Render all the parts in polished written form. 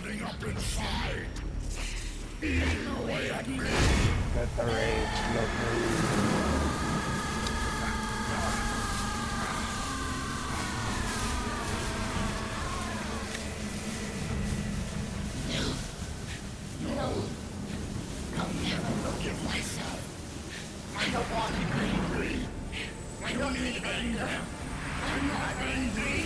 building up inside. Eating away at me. Got the rage, no food. No. I'll never forgive myself. I don't want to be angry. I don't need anger. I'm not angry.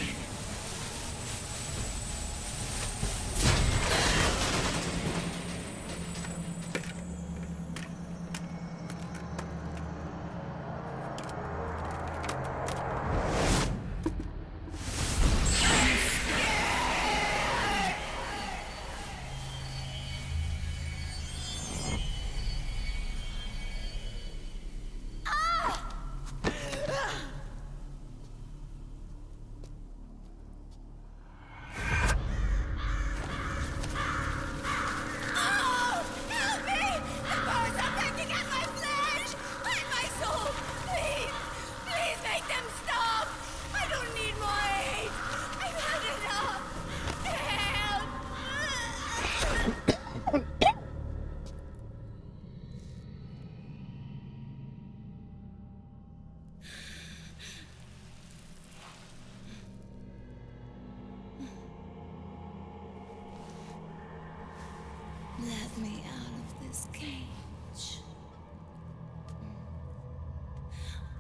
Let me out of this cage.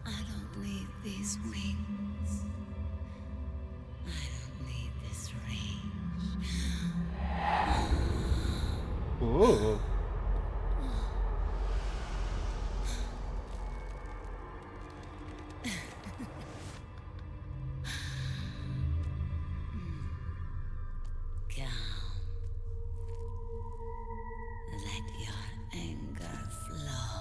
I don't need these wings. I don't need this range. Ooh. Calm. Let your anger flow.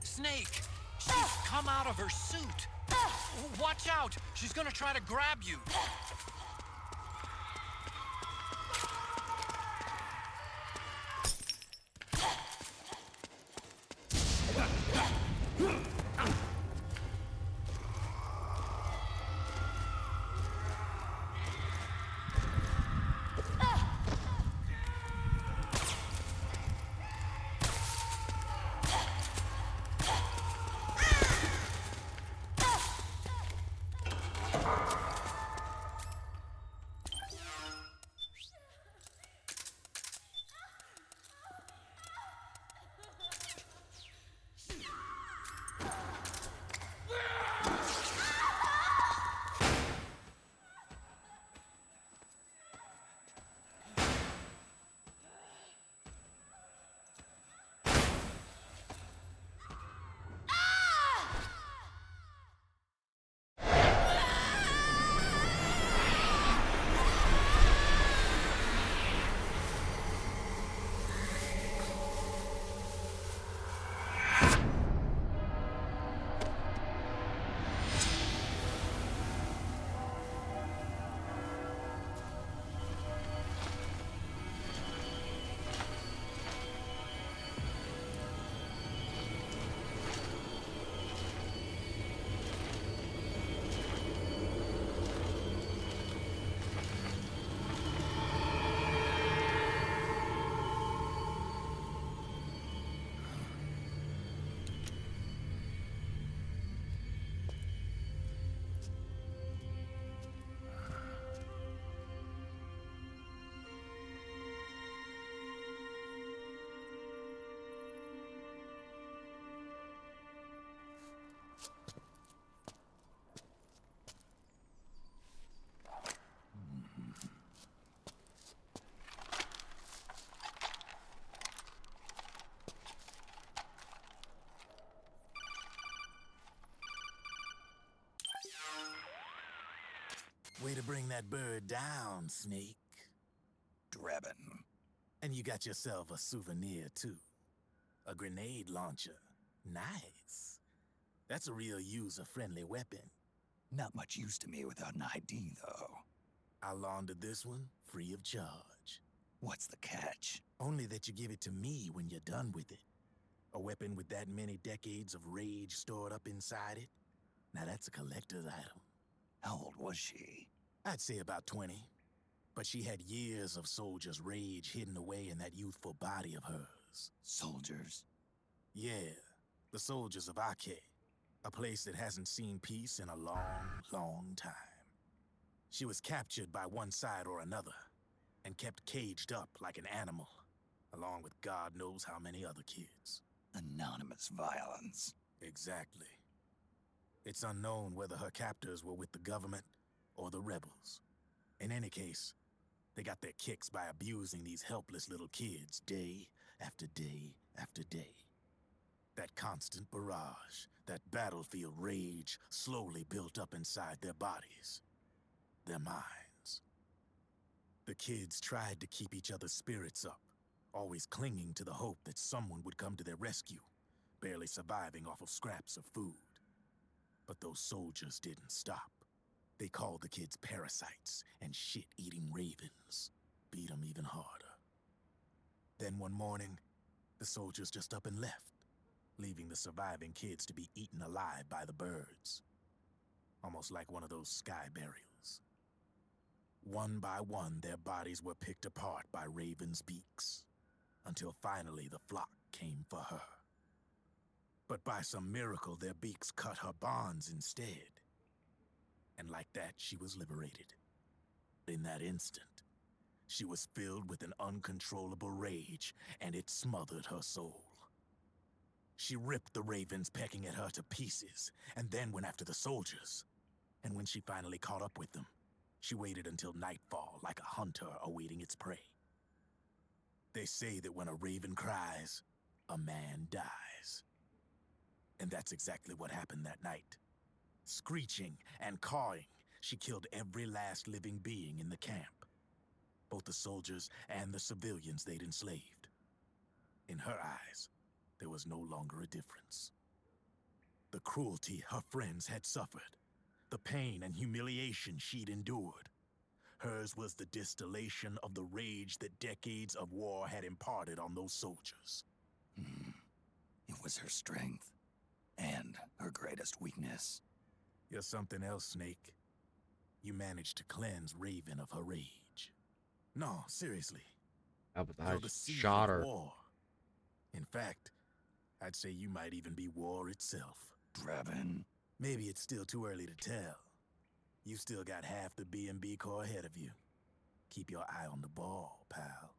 Snake! She's come out of her suit! Watch out! She's gonna try to grab you! Way to bring that bird down, Snake. Drabbin'. And you got yourself a souvenir, too. A grenade launcher. Nice. That's a real user-friendly weapon. Not much use to me without an ID, though. I'll launder this one free of charge. What's the catch? Only that you give it to me when you're done with it. A weapon with that many decades of rage stored up inside it? Now that's a collector's item. How old was she? I'd say about 20. But she had years of soldiers' rage hidden away in that youthful body of hers. Soldiers? Yeah, the soldiers of Ake. A place that hasn't seen peace in a long, long time. She was captured by one side or another, and kept caged up like an animal, along with God knows how many other kids. Anonymous violence. Exactly. It's unknown whether her captors were with the government or the rebels. In any case, they got their kicks by abusing these helpless little kids day after day after day. That constant barrage, that battlefield rage slowly built up inside their bodies, their minds. The kids tried to keep each other's spirits up, always clinging to the hope that someone would come to their rescue, barely surviving off of scraps of food. But those soldiers didn't stop. They called the kids parasites and shit-eating ravens, beat them even harder. Then one morning, the soldiers just up and left, leaving the surviving kids to be eaten alive by the birds. Almost like one of those sky burials. One by one, their bodies were picked apart by ravens' beaks, until finally the flock came for her. But by some miracle, their beaks cut her bonds instead. And like that, she was liberated. In that instant, she was filled with an uncontrollable rage, and it smothered her soul. She ripped the ravens pecking at her to pieces, and then went after the soldiers. And when she finally caught up with them, she waited until nightfall like a hunter awaiting its prey. They say that when a raven cries, a man dies. And that's exactly what happened that night. Screeching and cawing, she killed every last living being in the camp. Both the soldiers and the civilians they'd enslaved. In her eyes, there was no longer a difference. The cruelty her friends had suffered, the pain and humiliation she'd endured. Hers was the distillation of the rage that decades of war had imparted on those soldiers. It was her strength, and her greatest weakness. You're something else, Snake. You managed to cleanse Raven of her rage. No, seriously. I was You're I the seed shot of her. war. In fact, I'd say you might even be war itself. Brevin. Maybe it's still too early to tell. You still got half the B&B Corps ahead of you. Keep your eye on the ball, pal.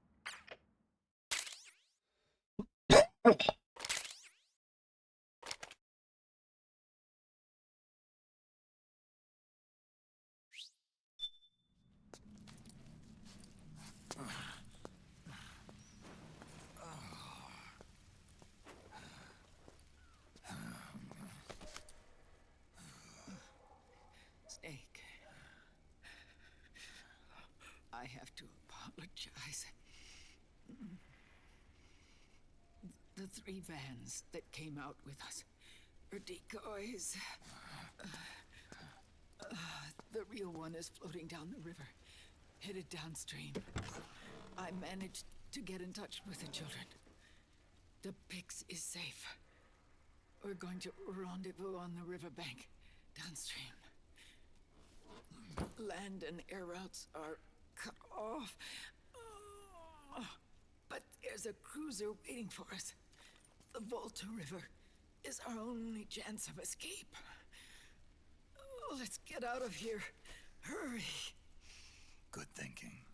Snake. I have to apologize. The 3 vans that came out with us are decoys. The real one is floating down the river, headed downstream. I managed to get in touch with the children. The Pix is safe. We're going to rendezvous on the riverbank, downstream. Land and air routes are cut off. But there's a cruiser waiting for us. The Volta River is our only chance of escape. Let's get out of here. Hurry. Good thinking.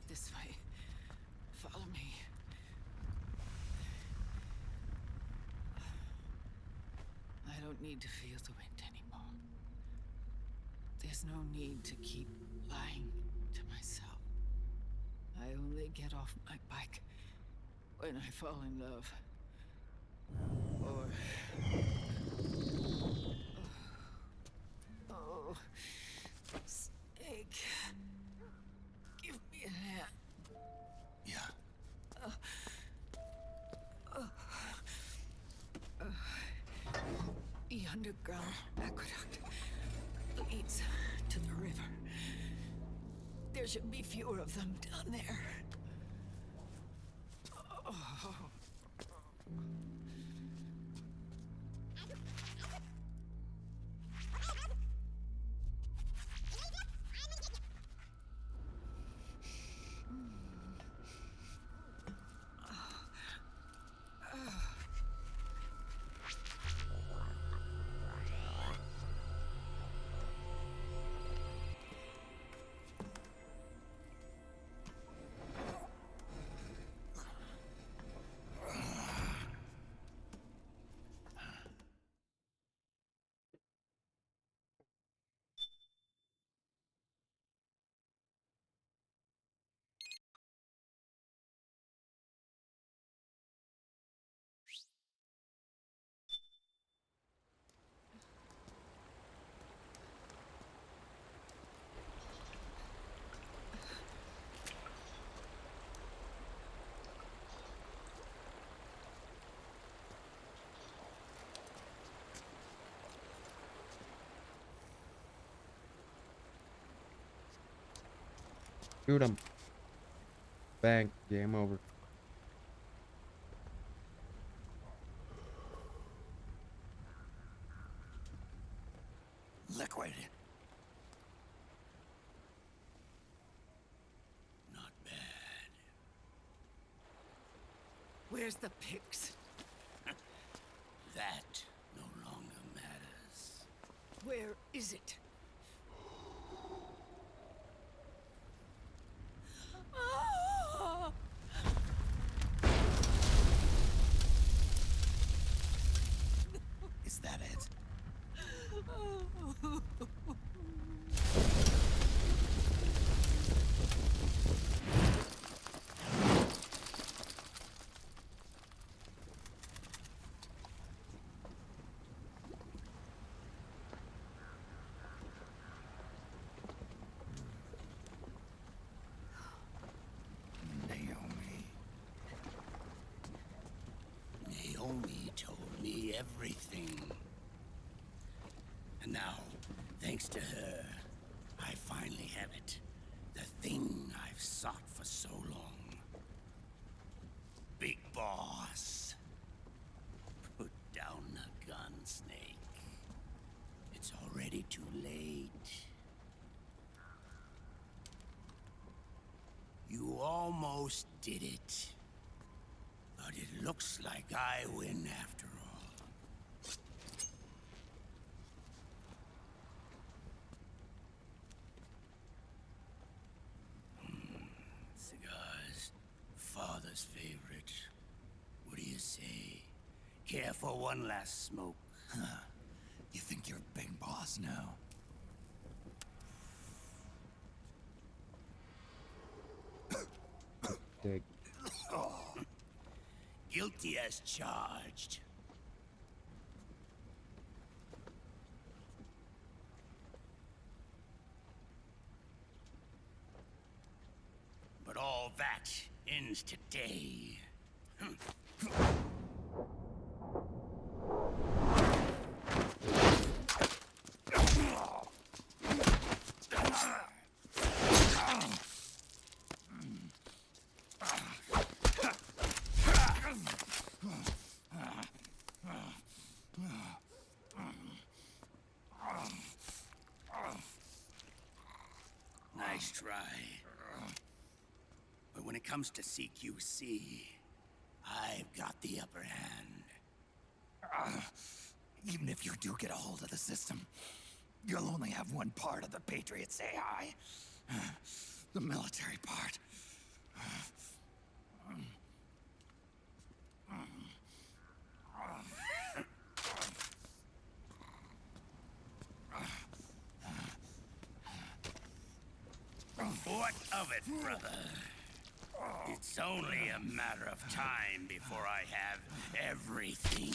This way. Follow me. I don't need to feel the wind anymore. There's no need to keep lying to myself. I only get off my bike when I fall in love. Or... Oh, Snake. Give me a hand. Yeah. The underground aqueduct leads to the river. There should be fewer of them down there. Shoot him. Bang. Game over. Liquid. Not bad. Where's the pigs? That no longer matters. Where is it? Ah! Is that it? Naomi told me everything. And now, thanks to her, I finally have it. The thing I've sought for so long. Big Boss. Put down the gun, Snake. It's already too late. You almost did it. But it looks like I win after all. Cigars, father's favorite. What do you say? Care for one last smoke? Huh. You think you're Big Boss now? Dig. Guilty as charged. But all that ends today. Nice try. But when it comes to CQC, I've got the upper hand. Even if you do get a hold of the system, you'll only have one part of the Patriots AI. The military part. of it, brother. It's only a matter of time before I have everything.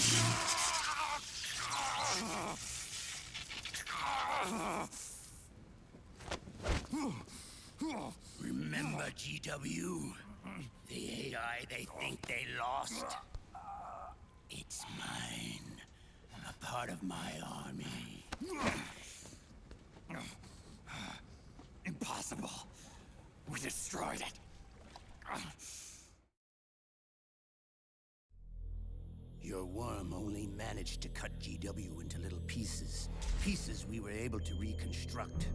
Remember, GW? The AI they think they lost? It's mine. A part of my army. Impossible. We destroyed it. Your worm only managed to cut GW into little pieces. Pieces we were able to reconstruct.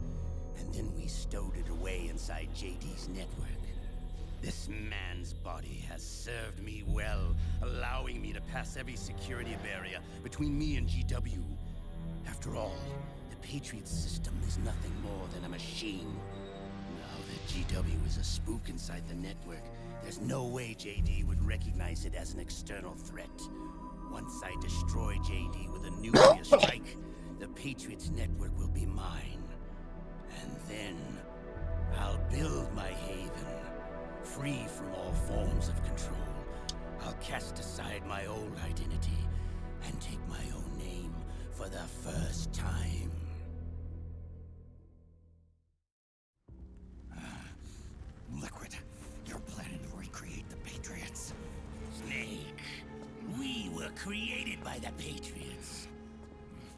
And then we stowed it away inside JD's network. This man's body has served me well, allowing me to pass every security barrier between me and GW. After all, the Patriots system is nothing more than a machine. Now that GW is a spook inside the network, there's no way JD would recognize it as an external threat. Once I destroy JD with a nuclear strike, the Patriots network will be mine. And then, I'll build my haven, free from all forms of control. I'll cast aside my old identity and take my own name for the first time. Liquid, you're planning to recreate the Patriots. Snake, we were created by the Patriots.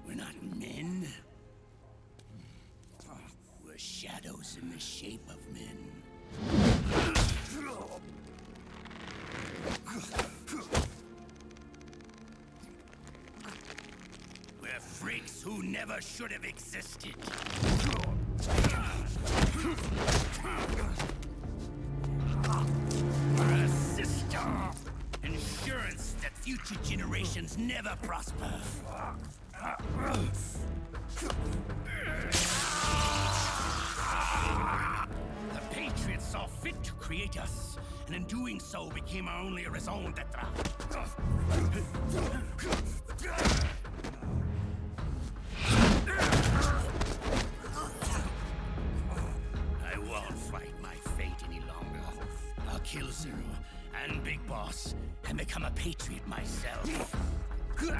We're not men. We're shadows in the shape of men. We're freaks who never should have existed. We're a system. Insurance that future generations never prosper. The Patriots saw fit to create us, and in doing so became our only raison d'etre. I won't fight my fate any longer. I'll kill Zero and Big Boss and become a Patriot myself. It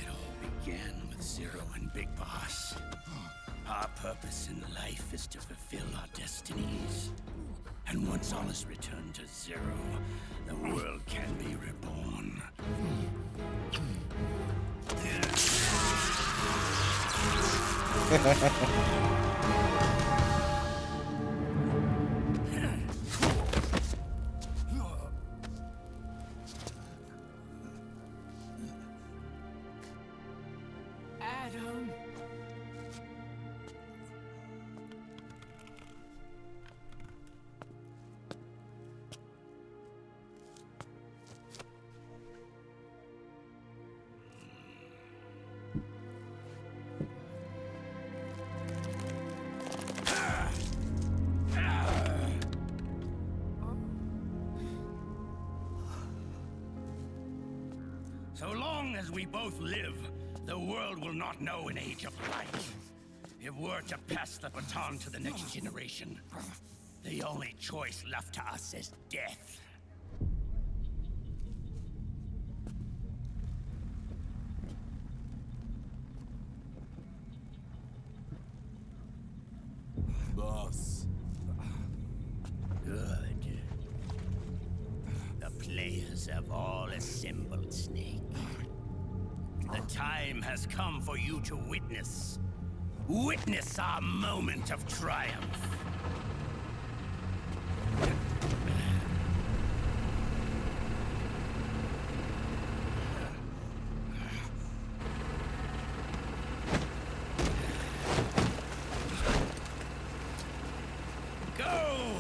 all began with Zero and Big Boss. Our purpose in life is to fulfill our destinies. And once all is returned to Zero, the world can be reborn. Adam. So long as we both live, the world will not know an age of light. If we're to pass the baton to the next generation, the only choice left to us is death. Boss. Good. The players have all assembled, Snake. The time has come for you to witness our moment of triumph. Go!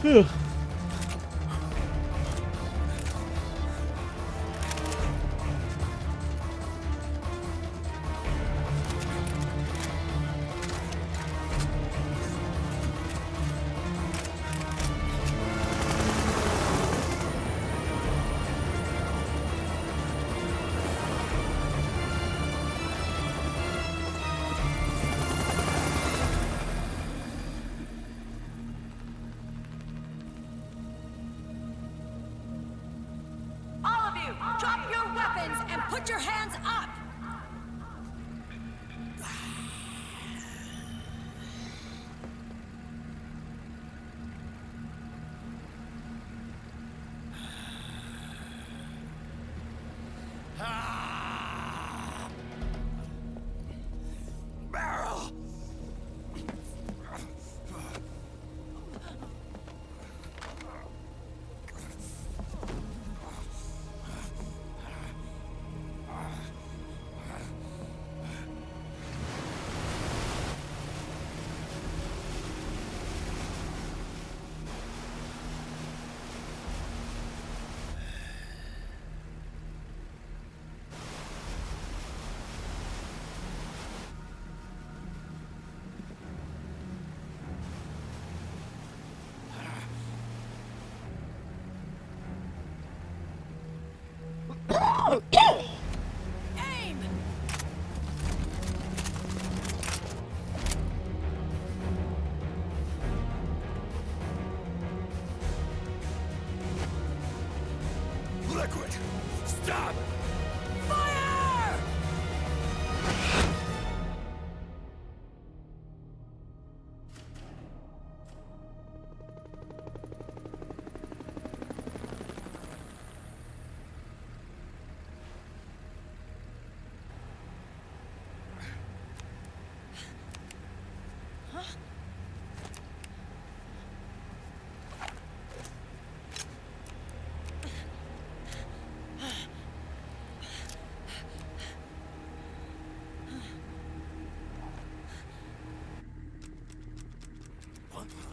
Ugh. All of you, drop your weapons and put your hands up! Barrel! Aim! Liquid! Stop! Fire!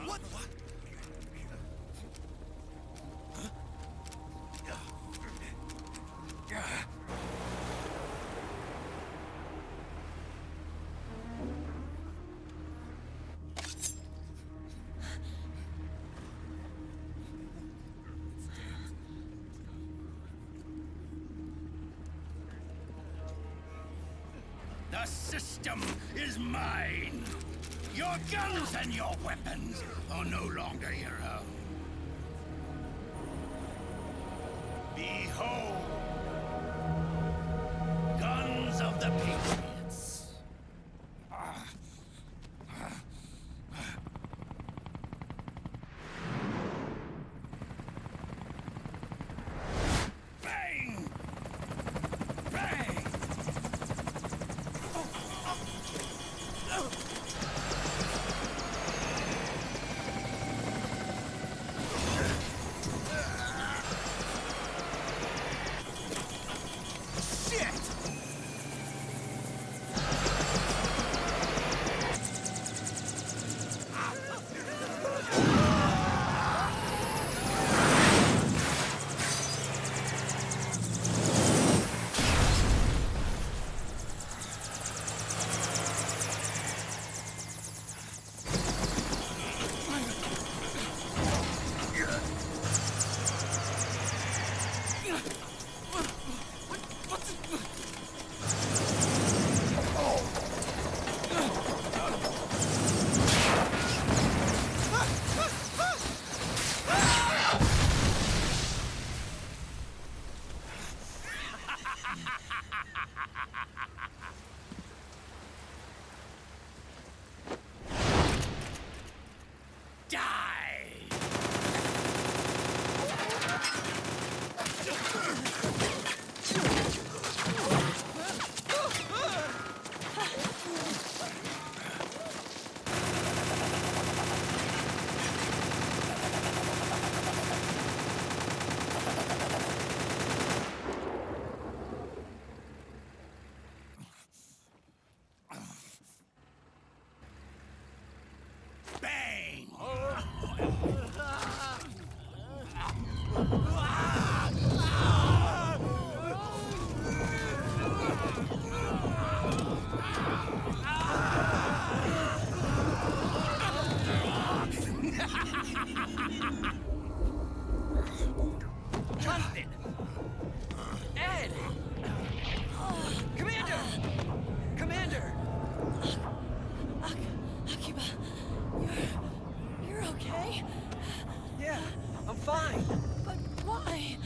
What? The system is mine. Your guns and your weapons are no longer your own. Behold, guns of the Patriots. Bang! Bang! Jonathan! Ed! Commander! Commander! Akiba, you're okay? Yeah, I'm fine. But why?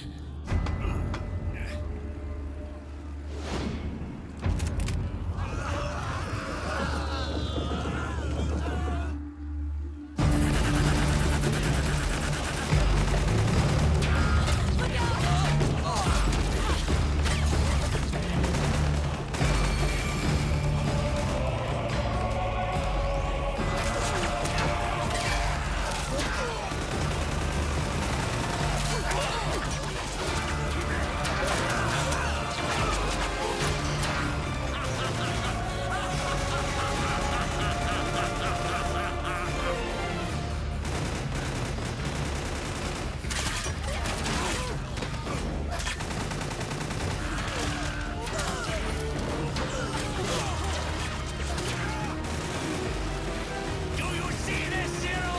Do you see this, Zero?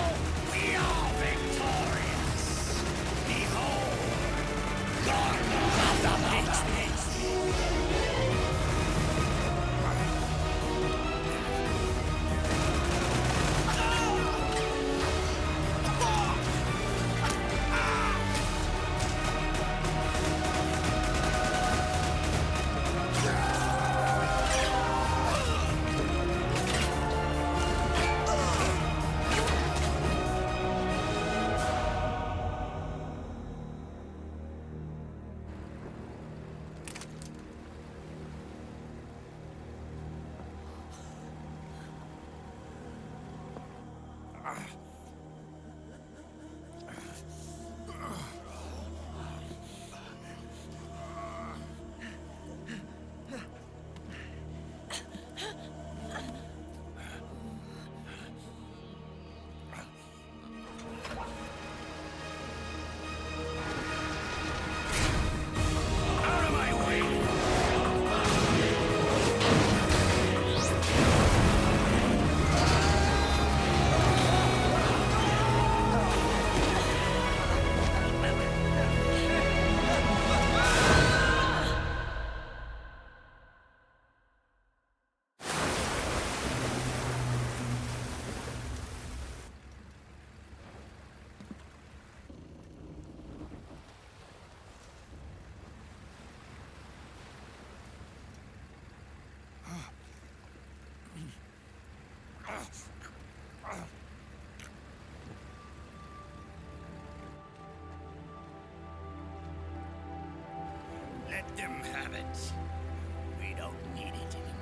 We are victorious! Behold, Garden of the Patriots! Out of my way! Let them have it. We don't need it anymore.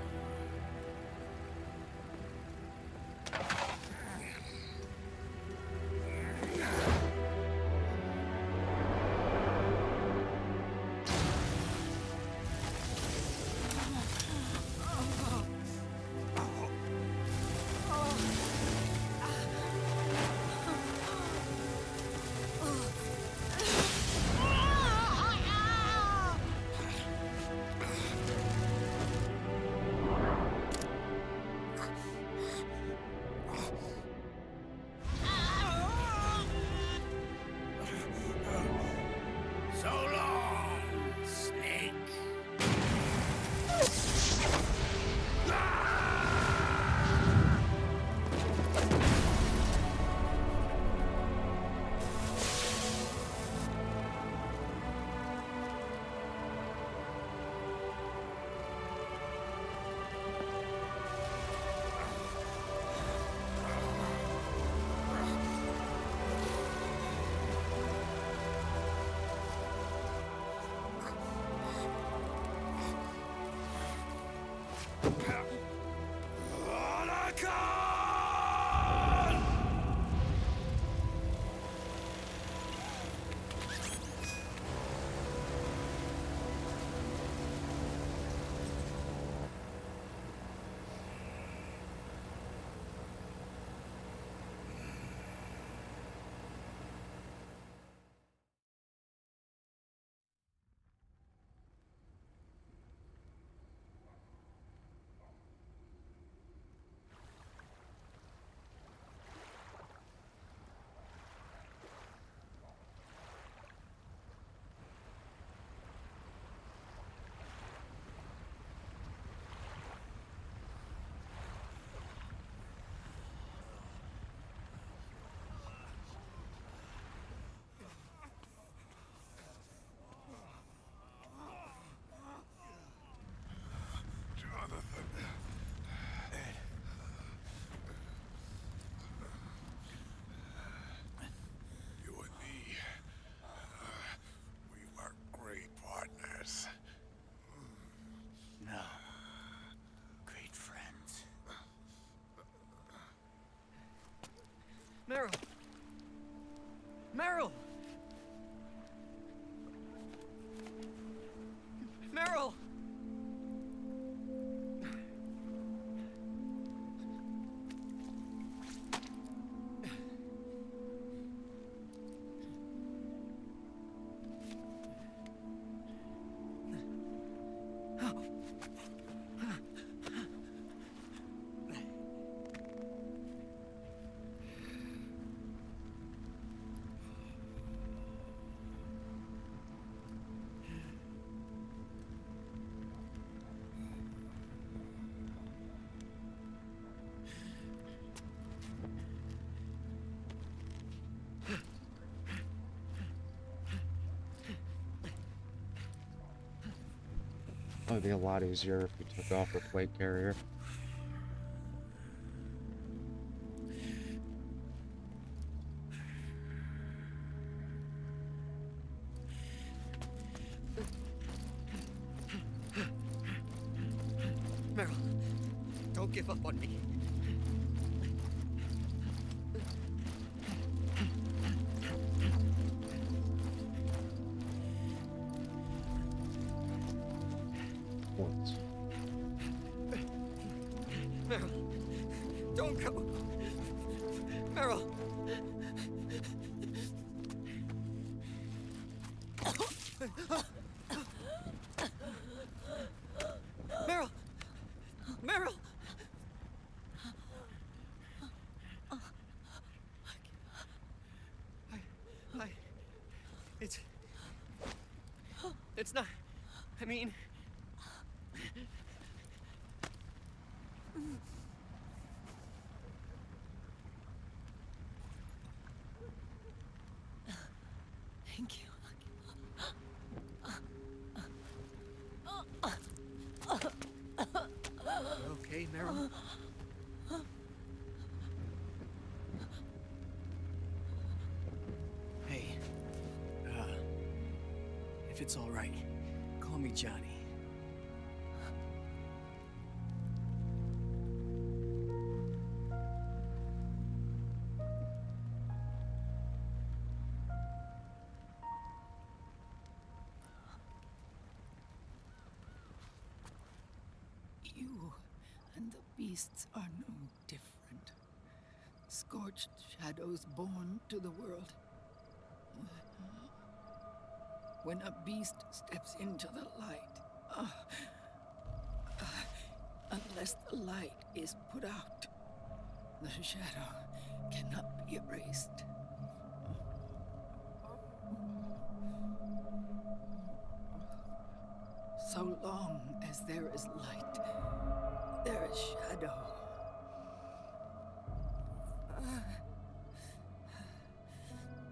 That would be a lot easier if we took off her plate carrier. Meryl, don't give up on me. Once. Meryl, don't go. Meryl. Meryl. Meryl. I, it's not, I mean, Thank you. you okay, Meryl? Hey, if it's all right, call me Johnny. You and the beasts are no different. Scorched shadows born to the world. When a beast steps into the light, unless the light is put out, the shadow cannot be erased. So long as there is light, there is shadow.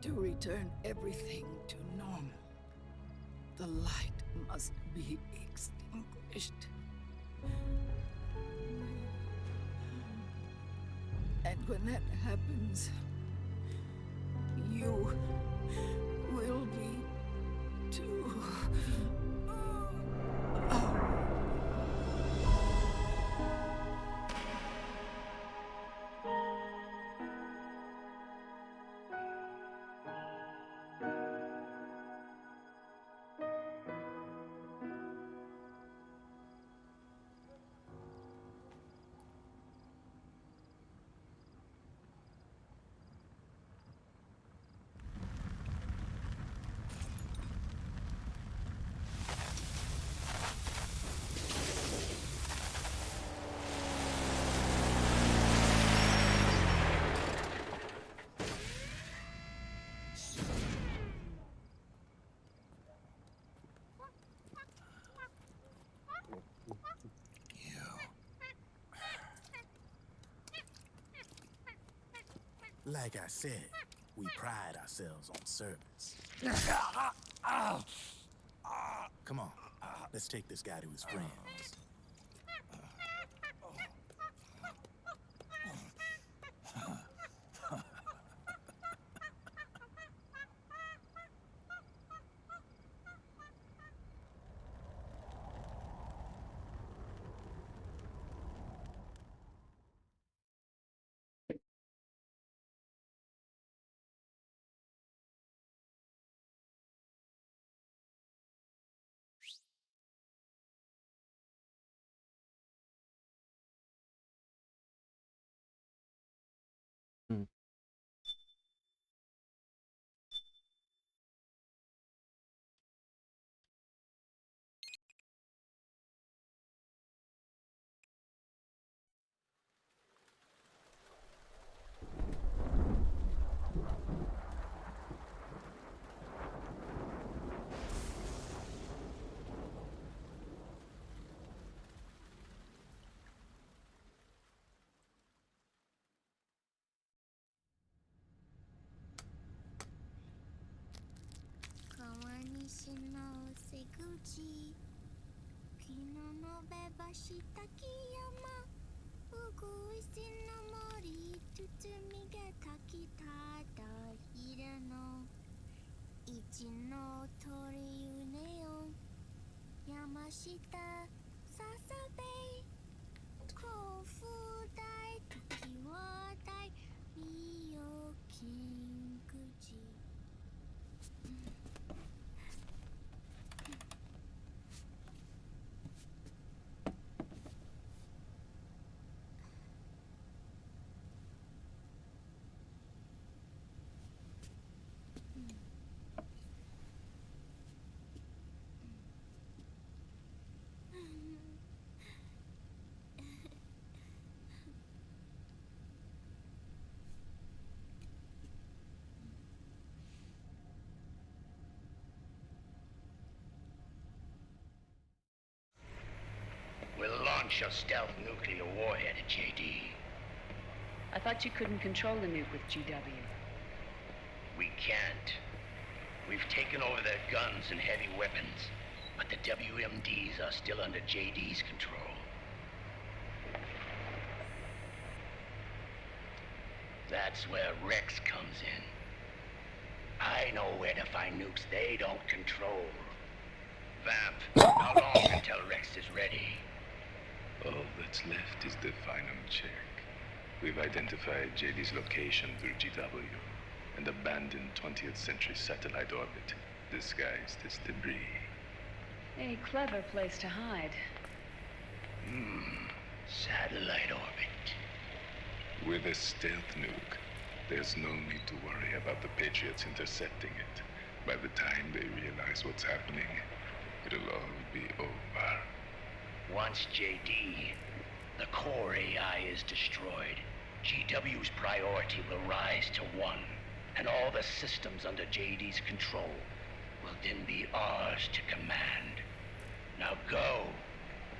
To return everything to normal, the light must be extinguished. And when that happens, you will be too. Like I said, we pride ourselves on service. Come on, let's take this guy to his friends. Hmm. の延べばした木山うぐいすの森包みが炊きただひれの一の鳥うねよ山下ささべ甲府大時は大利用金口We'll launch a stealth nuclear warhead at JD. I thought you couldn't control the nuke with GW. We can't. We've taken over their guns and heavy weapons, but the WMDs are still under JD's control. That's where Rex comes in. I know where to find nukes they don't control. Vamp, how long until Rex is ready? All that's left is the final check. We've identified JD's location through GW, an abandoned 20th century satellite orbit, disguised as debris. A clever place to hide. Satellite orbit. With a stealth nuke, there's no need to worry about the Patriots intercepting it. By the time they realize what's happening, it'll all be over. Once JD, the core AI is destroyed, GW's priority will rise to 1, and all the systems under JD's control will then be ours to command. Now go,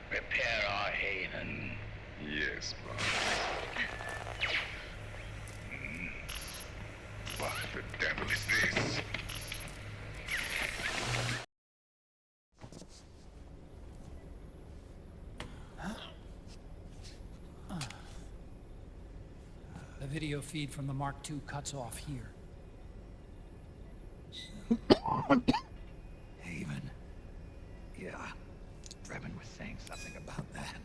prepare our haven. Yes, boss. What the devil is this? The video feed from the Mark II cuts off here. Haven. Yeah. Drebin was saying something about that.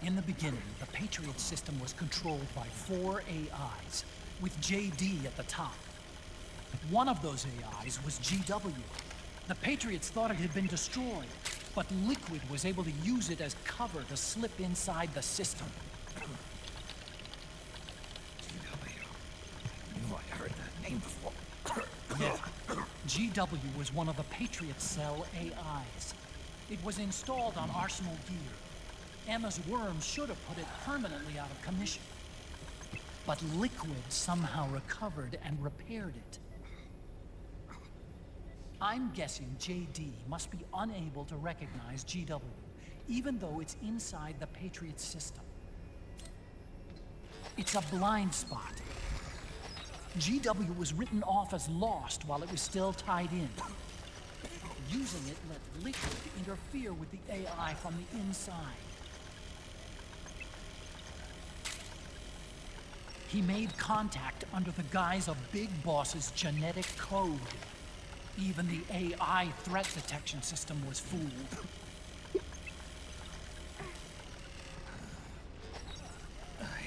In the beginning, the Patriots system was controlled by 4 AIs, with JD at the top. One of those AIs was GW. The Patriots thought it had been destroyed, but Liquid was able to use it as cover to slip inside the system. GW. Knew I heard that name before. Yeah. GW was one of the Patriot Cell AIs. It was installed on Arsenal gear. Emma's worm should have put it permanently out of commission. But Liquid somehow recovered and repaired it. I'm guessing JD must be unable to recognize GW, even though it's inside the Patriot system. It's a blind spot. GW was written off as lost while it was still tied in. Using it let Liquid interfere with the AI from the inside. He made contact under the guise of Big Boss's genetic code. Even the AI threat detection system was fooled.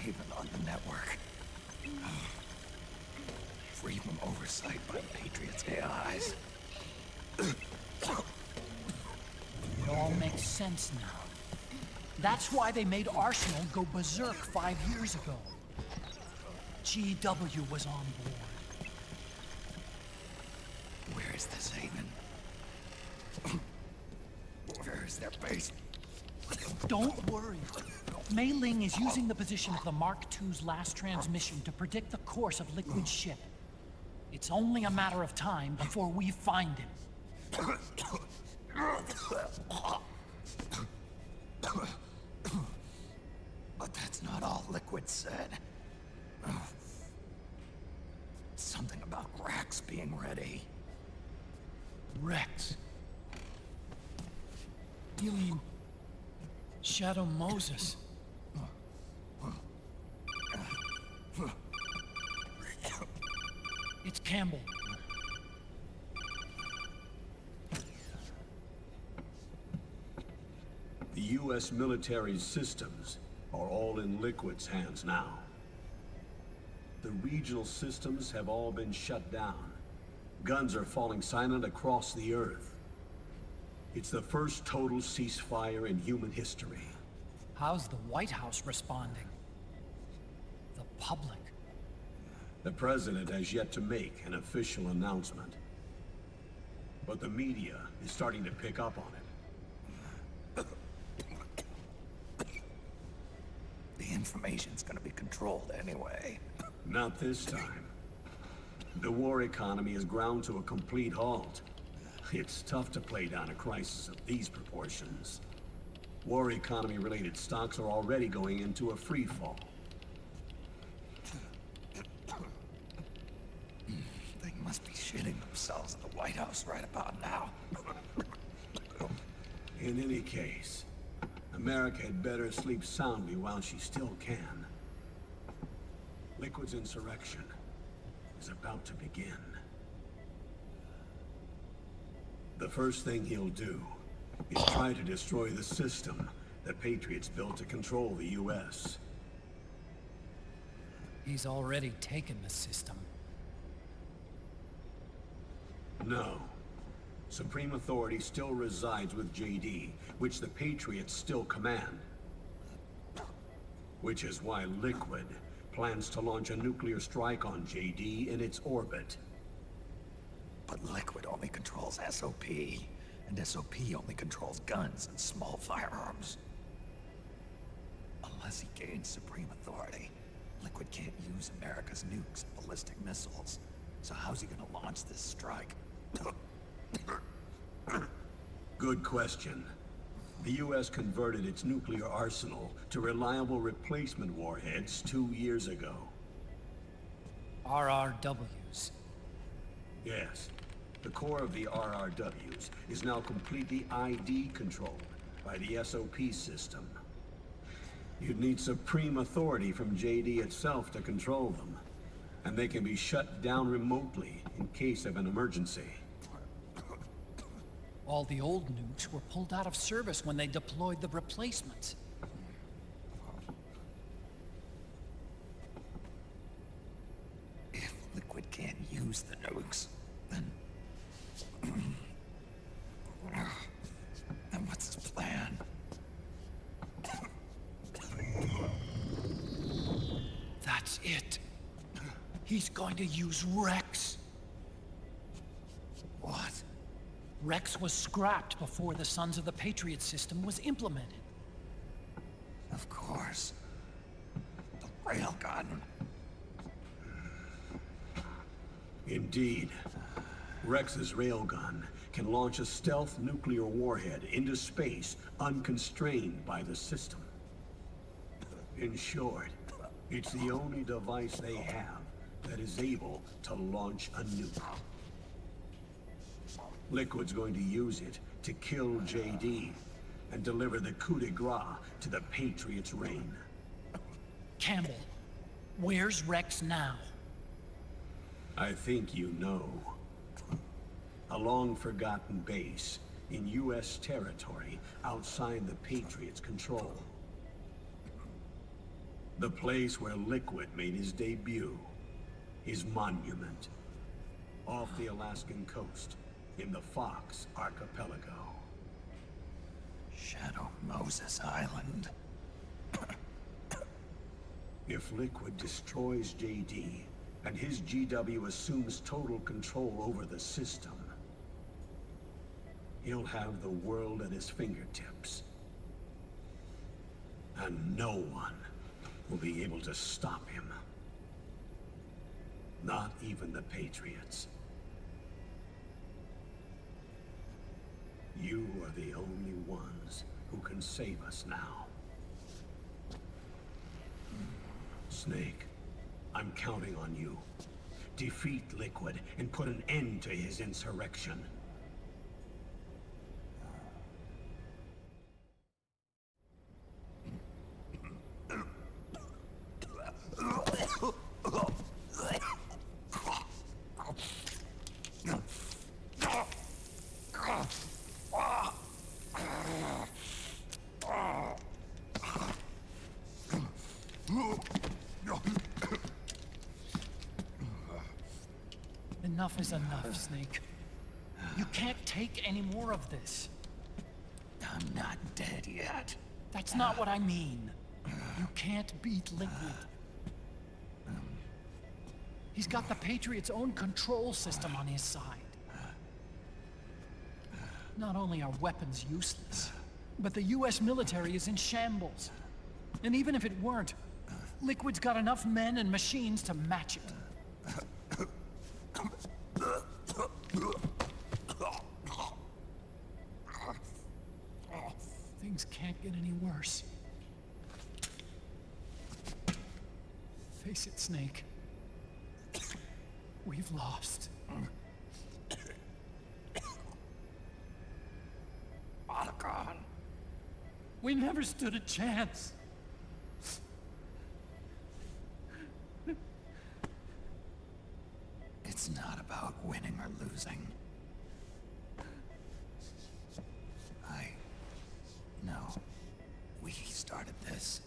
Haven on the network. Free from oversight by the Patriots' AIs. It all makes sense now. That's why they made Arsenal go berserk 5 years ago. GW was on board. Where is this Haven? Where is their base? Don't worry. Mei Ling is using the position of the Mark II's last transmission to predict the course of Liquid's ship. It's only a matter of time before we find him. But that's not all Liquid said. Something about Rex being ready. Rex? You mean... Shadow Moses? It's Campbell. The U.S. military's systems are all in Liquid's hands now. The regional systems have all been shut down. Guns are falling silent across the Earth. It's the first total ceasefire in human history. How's the White House responding? The public? The President has yet to make an official announcement. But the media is starting to pick up on it. The information's gonna be controlled anyway. Not this time. The war economy is ground to a complete halt. It's tough to play down a crisis of these proportions. War economy-related stocks are already going into a free fall. They must be shitting themselves at the White House right about now. In any case, America had better sleep soundly while she still can. Liquid's insurrection is about to begin. The first thing he'll do is try to destroy the system the Patriots built to control the U.S. He's already taken the system. No. Supreme authority still resides with JD, which the Patriots still command. Which is why Liquid plans to launch a nuclear strike on JD in its orbit. But Liquid only controls SOP, and SOP only controls guns and small firearms. Unless he gains supreme authority, Liquid can't use America's nukes and ballistic missiles. So how's he gonna launch this strike? Good question. The U.S. converted its nuclear arsenal to reliable replacement warheads 2 years ago. RRWs. Yes. The core of the RRWs is now completely ID controlled by the SOP system. You'd need supreme authority from JD itself to control them, and they can be shut down remotely in case of an emergency. All the old nukes were pulled out of service when they deployed the replacements. If Liquid can't use the nukes, then... then what's his plan? That's it. He's going to use Rex. What? Rex was scrapped before the Sons of the Patriot system was implemented. Of course. The railgun. Indeed. Rex's railgun can launch a stealth nuclear warhead into space unconstrained by the system. In short, it's the only device they have that is able to launch a nuke. Liquid's going to use it to kill JD and deliver the coup de grace to the Patriots' reign. Campbell, where's Rex now? I think you know. A long-forgotten base in U.S. territory outside the Patriots' control. The place where Liquid made his debut, his monument, off the Alaskan coast in the Fox Archipelago. Shadow Moses Island. If Liquid destroys JD, and his GW assumes total control over the system, he'll have the world at his fingertips. And no one will be able to stop him. Not even the Patriots. You are the only ones who can save us now. Snake, I'm counting on you. Defeat Liquid and put an end to his insurrection. Enough is enough, Snake. You can't take any more of this. I'm not dead yet. That's not what I mean. You can't beat Liquid. He's got the Patriots' own control system on his side. Not only are weapons useless, but the US military is in shambles. And even if it weren't, Liquid's got enough men and machines to match it. Things can't get any worse. Face it, Snake. We've lost. Otacon. We never stood a chance. It's not about winning or losing. I know we started this.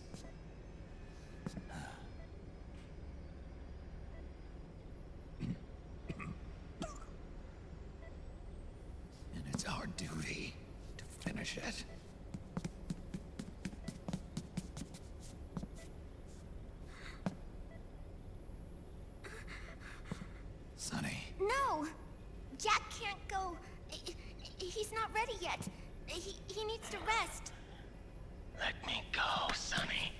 And it's our duty to finish it. Sonny. No! Jack can't go. He's not ready yet. He needs to rest. Let me go, Sonny.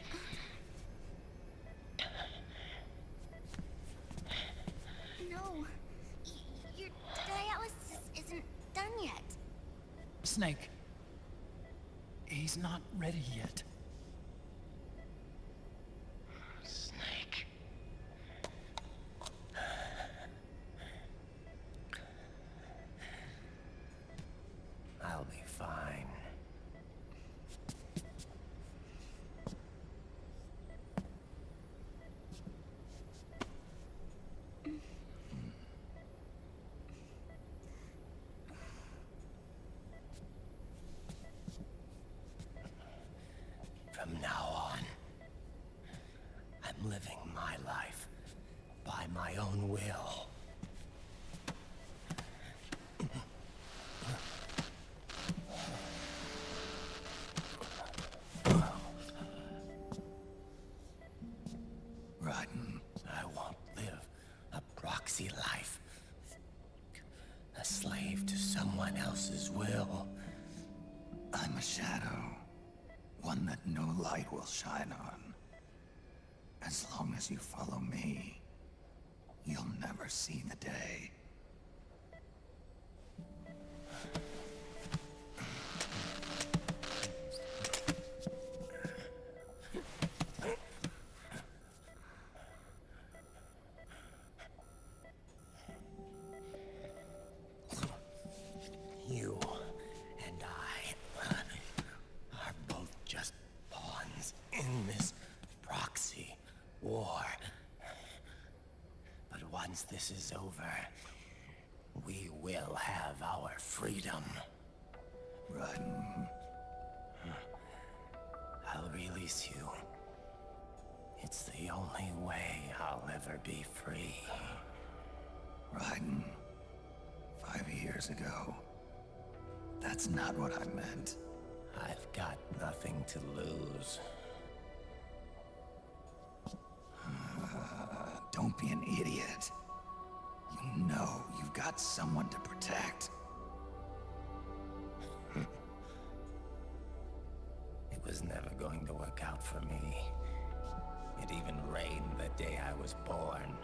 No. Your dialysis isn't done yet. Snake. He's not ready yet. Snake. I'll be fine. From now on, I'm living my life by my own will. Rodden. I won't live a proxy life. A slave to someone else's will. I'm a shadow. One that no light will shine on. As long as you follow me, you'll never see the day. You and I are both just pawns in this proxy war. But once this is over, we will have our freedom. Rodden. I'll release you. It's the only way I'll ever be free. Rodden. 5 years ago. That's not what I meant. I've got nothing to lose. Don't be an idiot. You know you've got someone to protect. It was never going to work out for me. It even rained the day I was born.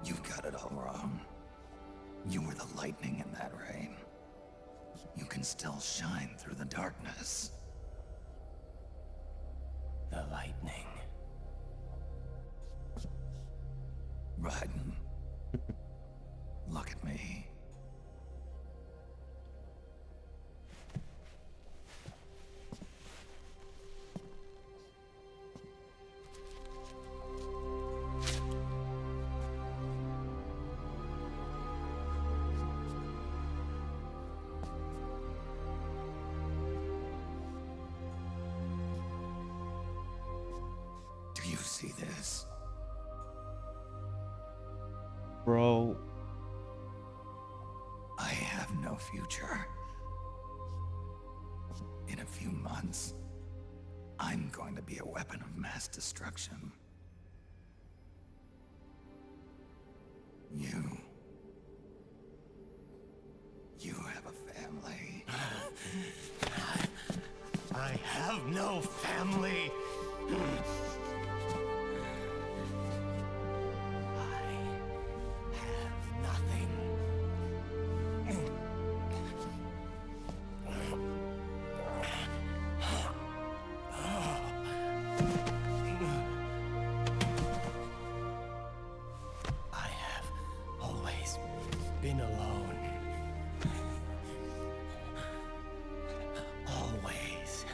You've got it all wrong. You were the lightning in that rain. You can still shine through the darkness. The lightning. Rodden. Look at me. Do you see this? Bro, no future. In a few months, I'm going to be a weapon of mass destruction. You have a family. I have no family. I have always been alone. Always.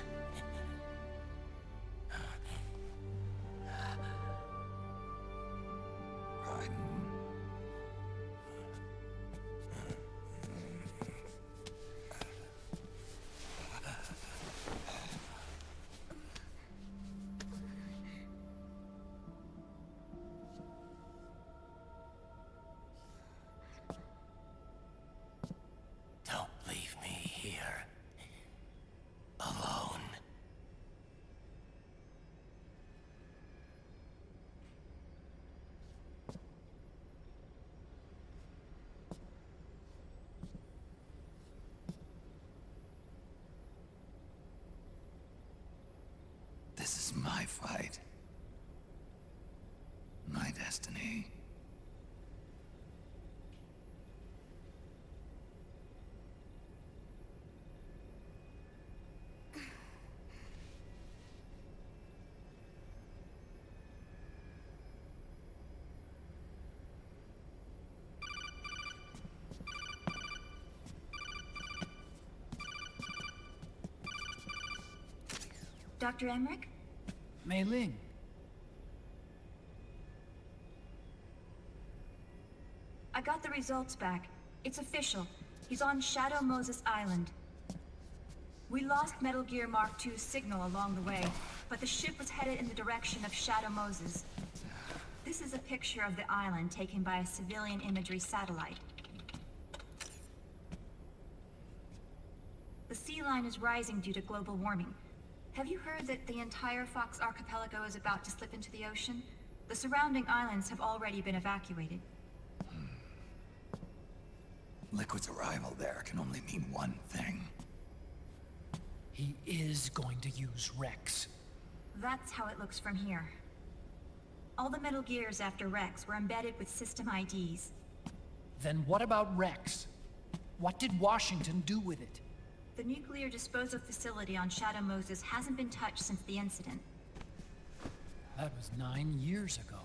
Don't leave me here. Alone. This is my fight. My destiny. Dr. Emmerich? Mei Ling. I got the results back. It's official. He's on Shadow Moses Island. We lost Metal Gear Mark II's signal along the way, but the ship was headed in the direction of Shadow Moses. This is a picture of the island taken by a civilian imagery satellite. The sea line is rising due to global warming. Have you heard that the entire Fox archipelago is about to slip into the ocean? The surrounding islands have already been evacuated. Liquid's arrival there can only mean one thing. He is going to use Rex. That's how it looks from here. All the Metal Gears after Rex were embedded with system IDs. Then what about Rex? What did Washington do with it? The nuclear disposal facility on Shadow Moses hasn't been touched since the incident. That was 9 years ago.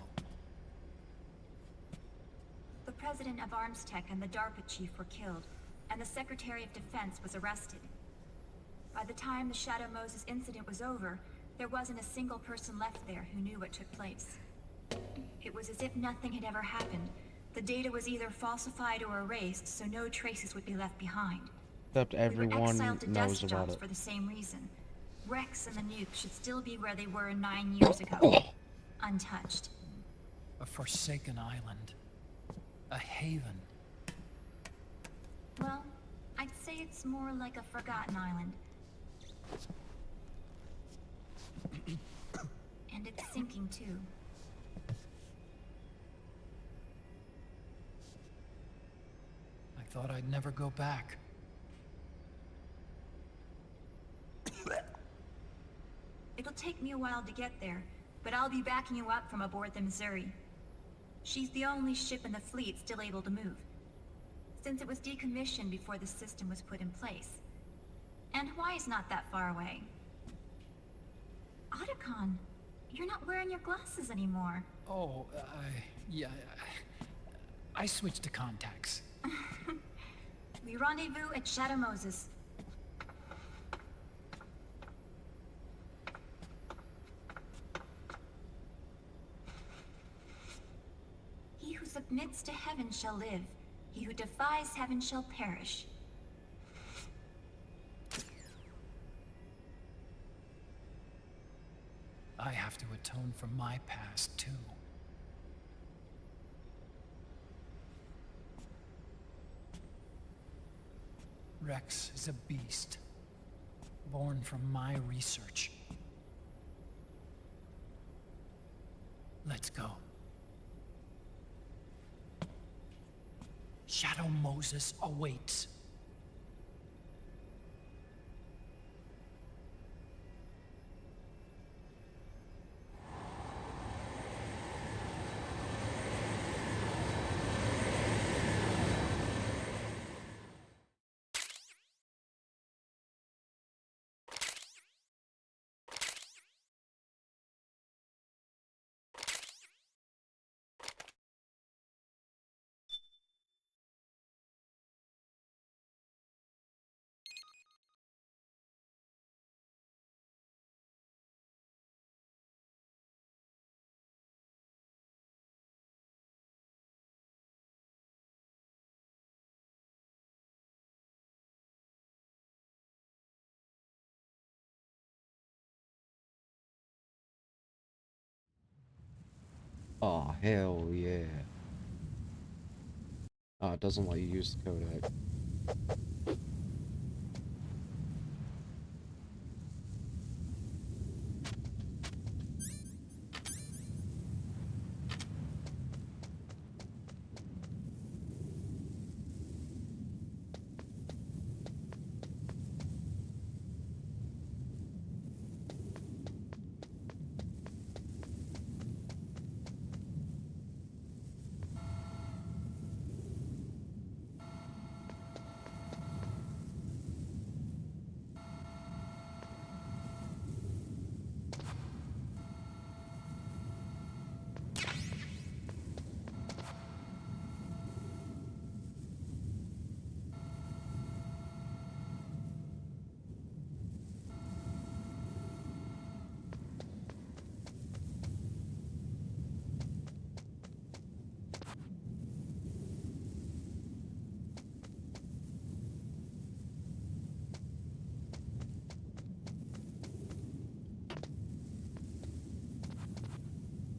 The president of ArmsTech and the DARPA chief were killed, and the Secretary of Defense was arrested. By the time the Shadow Moses incident was over, there wasn't a single person left there who knew what took place. It was as if nothing had ever happened. The data was either falsified or erased, so no traces would be left behind. Except everyone knows about it. For the same reason. Rex and the nuke should still be where they were 9 years ago. Untouched. A forsaken island. A haven. Well, I'd say it's more like a forgotten island. And it's sinking too. I thought I'd never go back. It'll take me a while to get there, but I'll be backing you up from aboard the Missouri. She's the only ship in the fleet still able to move, since it was decommissioned before the system was put in place. And Hawaii's not that far away. Otacon, you're not wearing your glasses anymore. Oh, yeah, I switched to contacts. We rendezvous at Shadow Moses. He who submits to heaven shall live. He who defies heaven shall perish. I have to atone for my past, too. Rex is a beast, born from my research. Let's go. Shadow Moses awaits. Oh, hell yeah. Oh, it doesn't let you use the codec.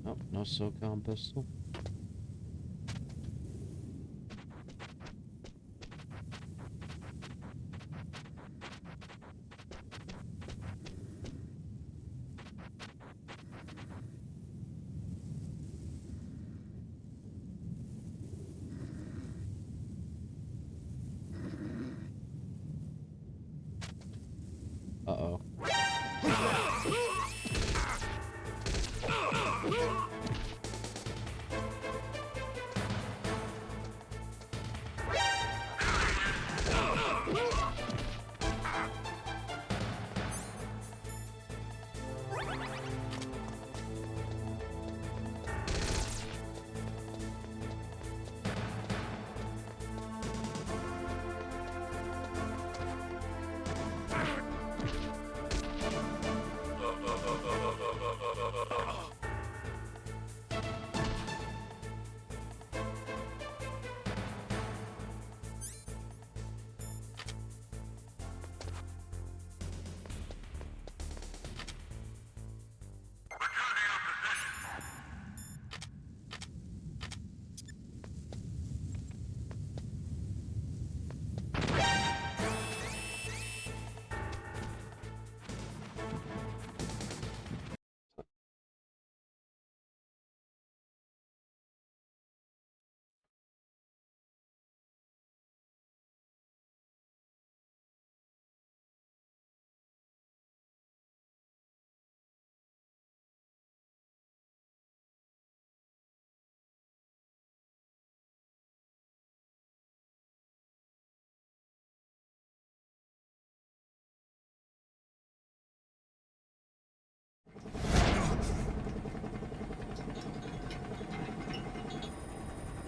Oh, no SOCOM pistol. Uh-oh.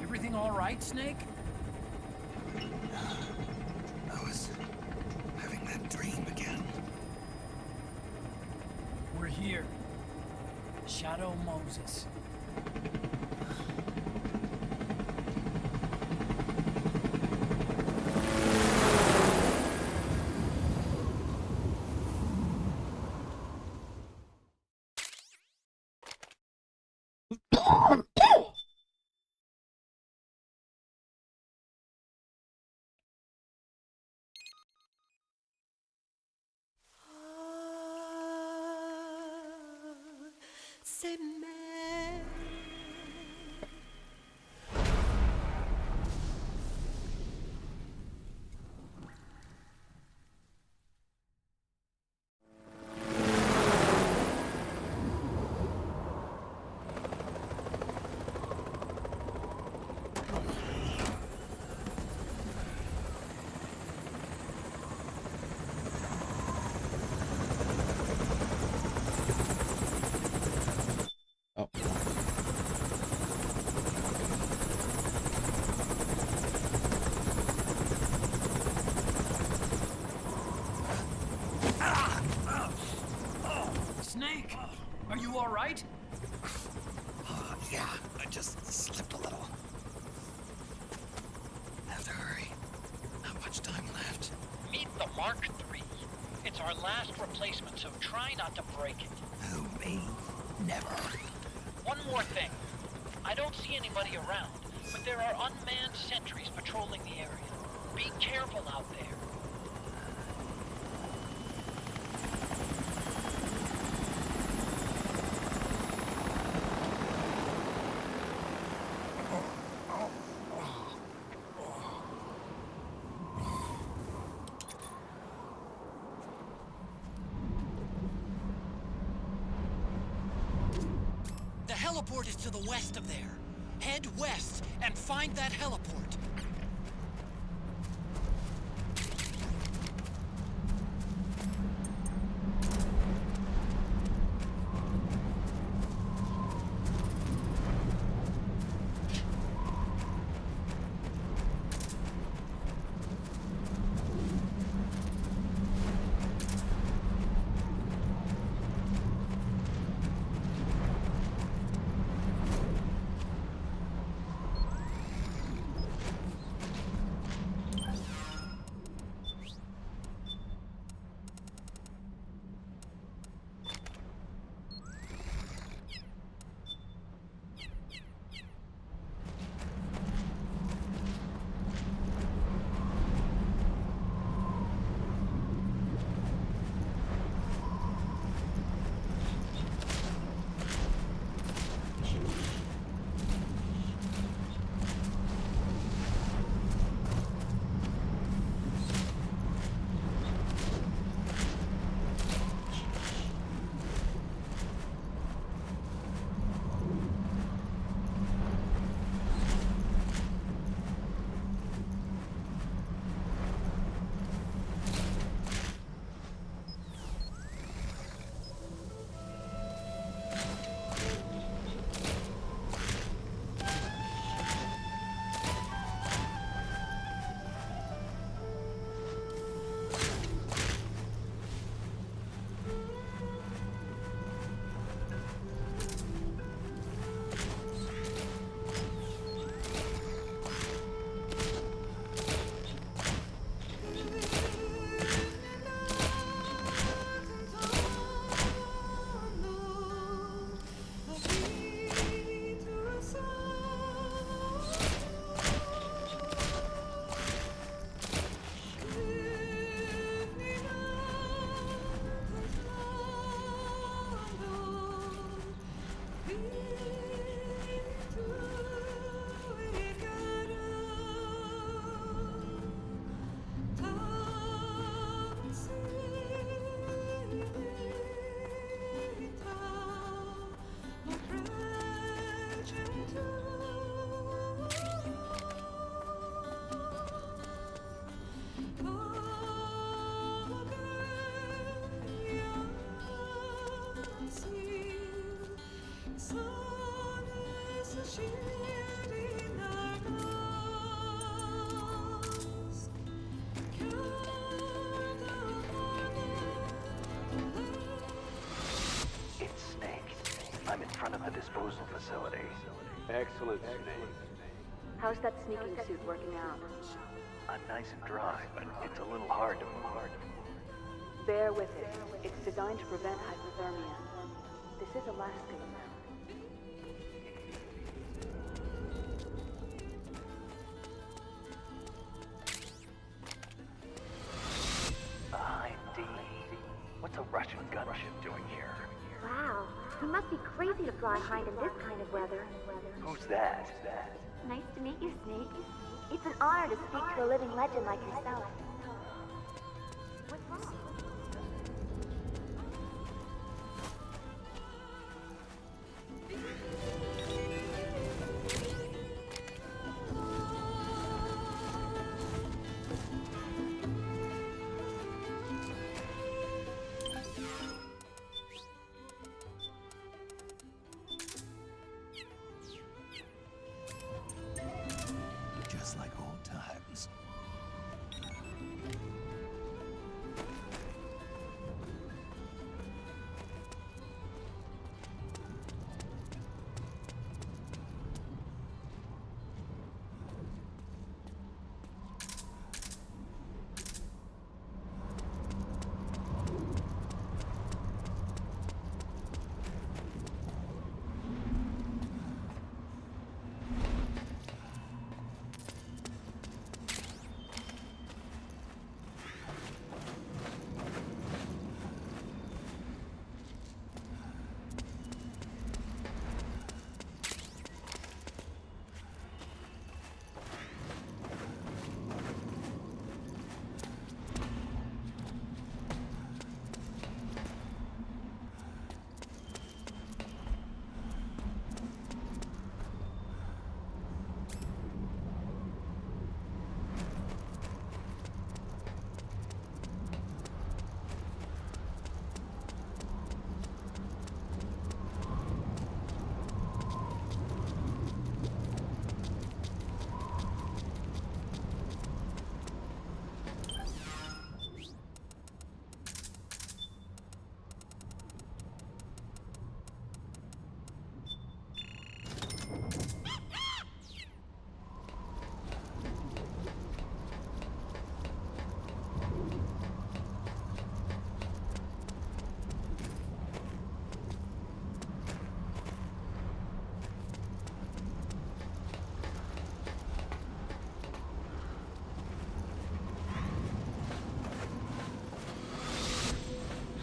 Everything all right, Snake? I was having that dream again. We're here. Shadow Moses. say man. Oh. Snake, are you all right? Yeah, I just slipped a little. Have to hurry. Not much time left. Meet the Mark III. It's our last replacement, so try not to break it. Who, me? Never. One more thing. I don't see anybody around, but there are unmanned sentries patrolling the area. Be careful out there. The heliport is to the west of there. Head west and find that heliport. It's Snake. I'm in front of the disposal facility. Excellent, Snake. How's that sneaking suit working out? I'm nice and dry, but it's a little hard to move. Bear with it. It's designed to prevent hypothermia. This is Alaska, you know. Hi, D. What's a Russian gunship doing here? Wow, He must be crazy to fly hind in this kind of weather. Who's that? Nice to meet you, Snake. It's an honor to speak to a living legend like yourself. What's wrong? Just like old times.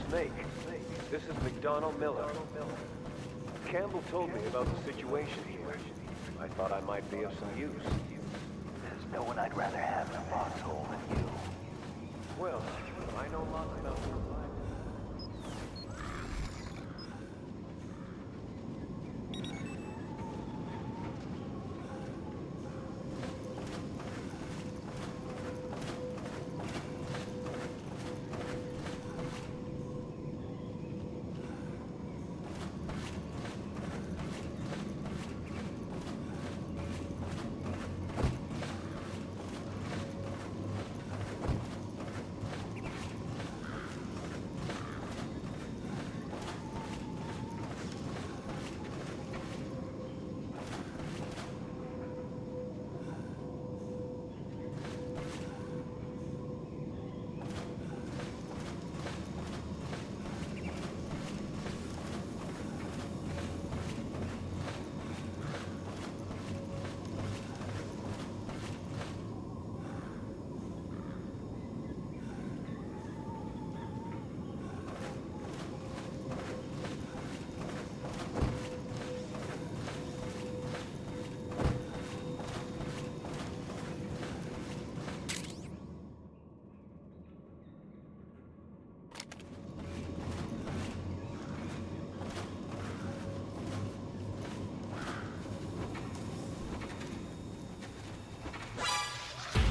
Snake, this is McDonald Miller. Campbell told me about the situation here. I thought I might be of some use. There's no one I'd rather have in a foxhole than you. Well, I know lots about survival.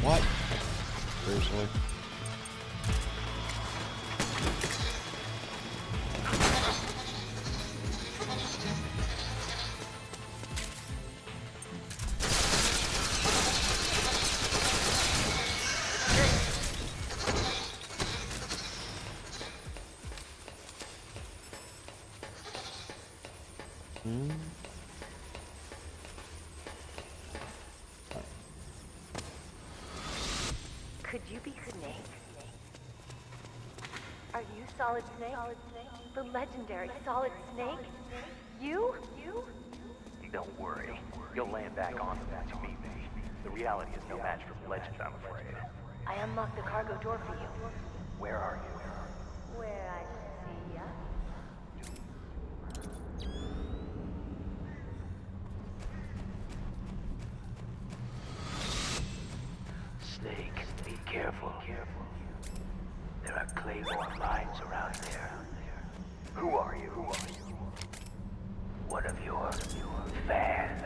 What? Seriously? Could you be Snake? Are you Solid Snake? The legendary Solid Snake? You? Don't worry. You'll land back on them once you meet me. The reality is no match for legend, I'm afraid. I unlocked the cargo door for you. Where are you? Where I see ya. Snake, be careful. There are claymore mines around there. Who are you? One of your fans.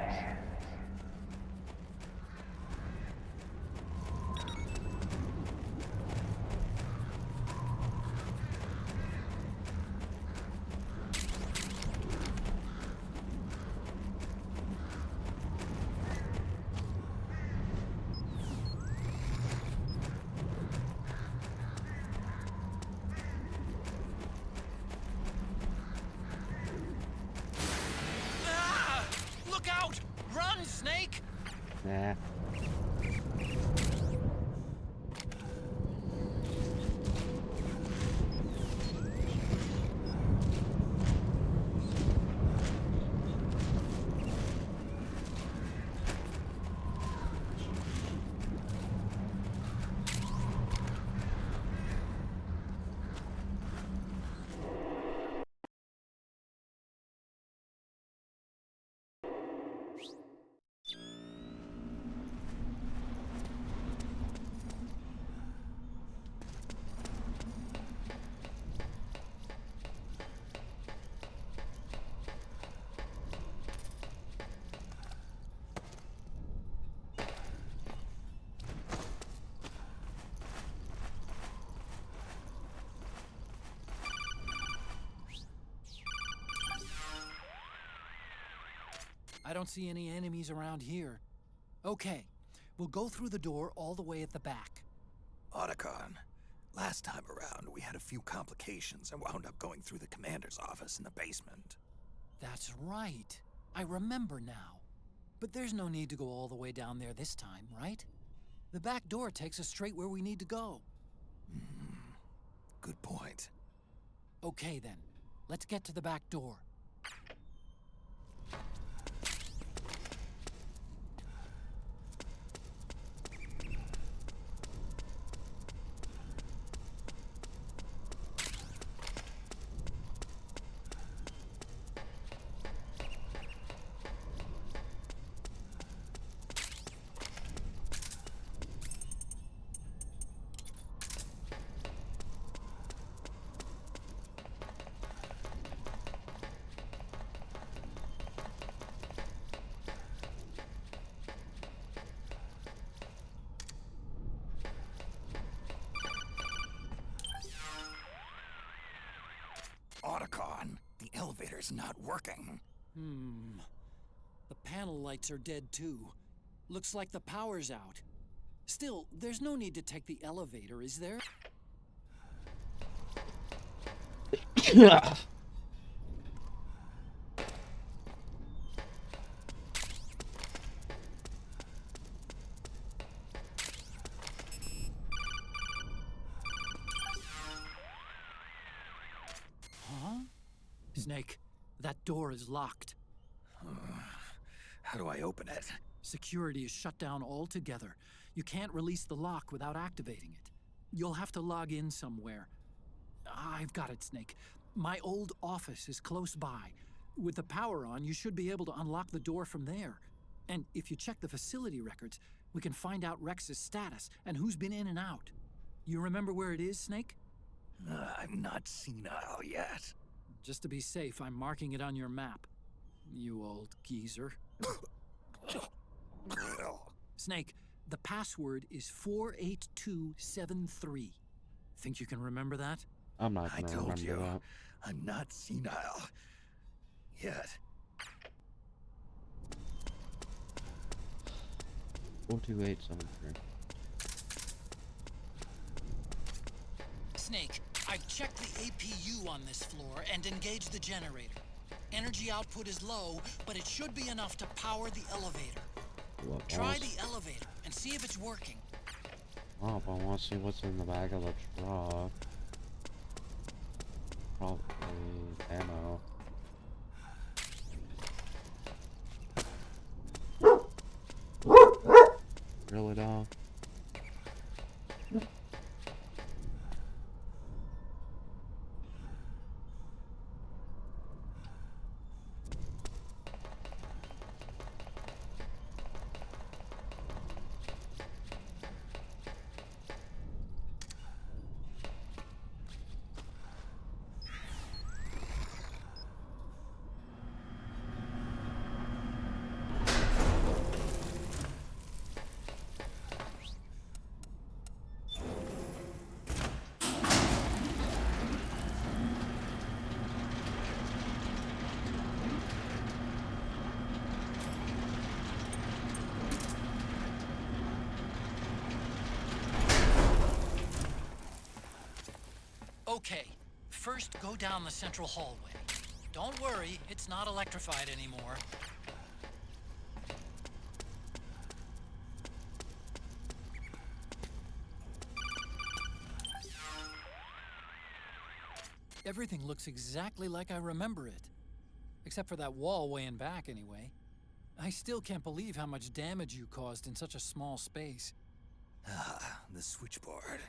Look out! Run, Snake! Nah. I don't see any enemies around here. Okay, we'll go through the door all the way at the back. Otacon, last time around we had a few complications and wound up going through the commander's office in the basement. That's right. I remember now. But there's no need to go all the way down there this time, right? The back door takes us straight where we need to go. Good point. Okay then, let's get to the back door. Otacon, the elevator's not working. The panel lights are dead too. Looks like the power's out. Still, there's no need to take the elevator, is there? Huh? Snake, that door is locked. How do I open it? Security is shut down altogether. You can't release the lock without activating it. You'll have to log in somewhere. I've got it, Snake. My old office is close by. With the power on, you should be able to unlock the door from there. And if you check the facility records, we can find out Rex's status and who's been in and out. You remember where it is, Snake? I'm not senile yet. Just to be safe, I'm marking it on your map. You old geezer. Snake, the password is 48273. Think you can remember that? I'm not I gonna told remember you, that. I'm not senile yet. 42873. Snake, I've checked the APU on this floor and engaged the generator. Energy output is low, but it should be enough to power the elevator. What Try else? the elevator and see if it's working. Oh, but I want to see what's in the back of the truck. Probably ammo. Really, dog? Okay, first go down the central hallway. Don't worry, it's not electrified anymore. Everything looks exactly like I remember it. Except for that wall way in back, anyway. I still can't believe how much damage you caused in such a small space. Ah, the switchboard.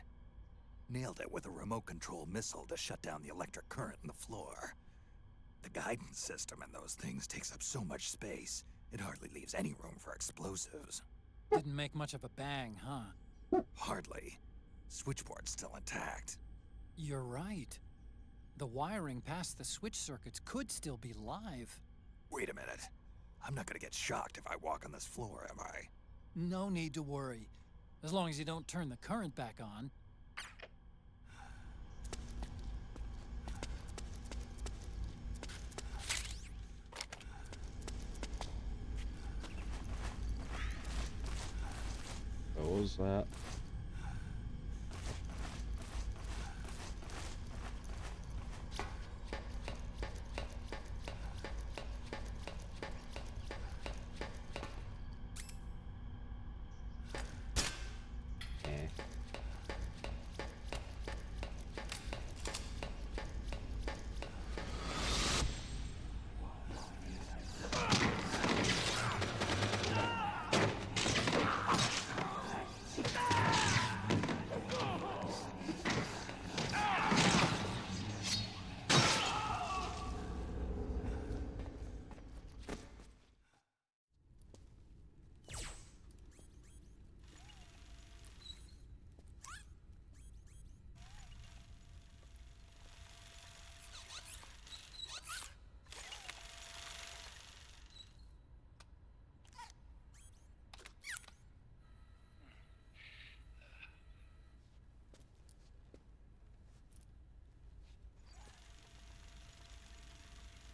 Nailed it with a remote control missile to shut down the electric current in the floor. The guidance system in those things takes up so much space, it hardly leaves any room for explosives. Didn't make much of a bang, huh? Hardly. Switchboard's still intact. You're right. The wiring past the switch circuits could still be live. Wait a minute. I'm not gonna get shocked if I walk on this floor, am I? No need to worry. As long as you don't turn the current back on. What was that?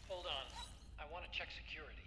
Hold on. I want to check security.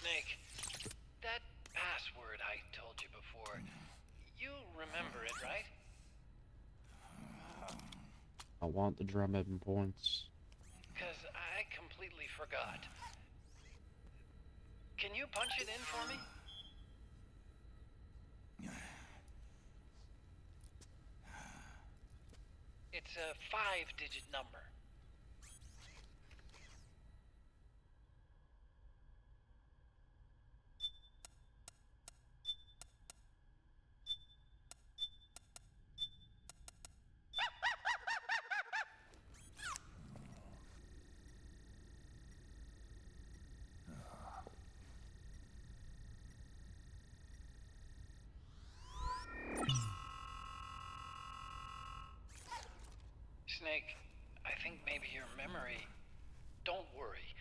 Snake, that password I told you before, you remember it, right? I want the Drummond points. Because I completely forgot. Can you punch it in for me? It's a 5-digit number. Snake, I think maybe your memory... Don't worry.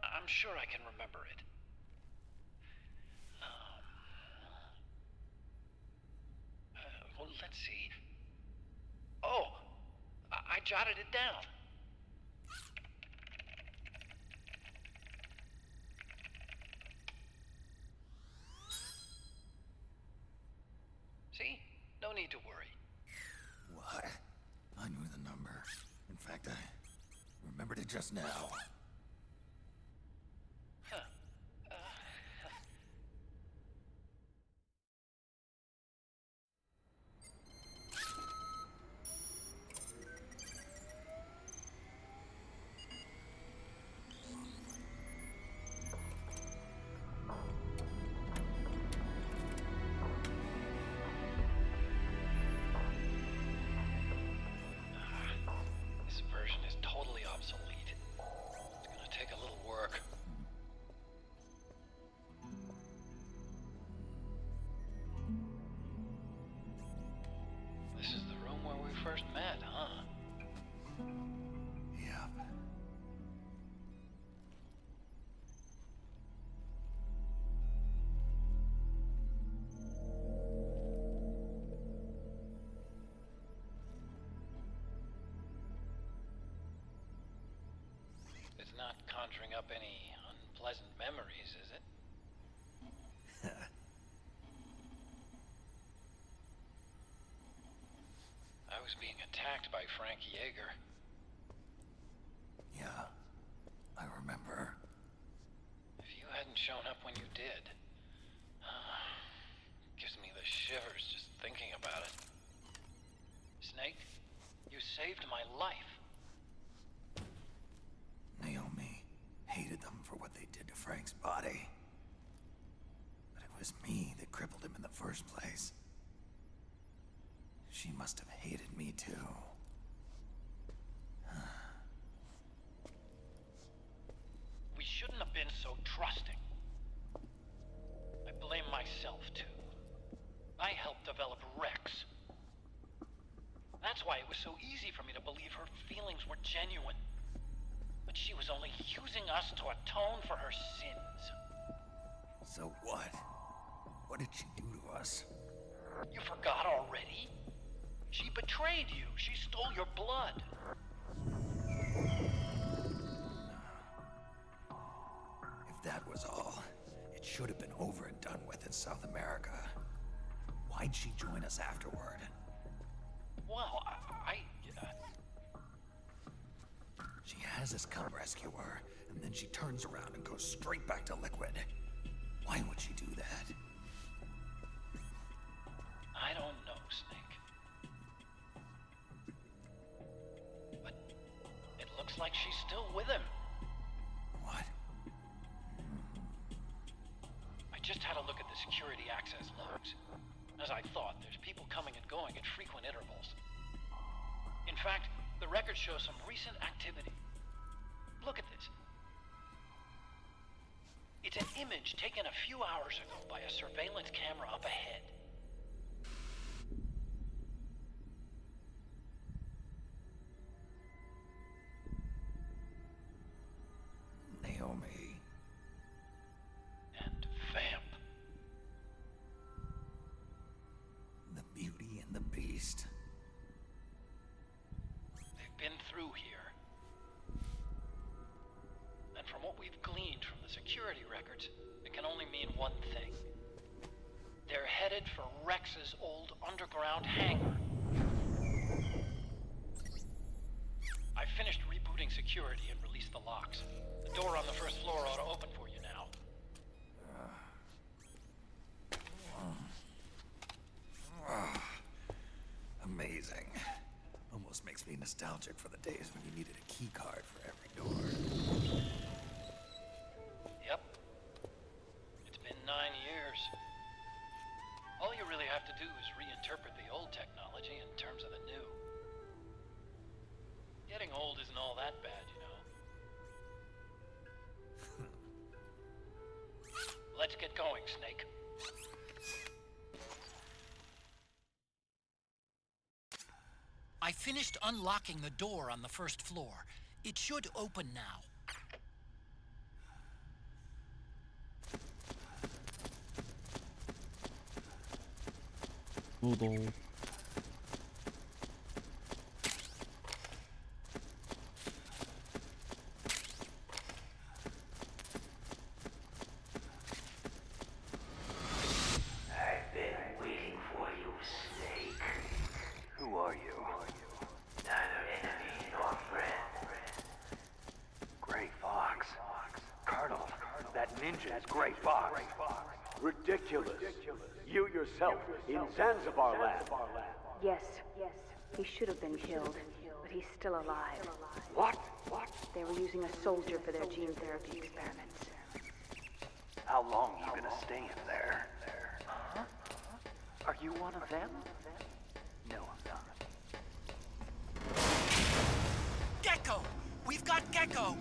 I'm sure I can remember it. Well, let's see. Oh! I jotted it down. See? No need to worry. What? I knew the number. In fact, I remembered it just now. Huh. conjuring up any unpleasant memories, is it? I was being attacked by Frank Yeager. Yeah, I remember. If you hadn't shown up when you did, gives me the shivers just thinking about it. Snake, you saved my life. Naomi hated them for what they did to Frank's body. But it was me that crippled him in the first place. She must have hated me too. We shouldn't have been so trusting. I blame myself too. I helped develop Rex. That's why it was so easy for me to believe her feelings were genuine. But she was only using us to atone for her sins. So what? What did she do to us? You forgot already? She betrayed you. She stole your blood. If that was all, it should have been over and done with in South America. Why'd she join us afterward? Well, She has us come rescue her, and then she turns around and goes straight back to Liquid. Why would she do that? I don't know, Snake. But it looks like she's still with him. What? I just had a look at the security access logs. As I thought, there's people coming and going at frequent intervals. In fact, the record shows some recent activity. Look at this. It's an image taken a few hours ago by a surveillance camera up ahead. Naomi. And Vamp. The Beauty and the Beast. They've been through here. And from what we've gleaned from the security records, it can only mean one thing. They're headed for Rex's old underground hangar. I finished rebooting security and released the locks. The door on the first floor ought to open for you now. Amazing. Almost makes me nostalgic for the days when you needed a key card for every door. Yep. It's been 9 years. All you really have to do is reinterpret the old technology in terms of the new. Getting old isn't all that bad, you know. Let's get going, Snake. I finished unlocking the door on the first floor. It should open now. Hold on. I've been waiting for you, Snake. Who are you? Neither enemy nor friend. Gray Fox. Colonel, that ninja is Gray Fox. Ridiculous. You yourself in Zanzibar land. Yes, he should have been killed, but he's still alive. What? They were using a soldier for their gene therapy experiments. How long you gonna stay in there? Huh? Are you one of them? No, I'm not. Gecko! We've got Gecko!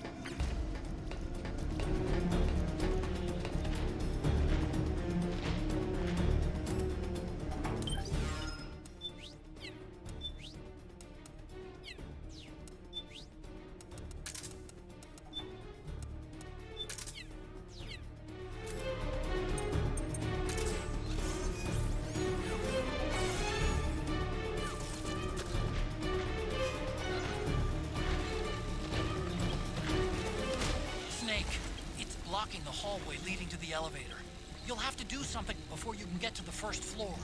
hallway leading to the elevator. You'll have to do something before you can get to the first floor.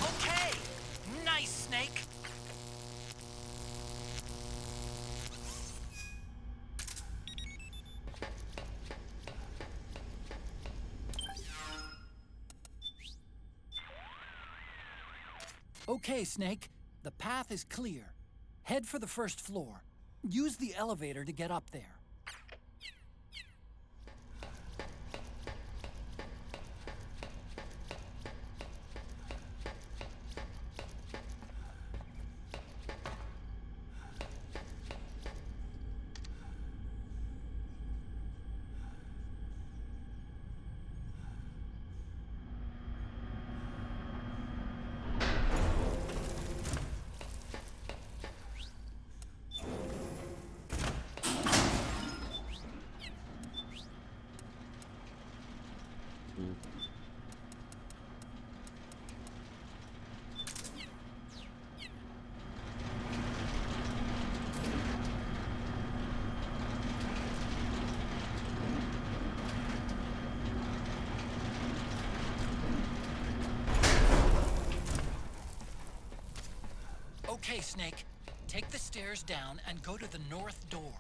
Okay! Nice, Snake! Okay, Snake. The path is clear. Head for the first floor. Use the elevator to get up there. Okay, Snake. Take the stairs down and go to the north door.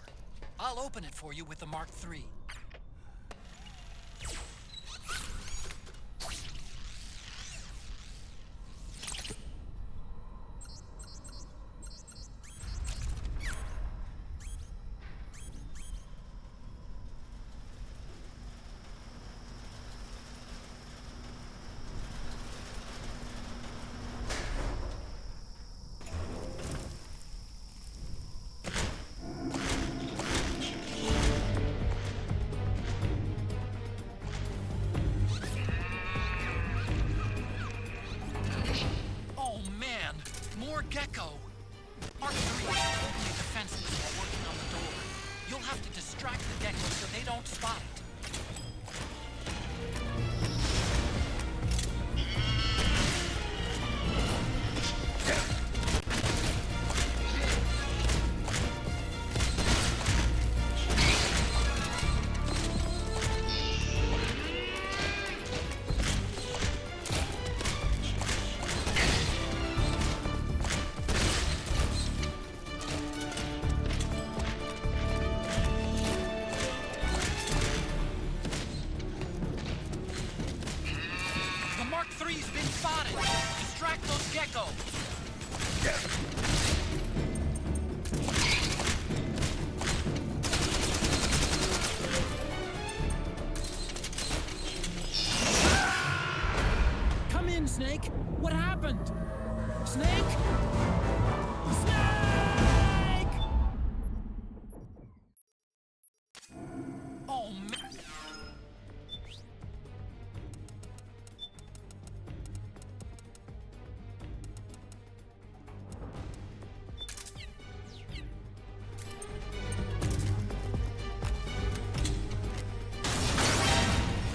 I'll open it for you with the Mark III. More gecko! Mark III is totally defenseless while working on the door. You'll have to distract the gecko so they don't spot it. Snake? What happened? Snake? Snake! Oh, man.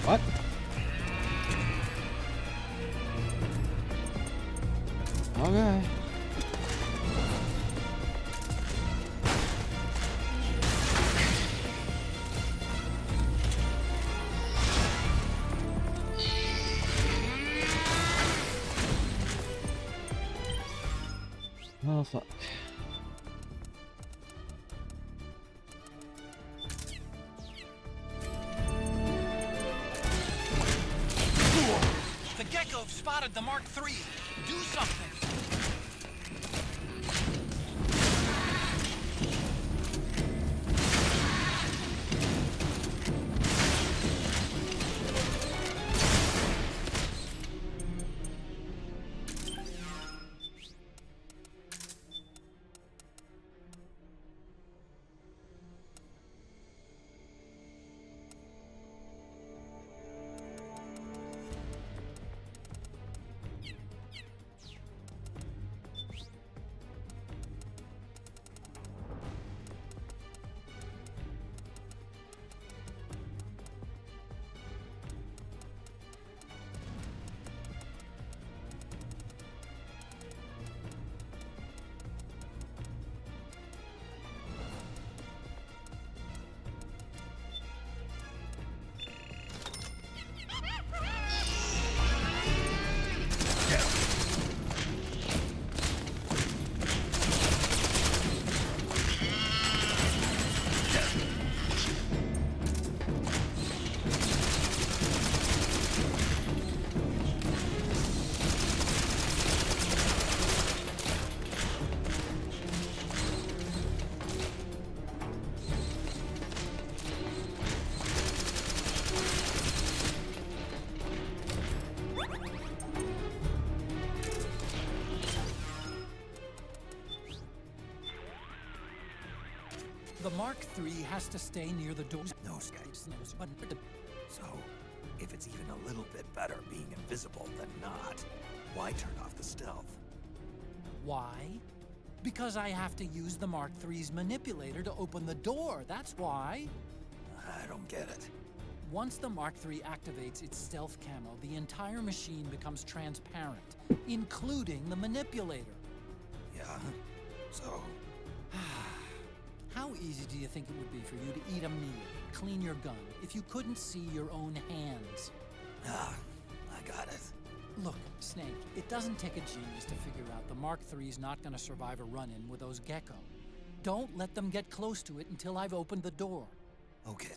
What? Okay. Oh, fuck. The gecko have spotted the Mark III. Do something. The Mark III has to stay near the doors. No, Skype. So, if it's even a little bit better being invisible than not, why turn off the stealth? Why? Because I have to use the Mark III's manipulator to open the door, that's why. I don't get it. Once the Mark III activates its stealth camo, the entire machine becomes transparent, including the manipulator. Yeah? So? How easy do you think it would be for you to eat a meal, clean your gun, if you couldn't see your own hands? I got it. Look, Snake, it doesn't take a genius to figure out the Mark III's not gonna survive a run-in with those Gecko. Don't let them get close to it until I've opened the door. Okay.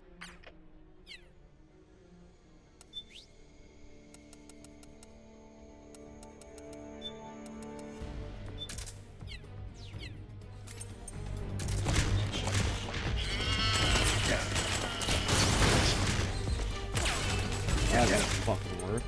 Yeah, that fucking work.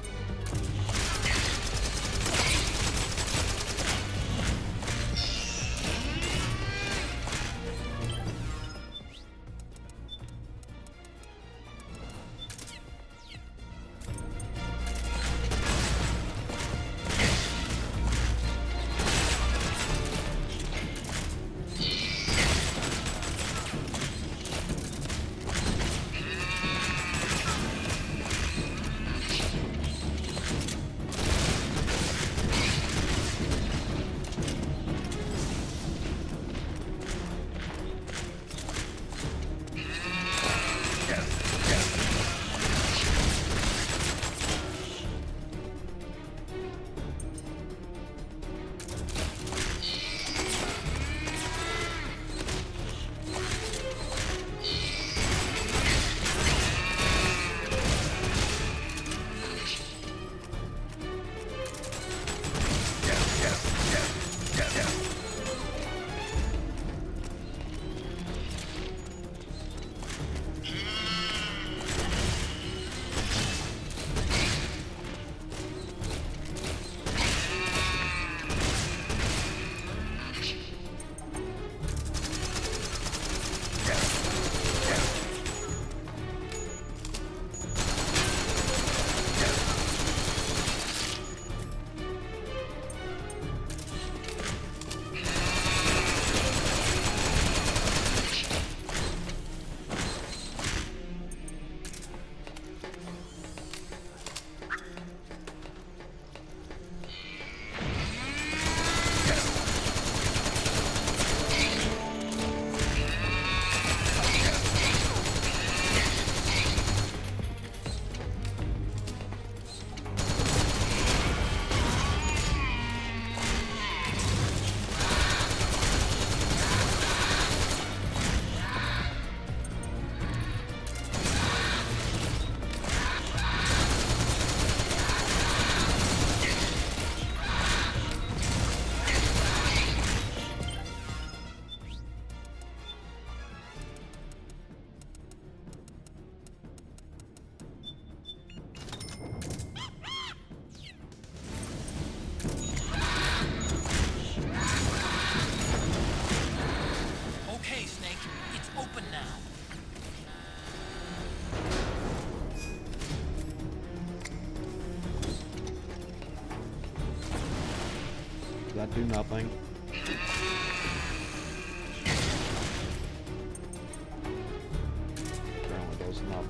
That do nothing. Apparently does nothing.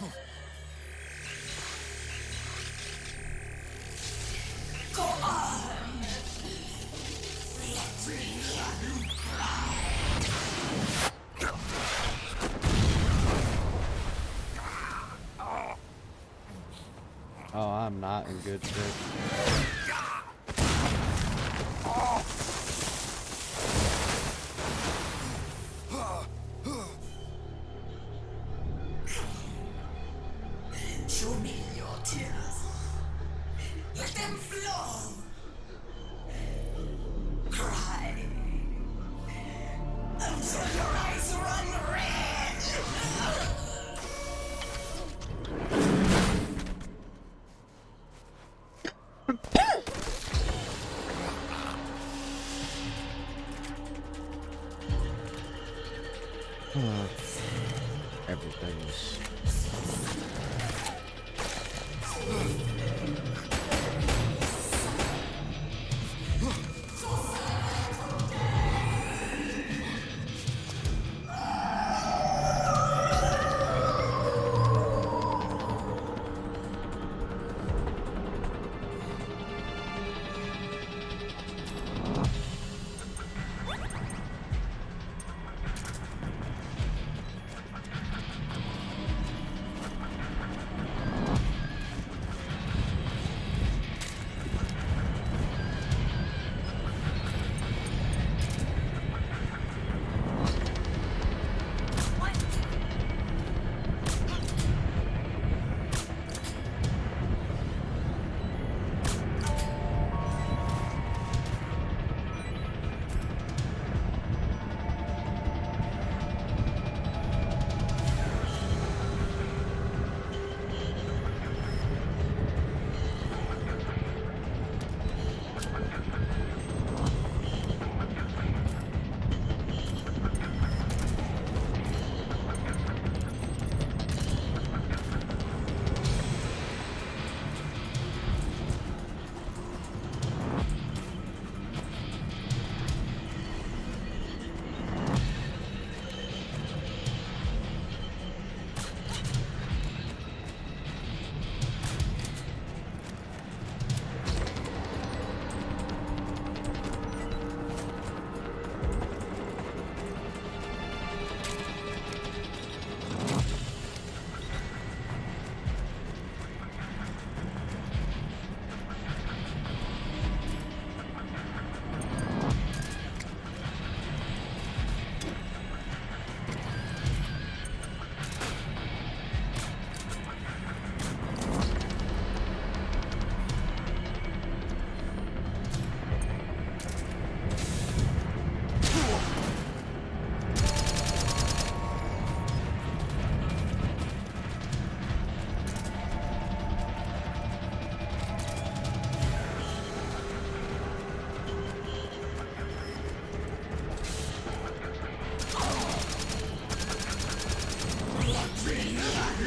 Go on! Let me hear you cry! Oh, I'm not in good shape. Show me your tears. Let them flow. Cry. Until your eyes run red. Everything's...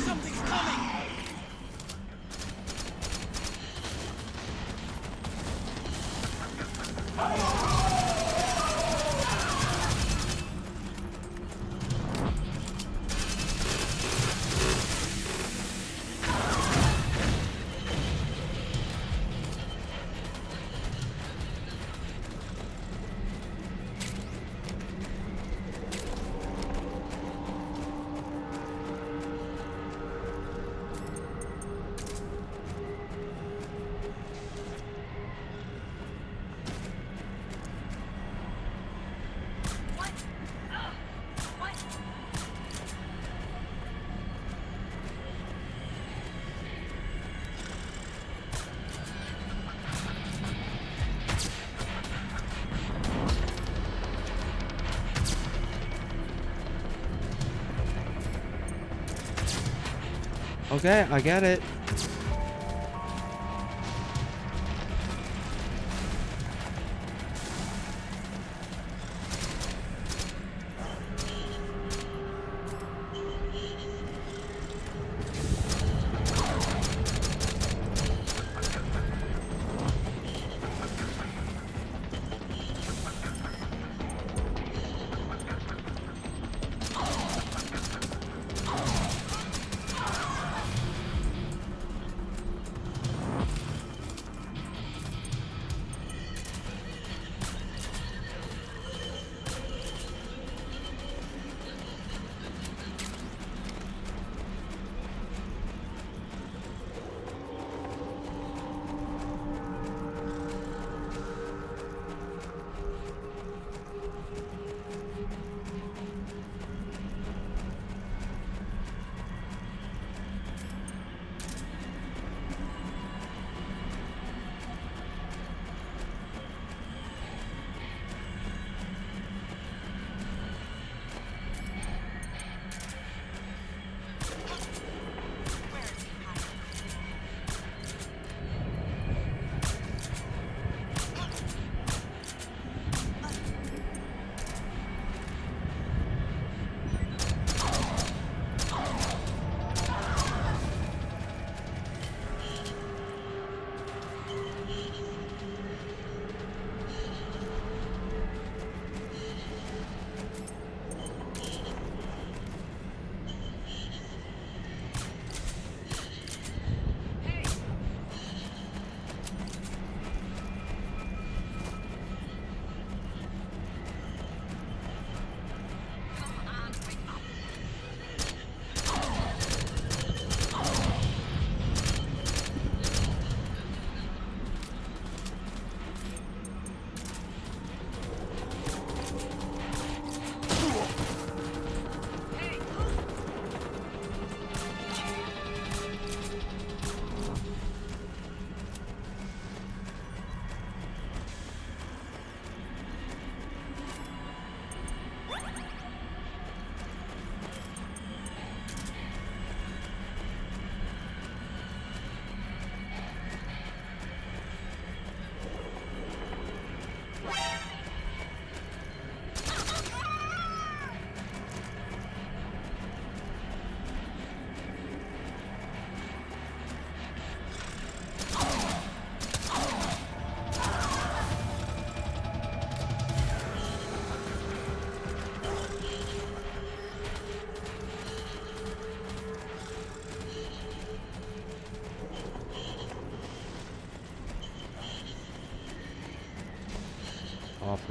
Something's coming! Okay, I get it.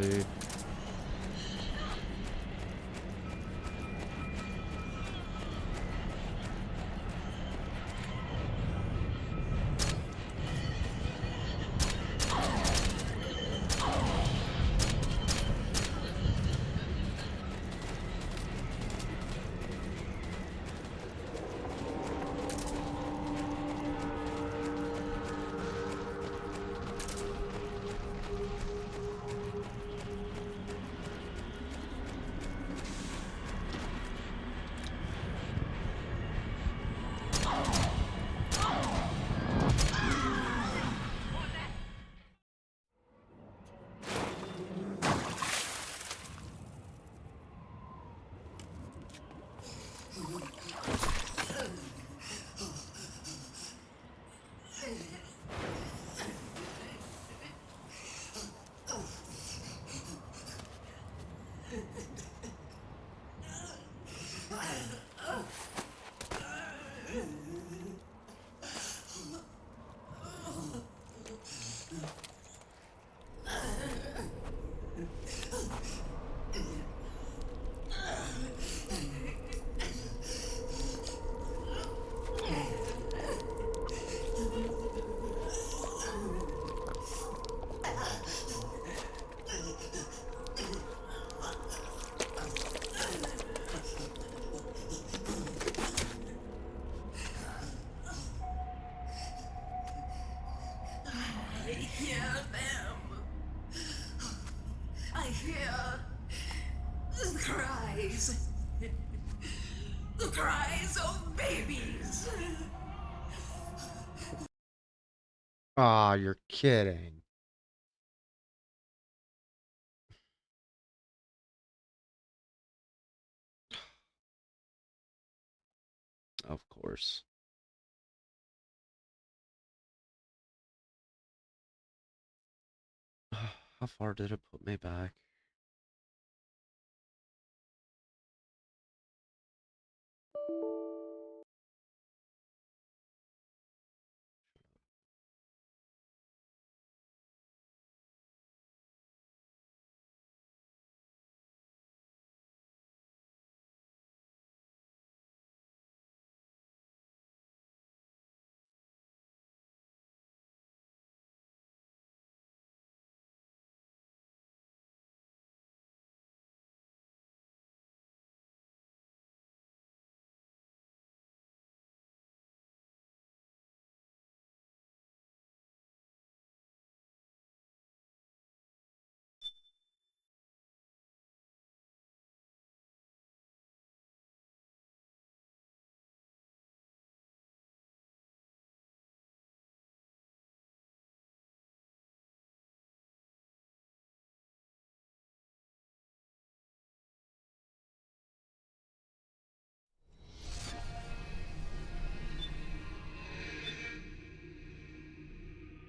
dude. I hear them. I hear the cries. The cries of babies. Ah, you're kidding. Of course. How far did it put me back?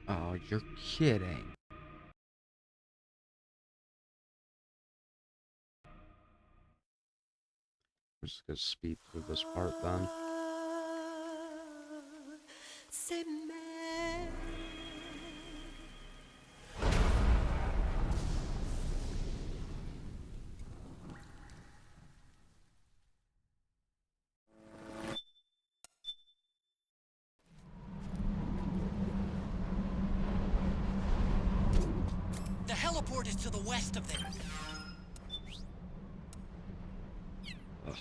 Oh, you're kidding. I'm just gonna speed through this part then. The heliport is to the west of there. Ugh.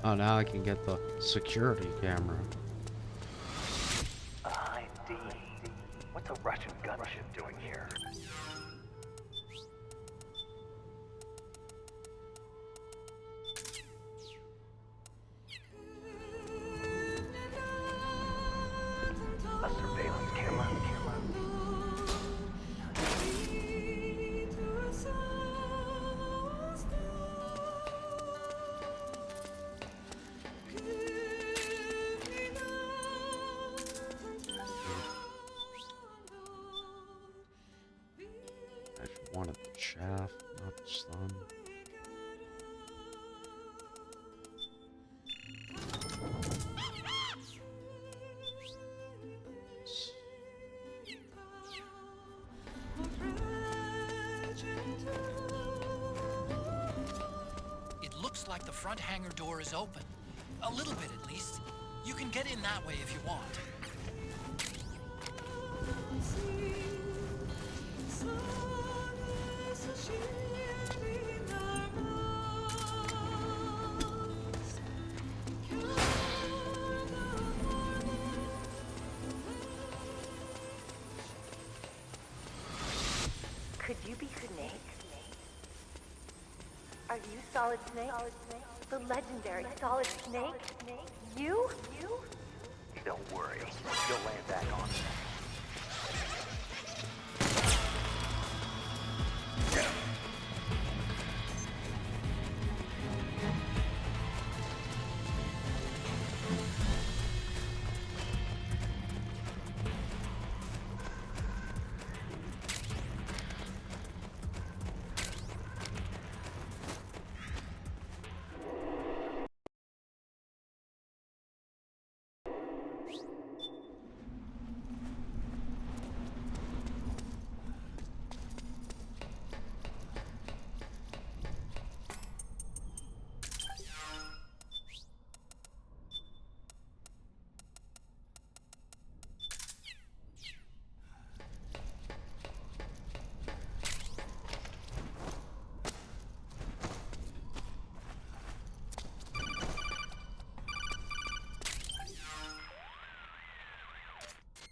Oh, now I can get the security camera. wanted the shaft, not the stun. It looks like the front hangar door is open. A little bit, at least. You can get in that way if you want. Could you be Snake? Are you Solid Snake? The legendary Solid Snake? You? Don't worry, you'll land back on me.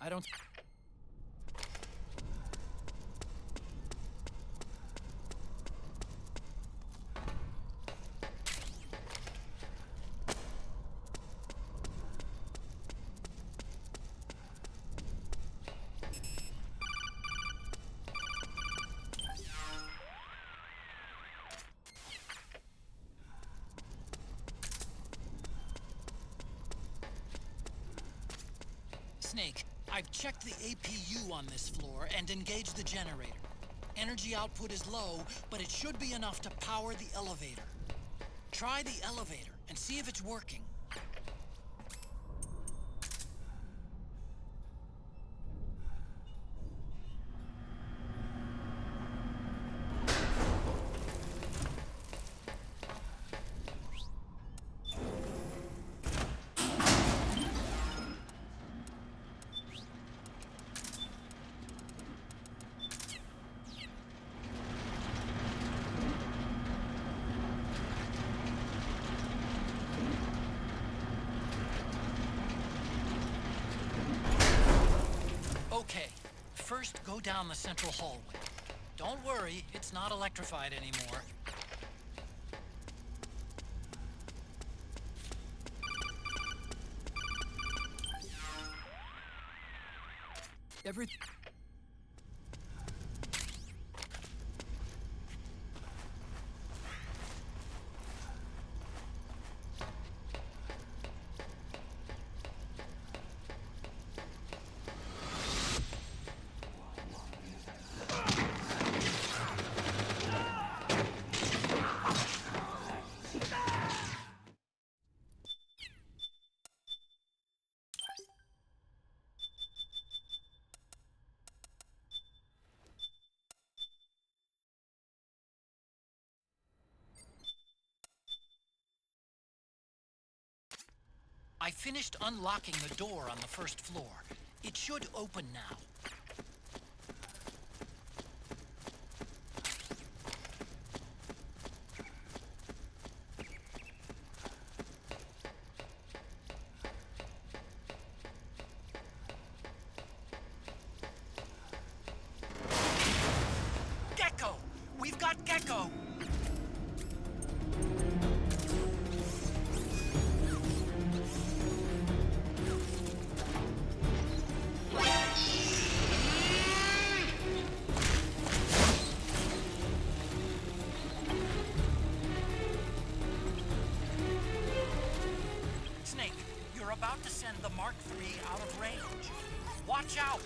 I don't... Snake, I've checked the APU on this floor and engaged the generator. Energy output is low, but it should be enough to power the elevator. Try the elevator and see if it's working. Okay, first go down the central hallway. Don't worry, it's not electrified anymore. Everything... I finished unlocking the door on the first floor. It should open now. Gecko! We've got Gecko! Snake, you're about to send the Mark III out of range. Watch out!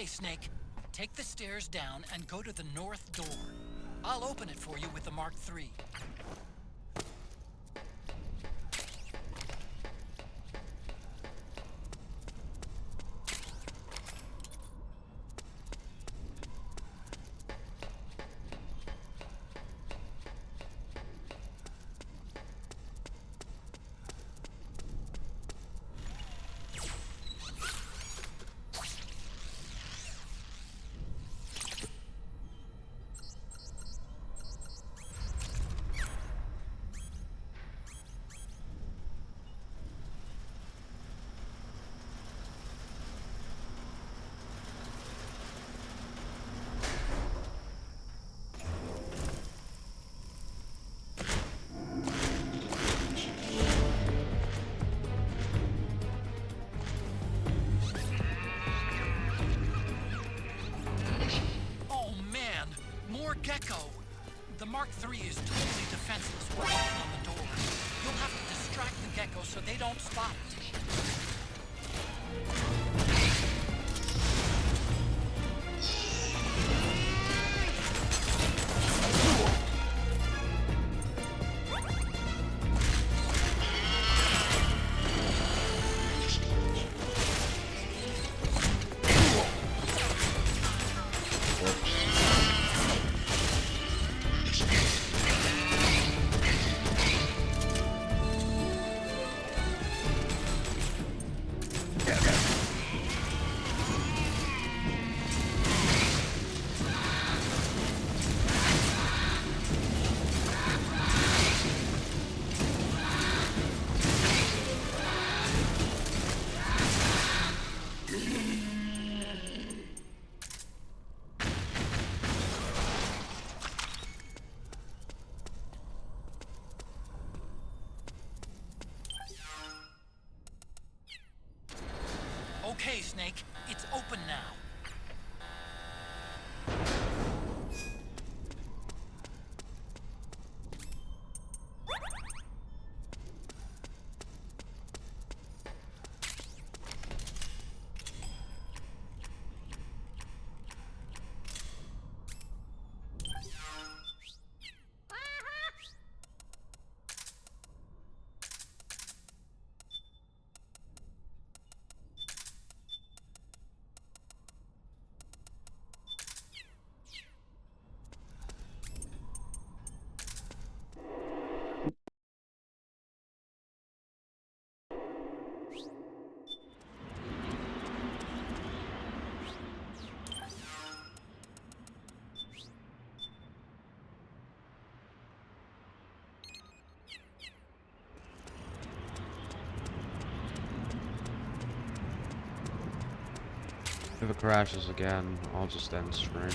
Okay, Snake. Take the stairs down and go to the north door. I'll open it for you with the Mark III. Gecko! The Mark III is totally defenseless while working on the door. You'll have to distract the Gecko so they don't spot it. Okay, Snake, it's open now. If it crashes again, I'll just end stream.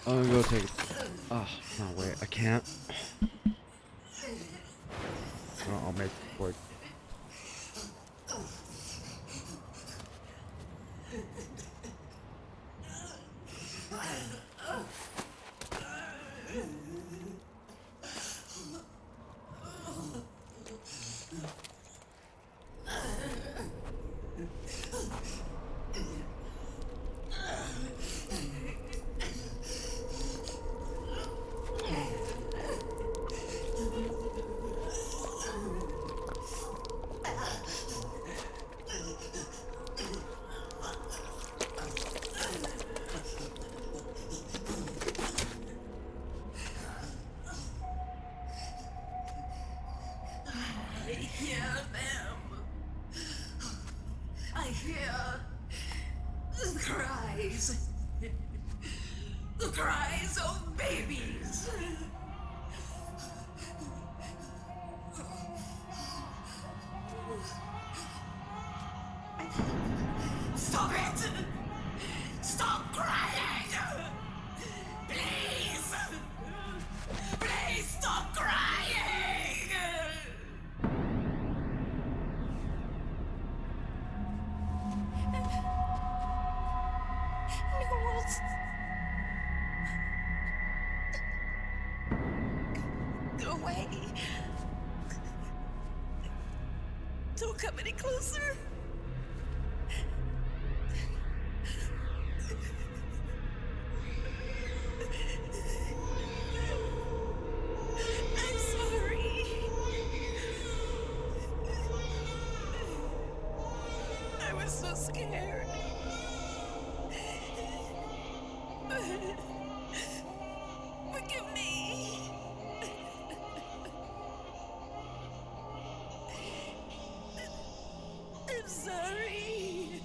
I'm gonna go take it. Oh, no, wait, I can't. I'll make it quick. I hear them. I hear the cries. The cries of babies. Stop it! Stop crying! Please! Please stop crying! Knowles. Go away. Don't come any closer. I'm sorry. I was so scared. Forgive me. I'm sorry.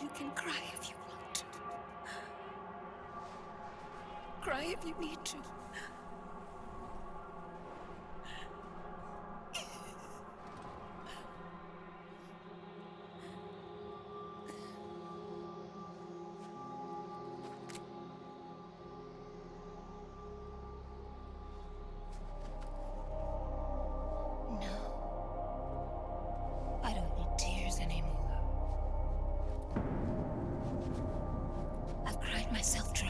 You can cry if you want. Cry if you need to. I don't need tears anymore. I've cried myself dry.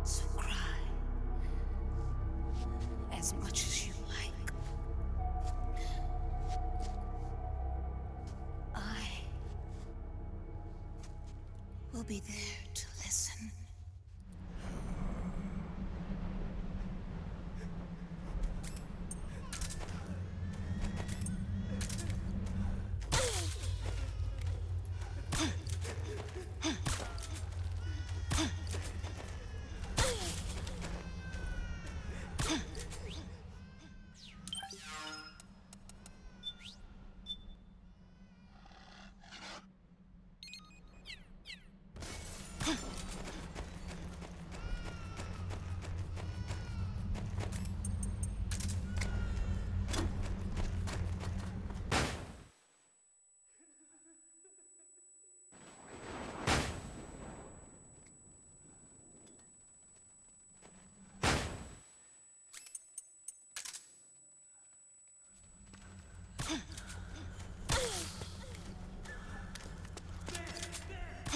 So cry as much as you like. I will be there to listen.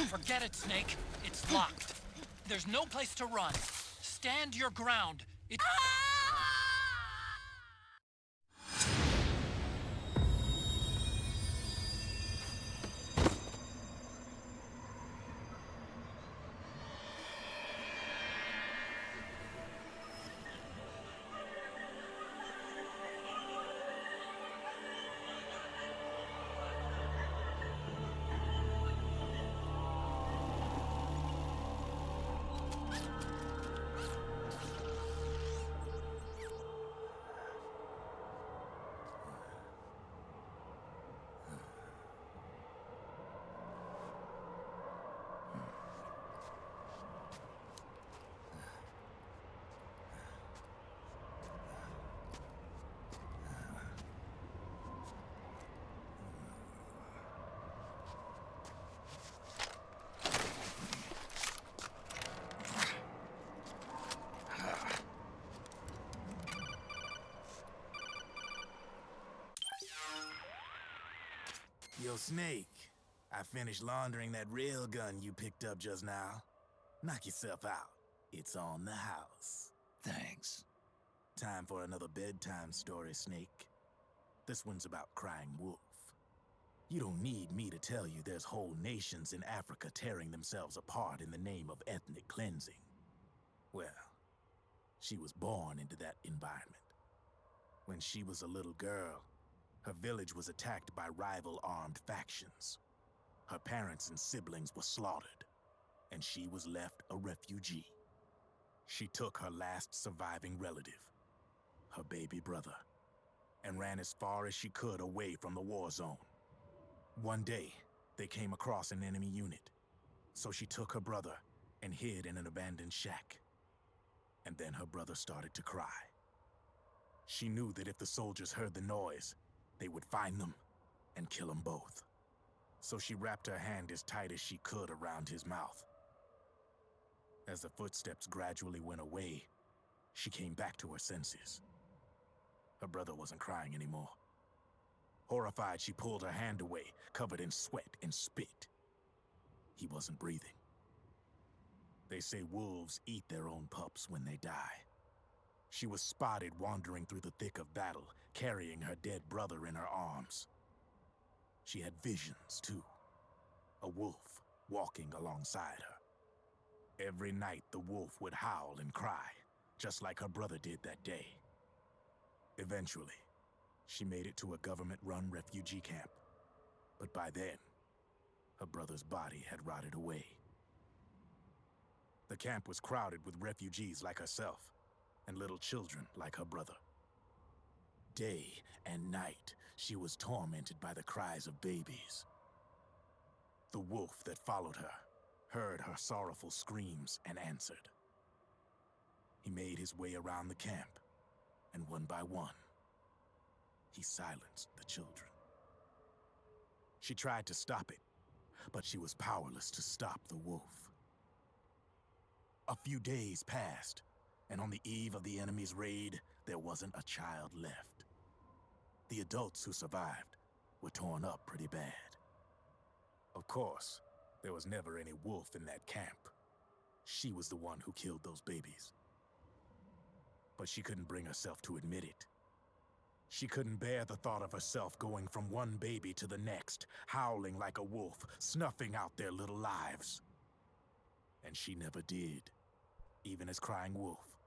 Forget it, Snake. It's locked. There's no place to run. Stand your ground. It... So, Snake, I finished laundering that railgun you picked up just now. Knock yourself out. It's on the house. Thanks. Time for another bedtime story, Snake. This one's about Crying Wolf. You don't need me to tell you there's whole nations in Africa tearing themselves apart in the name of ethnic cleansing. Well, she was born into that environment. When she was a little girl, her village was attacked by rival armed factions. Her parents and siblings were slaughtered, and she was left a refugee. She took her last surviving relative, her baby brother, and ran as far as she could away from the war zone. One day, they came across an enemy unit, so she took her brother and hid in an abandoned shack. And then her brother started to cry. She knew that if the soldiers heard the noise, they would find them and kill them both. So she wrapped her hand as tight as she could around his mouth. As the footsteps gradually went away, she came back to her senses. Her brother wasn't crying anymore. Horrified, she pulled her hand away, covered in sweat and spit. He wasn't breathing. They say wolves eat their own pups when they die. She was spotted wandering through the thick of battle, carrying her dead brother in her arms. She had visions, too. A wolf walking alongside her. Every night, the wolf would howl and cry, just like her brother did that day. Eventually, she made it to a government-run refugee camp. But by then, her brother's body had rotted away. The camp was crowded with refugees like herself, and little children like her brother. Day and night, she was tormented by the cries of babies. The wolf that followed her heard her sorrowful screams and answered. He made his way around the camp, and one by one, he silenced the children. She tried to stop it, but she was powerless to stop the wolf. A few days passed, and on the eve of the enemy's raid, there wasn't a child left. The adults who survived were torn up pretty bad. Of course, there was never any wolf in that camp. She was the one who killed those babies. But she couldn't bring herself to admit it. She couldn't bear the thought of herself going from one baby to the next, howling like a wolf, snuffing out their little lives. And she never did, even as Crying Wolf,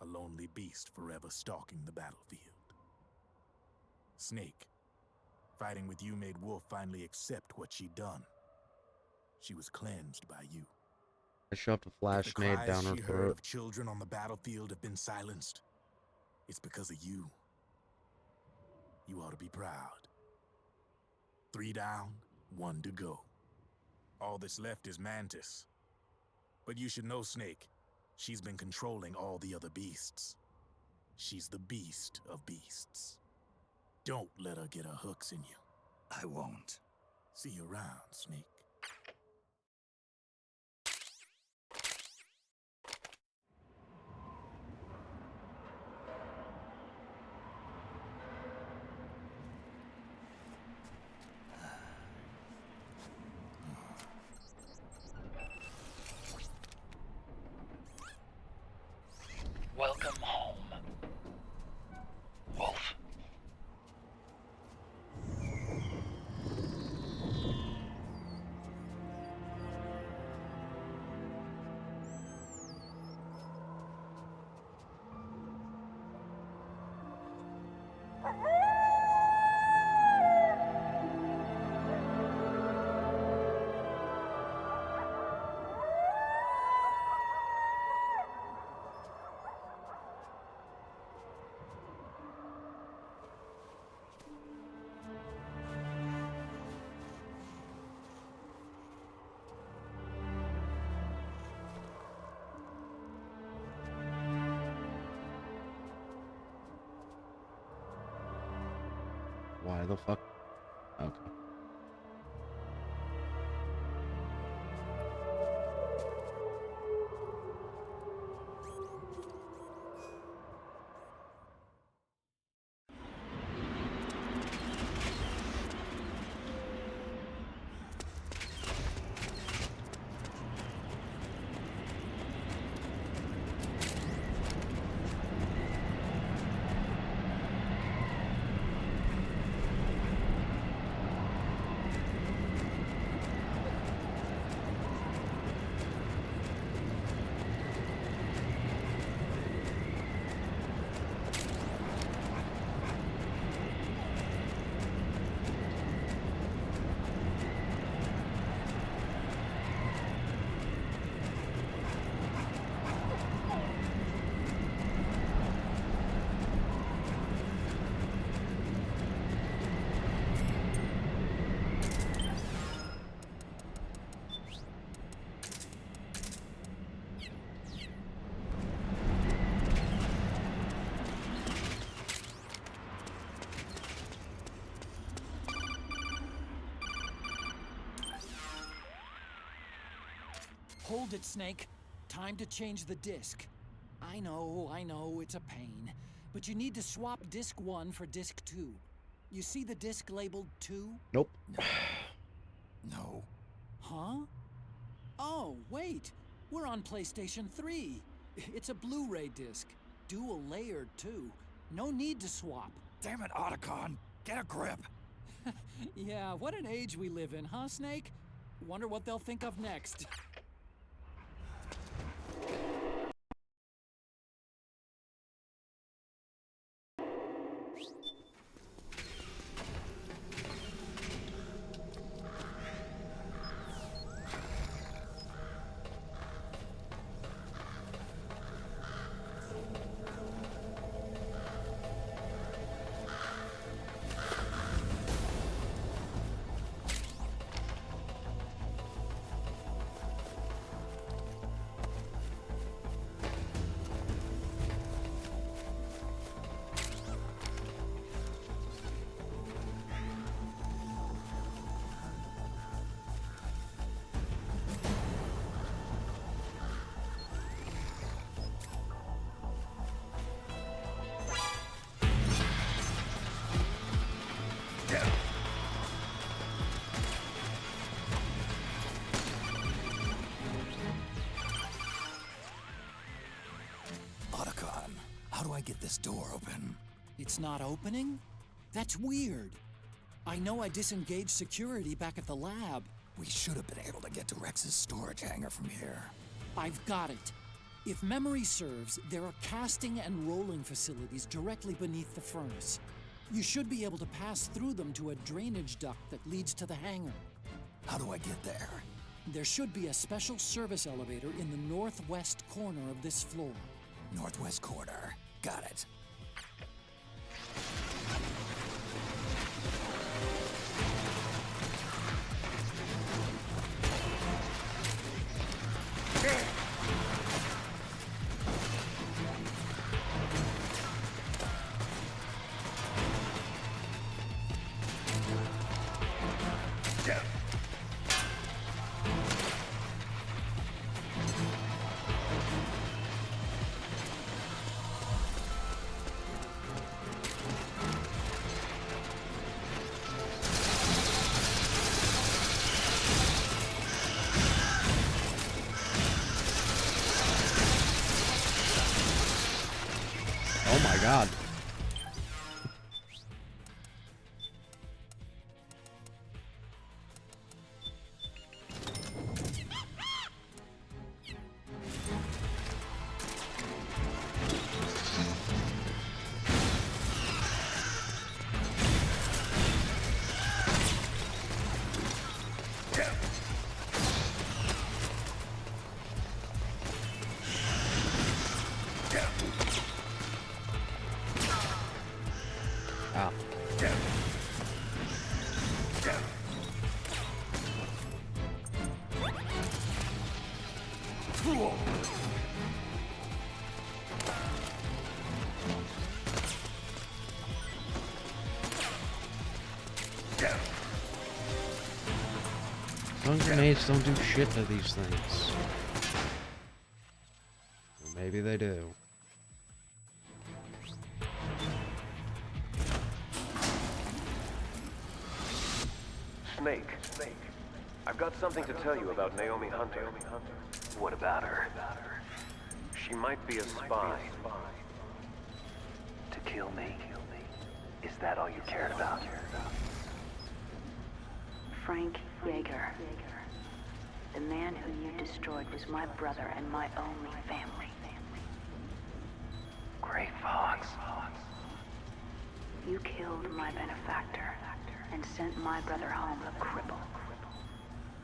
a lonely beast forever stalking the battlefield. Snake, fighting with you made Wolf finally accept what she'd done. She was cleansed by you. I shoved a If the flash nade cries down her she heard throat. of children on the battlefield have been silenced, it's because of you. You ought to be proud. 3 down, 1 to go. All that's left is Mantis. But you should know, Snake, she's been controlling all the other beasts. She's the beast of beasts. Don't let her get her hooks in you. I won't. See you around, Snake. Welcome home, Wolf. Why the fuck? Okay. Hold it, Snake. Time to change the disc. I know, it's a pain. But you need to swap disc 1 for disc 2. You see the disc labeled 2? Nope. No. Huh? Oh, wait. We're on PlayStation 3. It's a Blu-ray disc. Dual layered, too. No need to swap. Damn it, Otacon! Get a grip! Yeah, what an age we live in, huh, Snake? Wonder what they'll think of next. Otacon, how do I get this door open? It's not opening? That's weird. I know I disengaged security back at the lab. We should have been able to get to Rex's storage hangar from here. I've got it. If memory serves, there are casting and rolling facilities directly beneath the furnace. You should be able to pass through them to a drainage duct that leads to the hangar. How do I get there? There should be a special service elevator in the northwest corner of this floor. Northwest corner. Got it. Oh my god. Ah. Stun grenades don't do shit to these things. Or maybe they do. Snake, I've got something to tell you about Naomi Hunter. What about her? She might be a spy. To kill me? Is that all you cared about? Frank Yeager. The man who you destroyed was my brother and my only family. Gray Fox. You killed my benefactor and sent my brother home a cripple.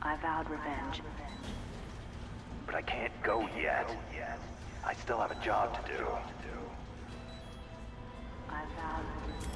I vowed revenge. But I can't go yet. I still have a job to do. I vowed revenge.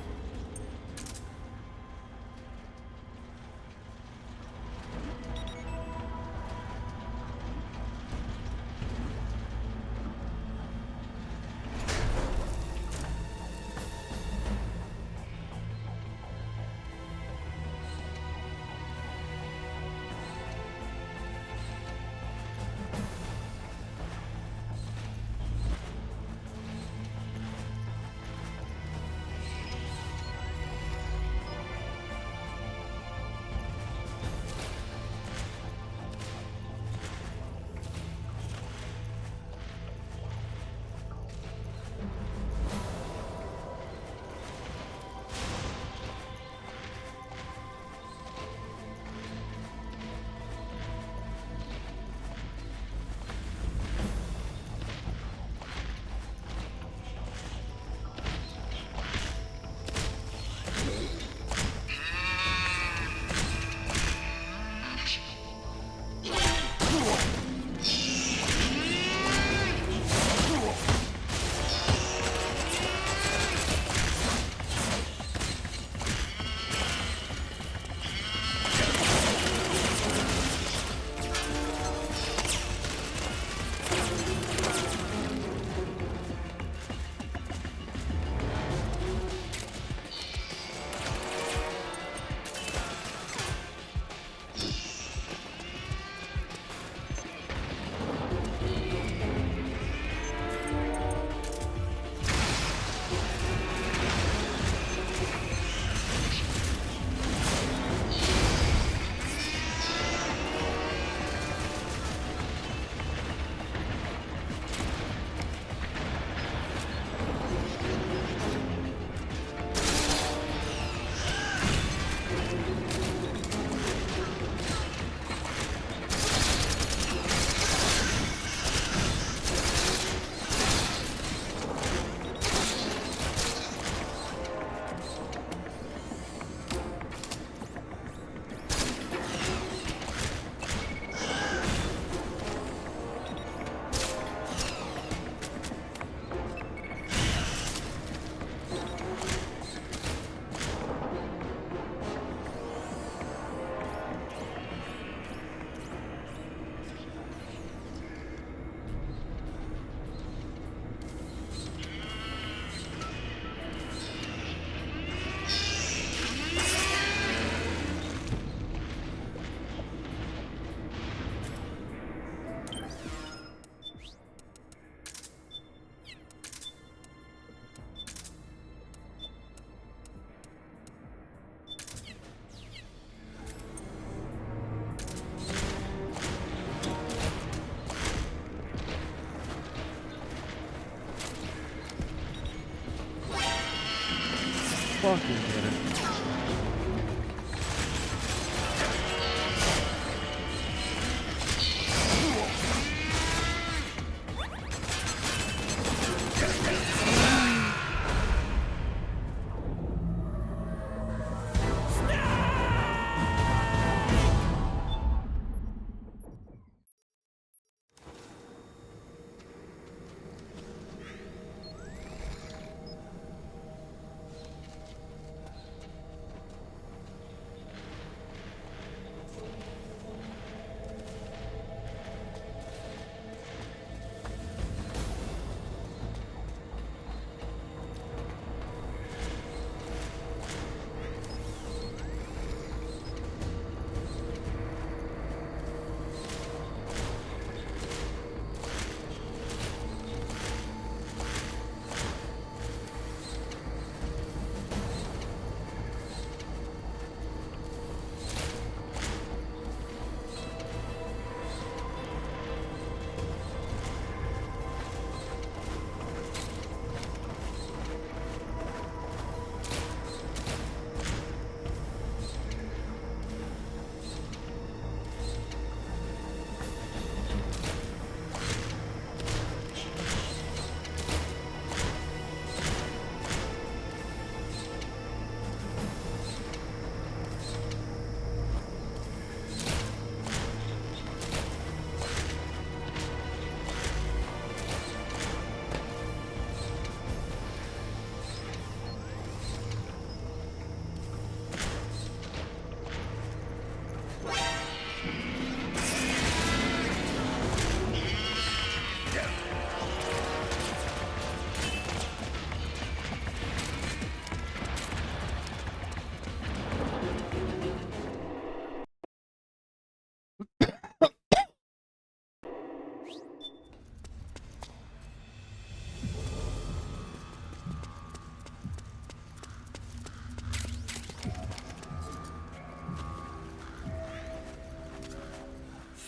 fucking did it.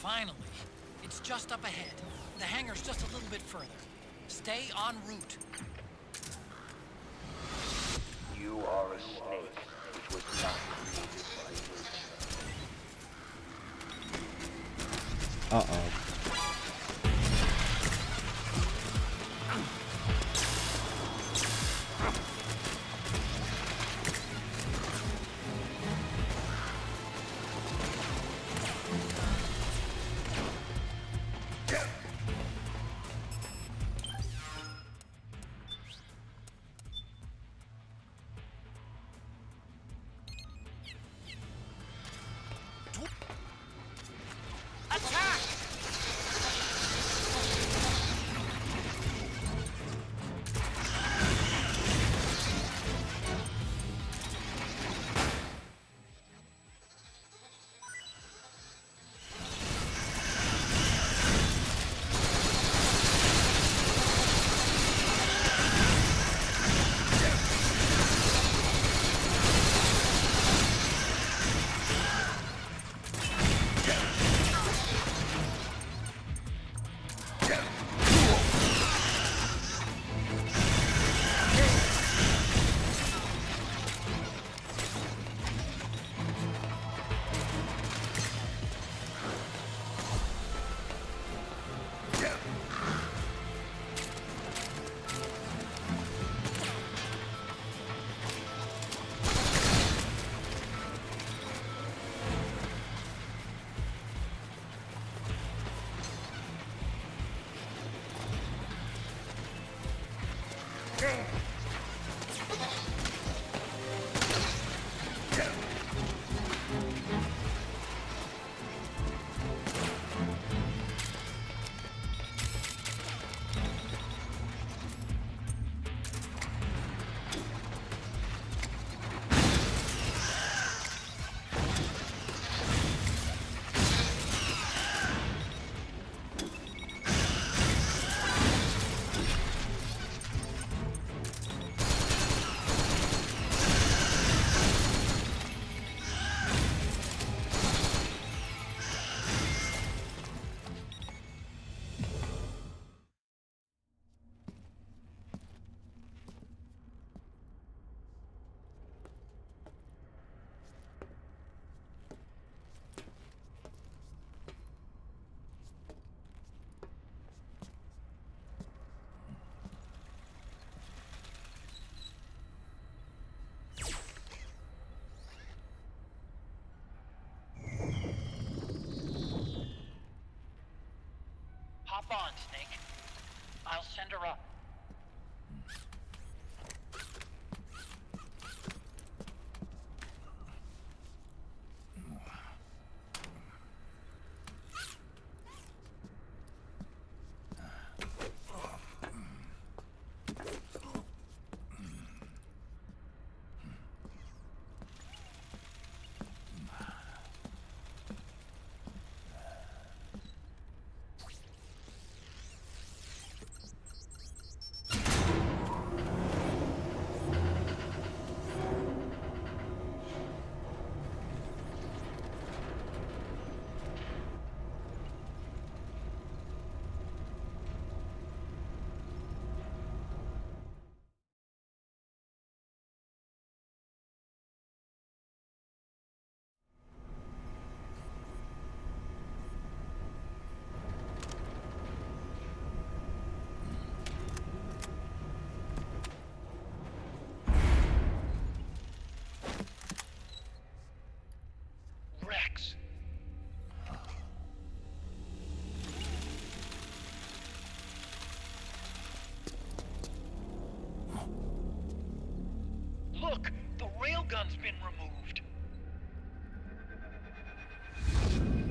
Finally. It's just up ahead. The hangar's just a little bit further. Stay en route. You are a snake which was not created by you. Uh-oh. on, Snake. I'll send her up. Rex. Look, the railgun's been removed.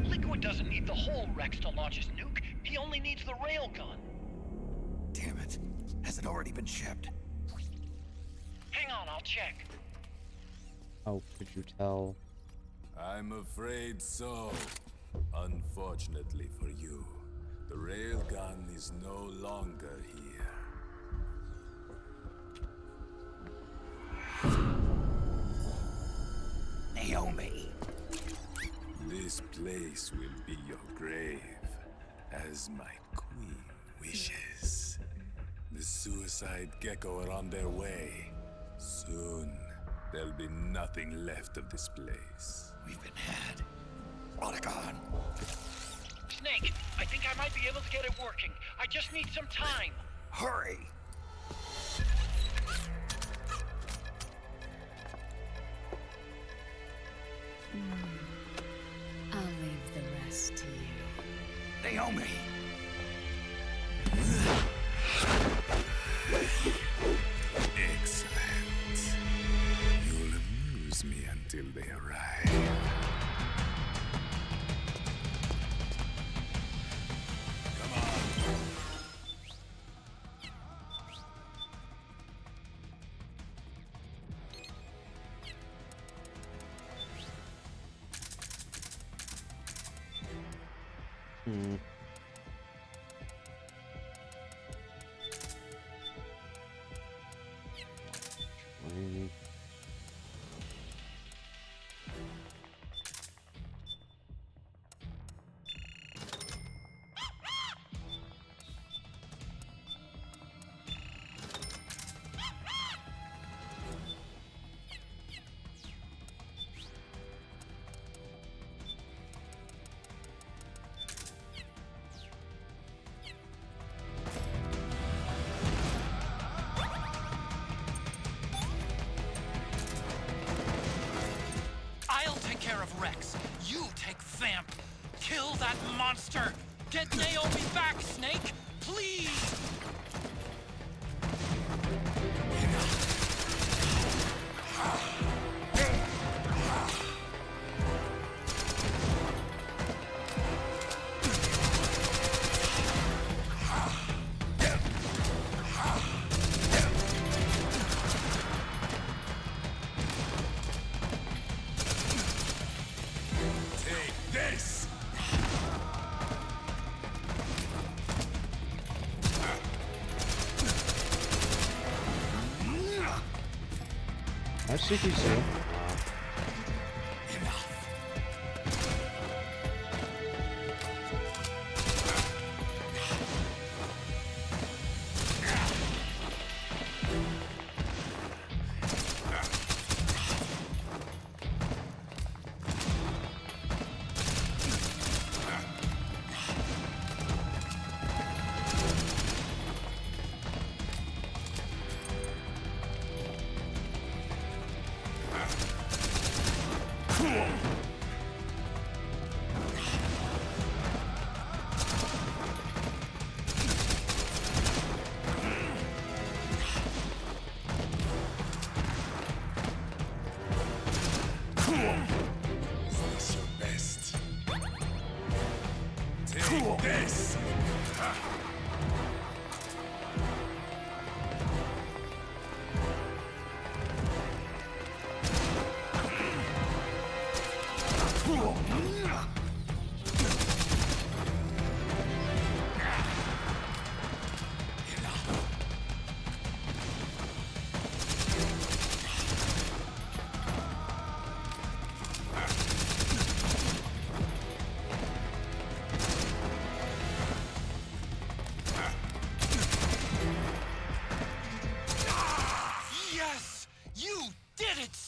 Liquid doesn't need the whole Rex to launch his nuke. He only needs the railgun. Damn it. Has it already been shipped? Hang on, I'll check. How could you tell? I'm afraid so. Unfortunately for you, the railgun is no longer here. Naomi. This place will be your grave, as my queen wishes. The suicide gecko are on their way. Soon, there'll be nothing left of this place. We've been had. Otagon. Snake, I think I might be able to get it working. I just need some time. Hurry! I'll leave the rest to you. Naomi! Excellent. You'll amuse me until they arrive. Hmm. Maybe. I'll take care of Rex. You take Vamp. Kill that monster. Get Naomi back, Snake. Please. Take this! I see you say.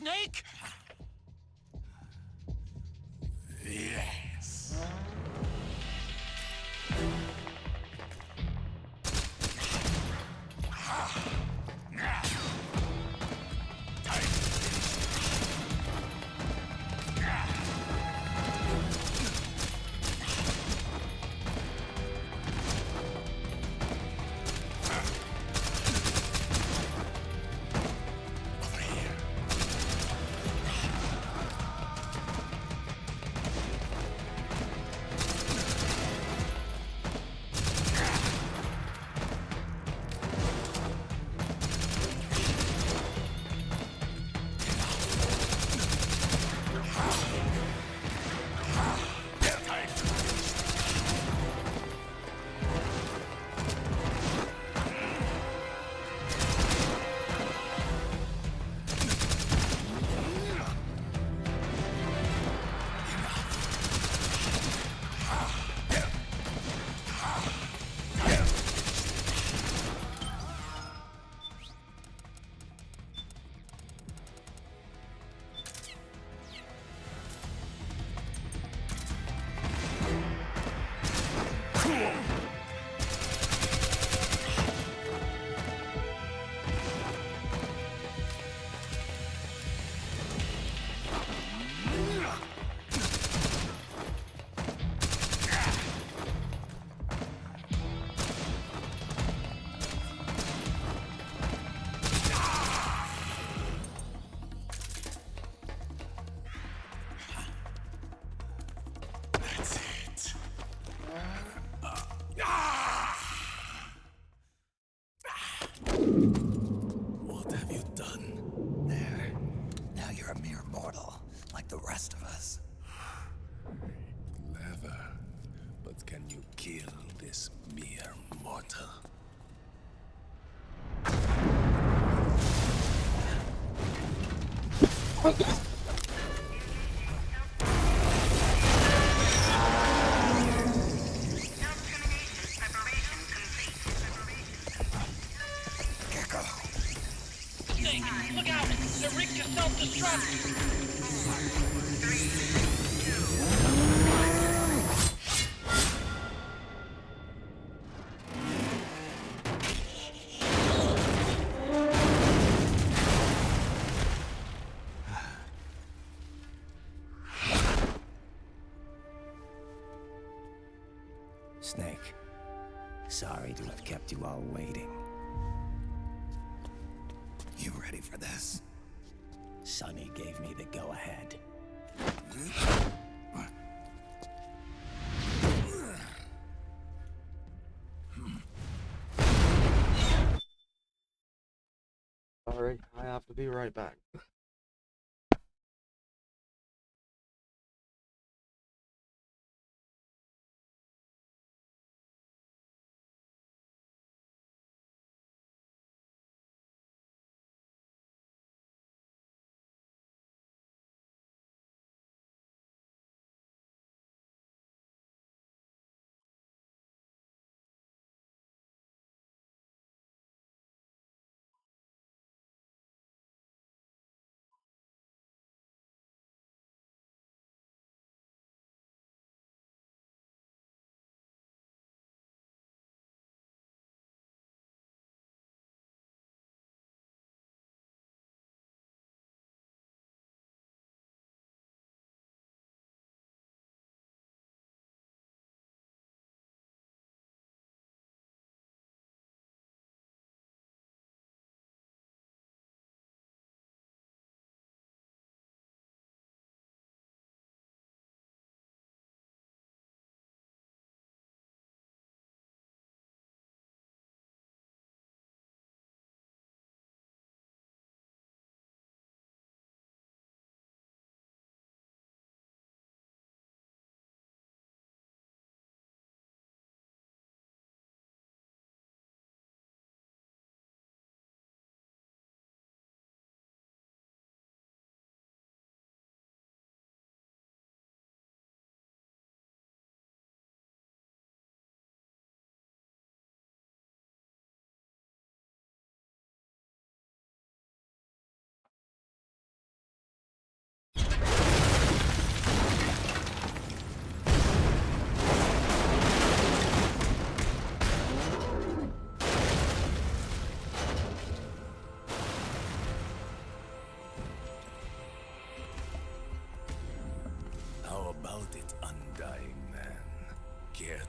Snake? Yes. What have you done? There. Now you're a mere mortal, like the rest of us. Clever. But can you kill this mere mortal? Snake, look out! They're rigged to self-destruct! Snake, sorry to have kept you all waiting. You ready for this? Sonny gave me the go-ahead. Sorry, I have to be right back.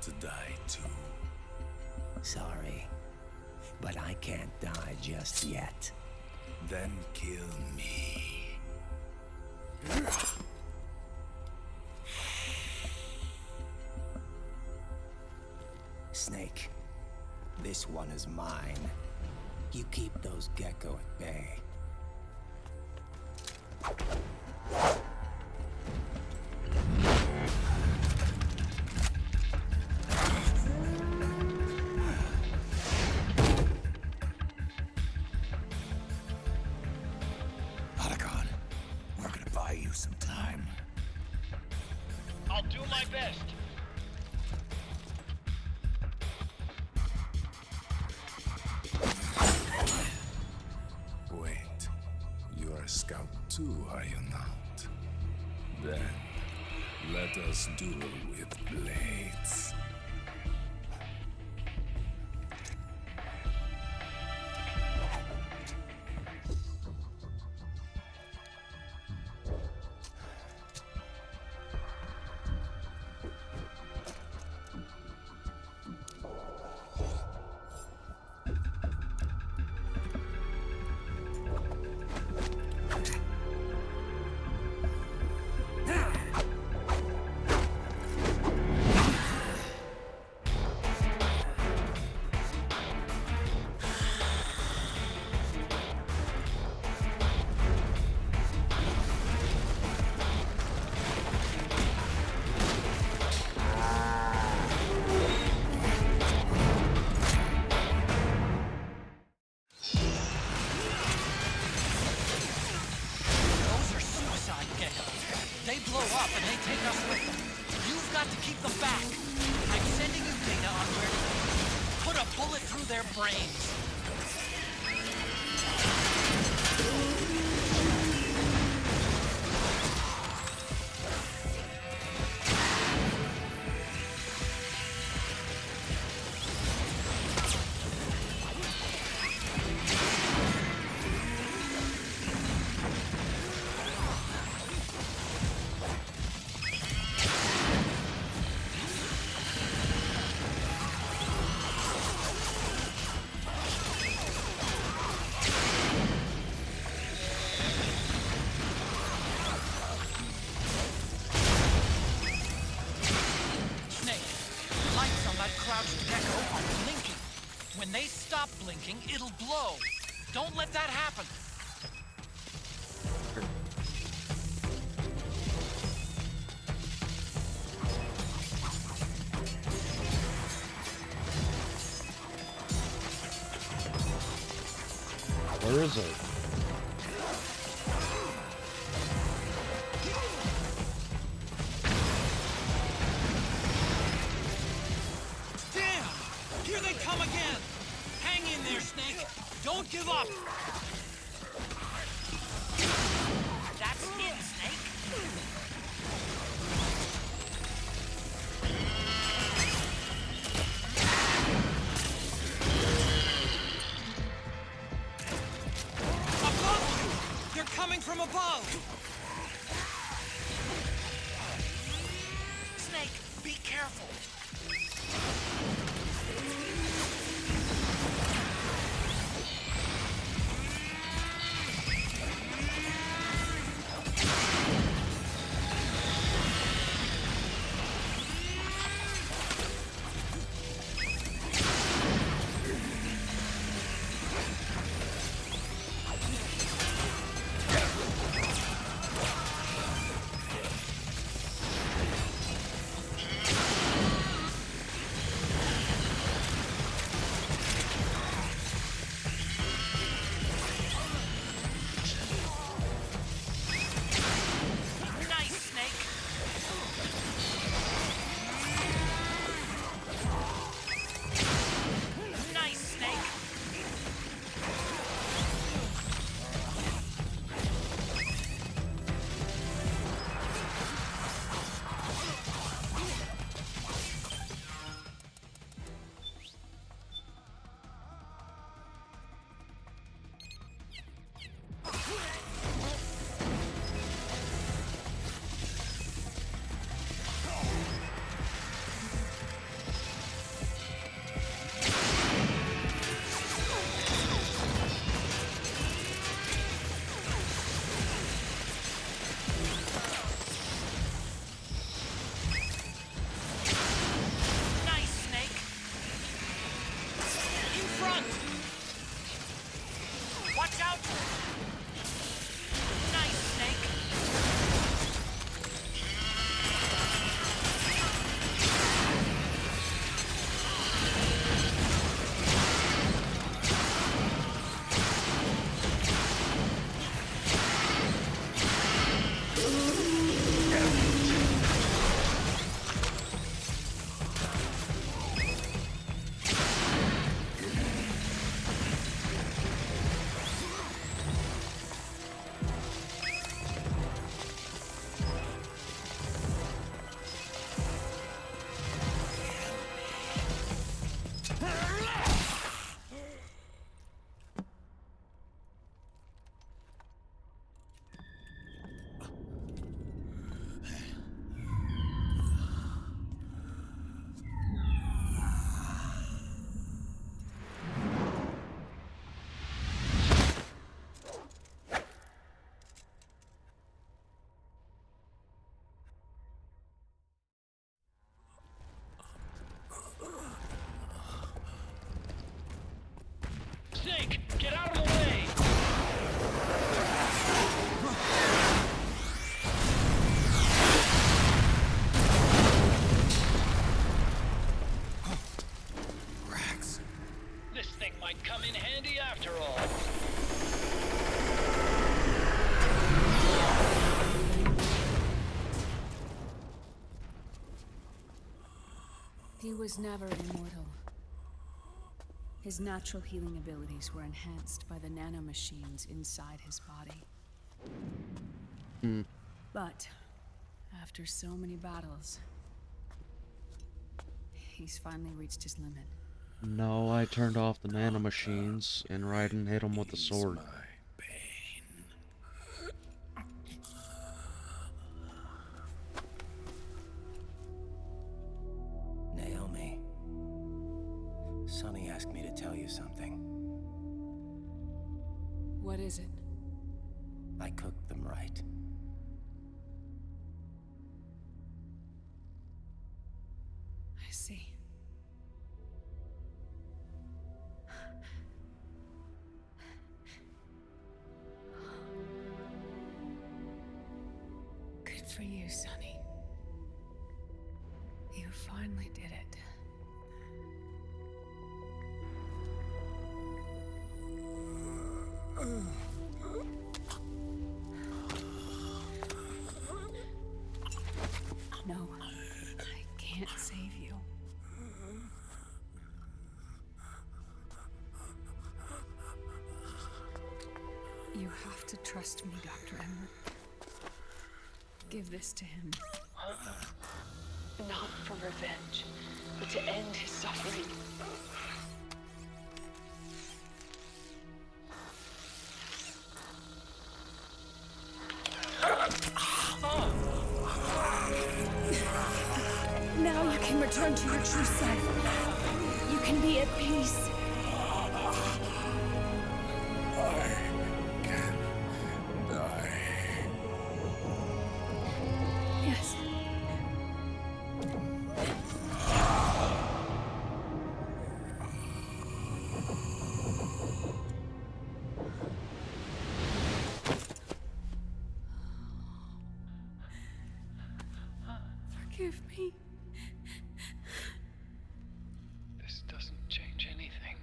to die too. Sorry, but I can't die just yet. Then kill me. Snake, this one is mine. You keep those gecko at bay. Otacon, we're gonna buy you some time. I'll do my best. Wait, you are a scout too, are you not? Then, let us duel with blades. Those are suicide geckos. They blow up and they take us with them. You've got to keep them back. I'm sending you data on where to put a bullet through their brains. Snake, lights on that crouched gecko are blinking. When they stop blinking, it'll blow. Don't let that happen. Where is it? Damn! Here they come again! Hang in there, Snake! Don't give up! That's it, Snake! Above you! They're coming from above! Snake, be careful! front! Watch out! Nice, Snake. Snake, get out of the way! Rex. This thing might come in handy after all. He was never immortal. His natural healing abilities were enhanced by the nanomachines inside his body. But after so many battles, he's finally reached his limit. No, I turned off the nanomachines and Raiden hit him with the sword. Naomi. Sonny asked me to tell you something. What is it? I cooked them right. I see. Good for you, Sonny. You finally did it. No, I can't save you. You have to trust me, Dr. Emmer. Give this to him. Not for revenge, but to end his suffering. Now you can return to your true self. You can be at peace. Yes. Forgive me. This doesn't change anything.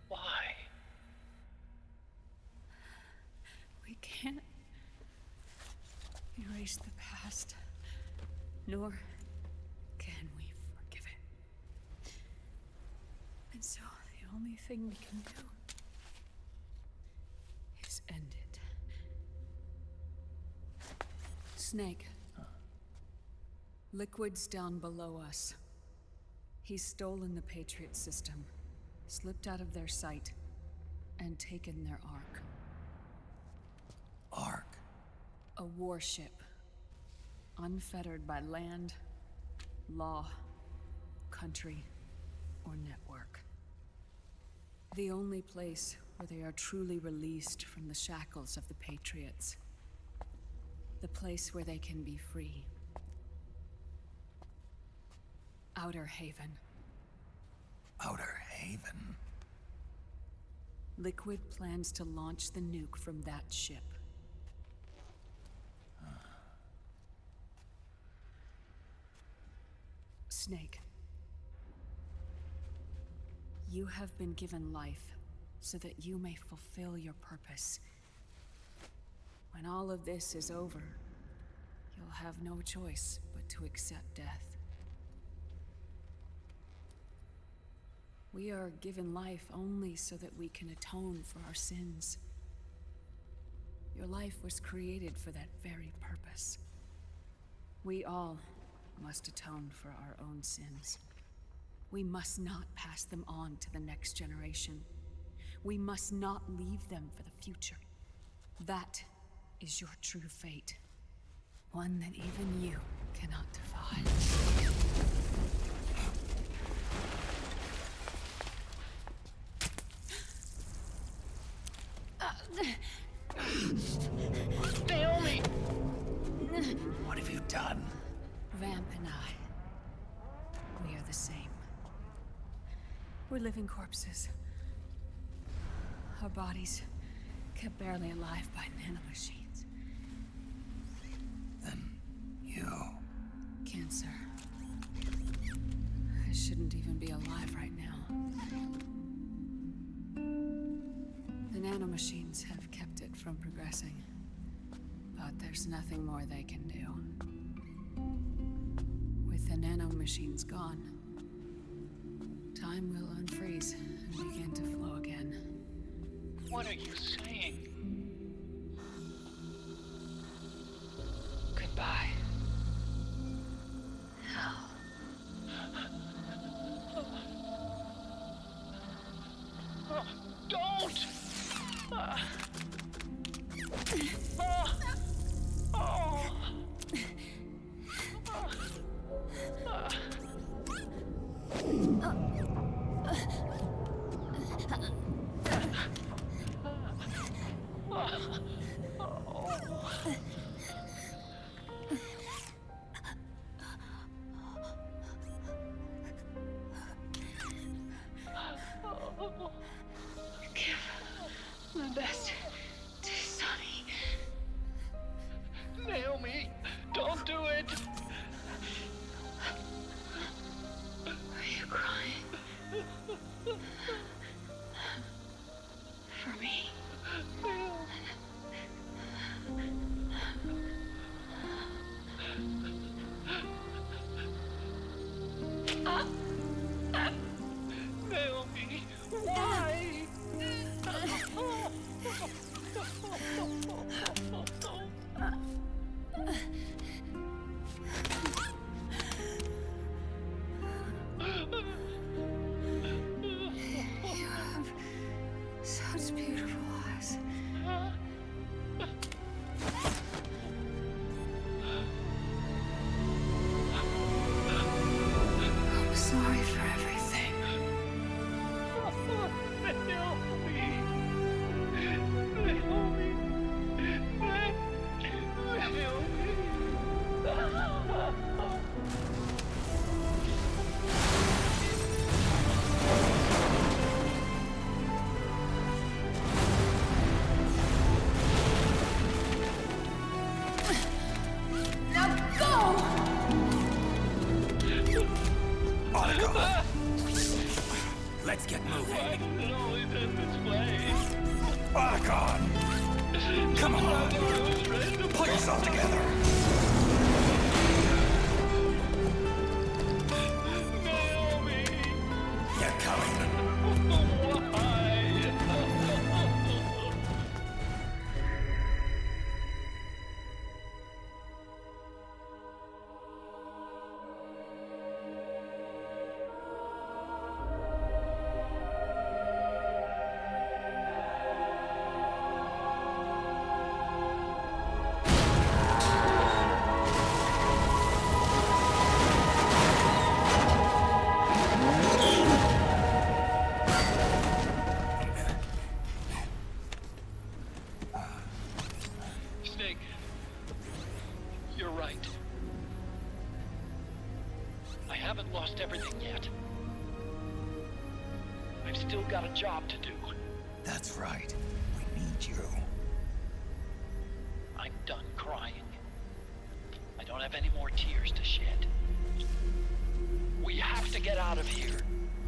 Why? We can't erase the past, nor can we forgive it. And so the only thing we can do is end it. Snake. Liquid's down below us. He's stolen the Patriot system, slipped out of their sight, and taken their Ark. Ark? A warship. Unfettered by land, law, country, or network. The only place where they are truly released from the shackles of the Patriots. The place where they can be free. Outer Haven. Liquid plans to launch the nuke from that ship. Snake. You have been given life so that you may fulfill your purpose. When all of this is over, you'll have no choice but to accept death. We are given life only so that we can atone for our sins. Your life was created for that very purpose. We all must atone for our own sins. We must not pass them on to the next generation. We must not leave them for the future. That is your true fate. One that even you cannot defy. Naomi! What have you done? Vamp and I, we are the same. We're living corpses. Our bodies kept barely alive by nanomachines. Then you... Cancer. I shouldn't even be alive right now. The nanomachines have kept it from progressing. But there's nothing more they can do. With the nanomachines gone, time will unfreeze and begin to flow again. What are you saying? Goodbye. Hell. Don't! Give my best to Sonny. Naomi, don't do it! Are you crying? For me? Naomi, why? You have such beautiful eyes. I'm sorry for everything. Now go! Otacon! Let's get moving. Why does it always end this way? Otacon! Come on! Pull yourself together! Naomi! Get coming! Why? Snake, you're right. I haven't lost everything yet. I've still got a job to do. That's right. We need you. I'm done crying. I don't have any more tears to shed. We have to get out of here.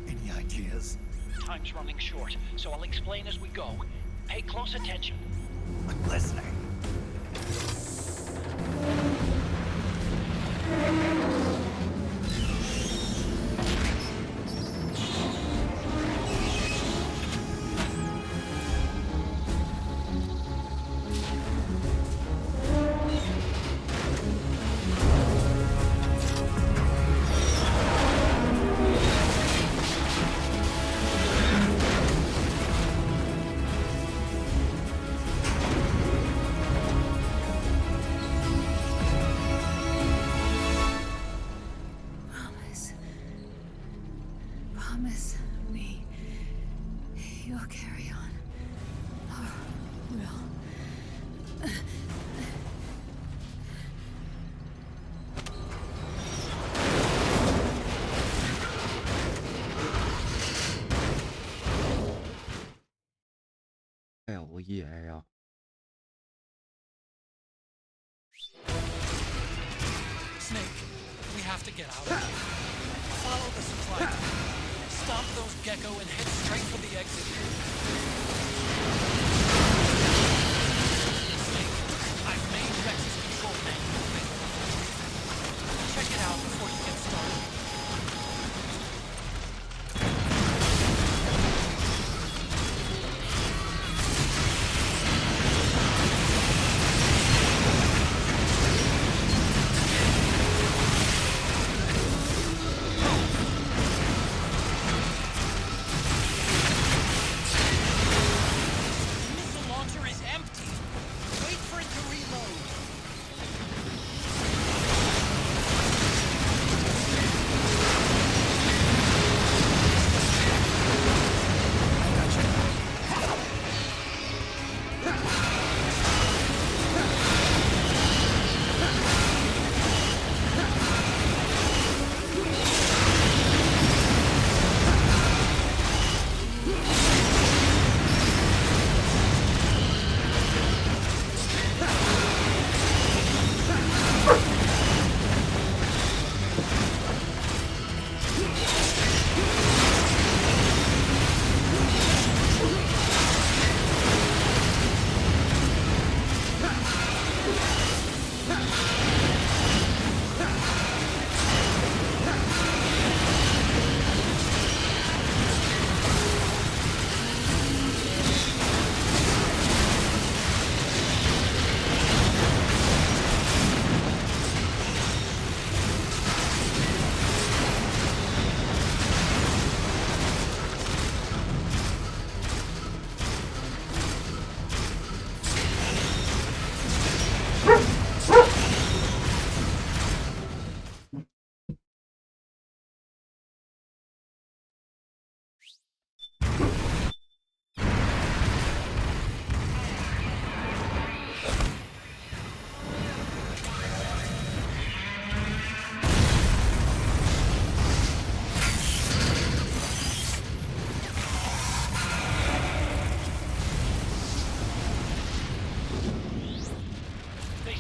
Any ideas? Time's running short, so I'll explain as we go. Pay close attention. I'm listening. Promise me you'll carry on. Or will. Hell yeah. Snake, we have to get out of here. Follow the supply train. Stop those gecko and head straight for the exit. Snake, I've made Rex's control manual available. Check it out before you get started.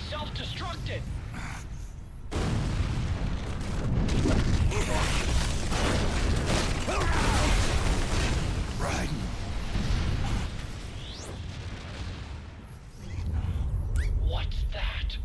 Self-destructed! Right. What's that?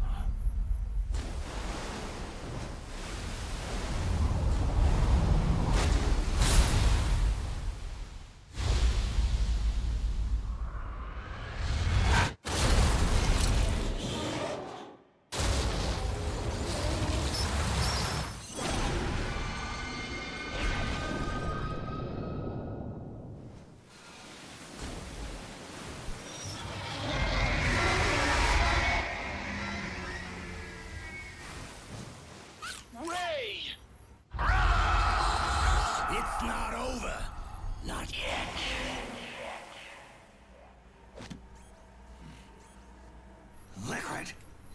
It's not over. Not yet. Liquid.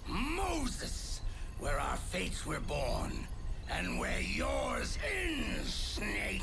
Moses. Where our fates were born. And where yours ends, Snake.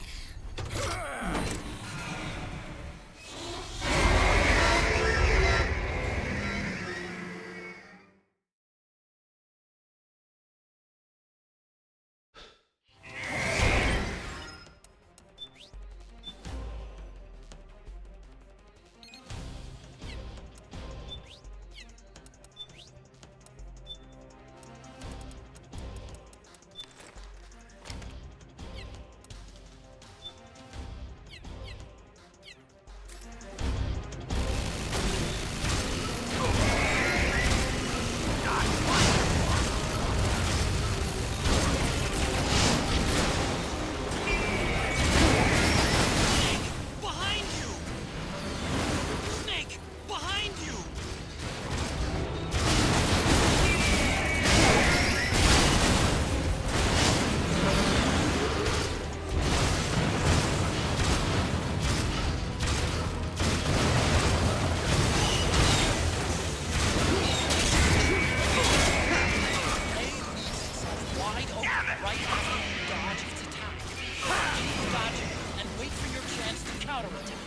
counterattack.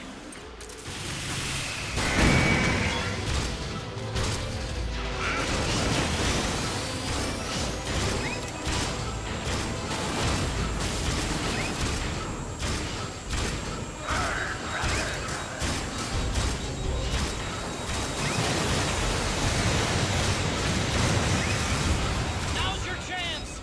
Now's your chance!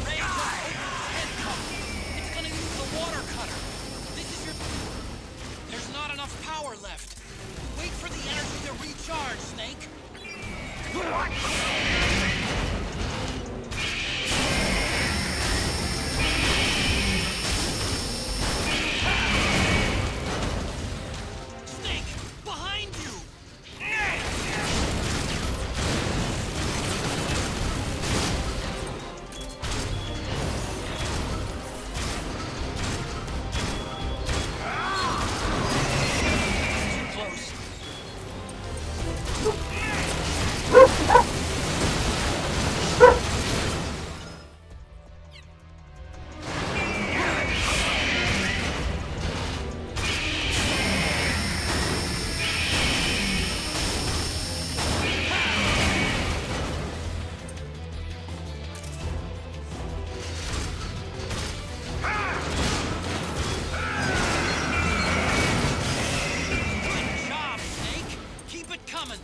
Ray just opened its head cover. It's gonna use the water cutter. This is your... There's not enough power left. Wait for the energy to recharge, Snake. Snake, behind you! Too close. Good job, Snake. Keep it coming.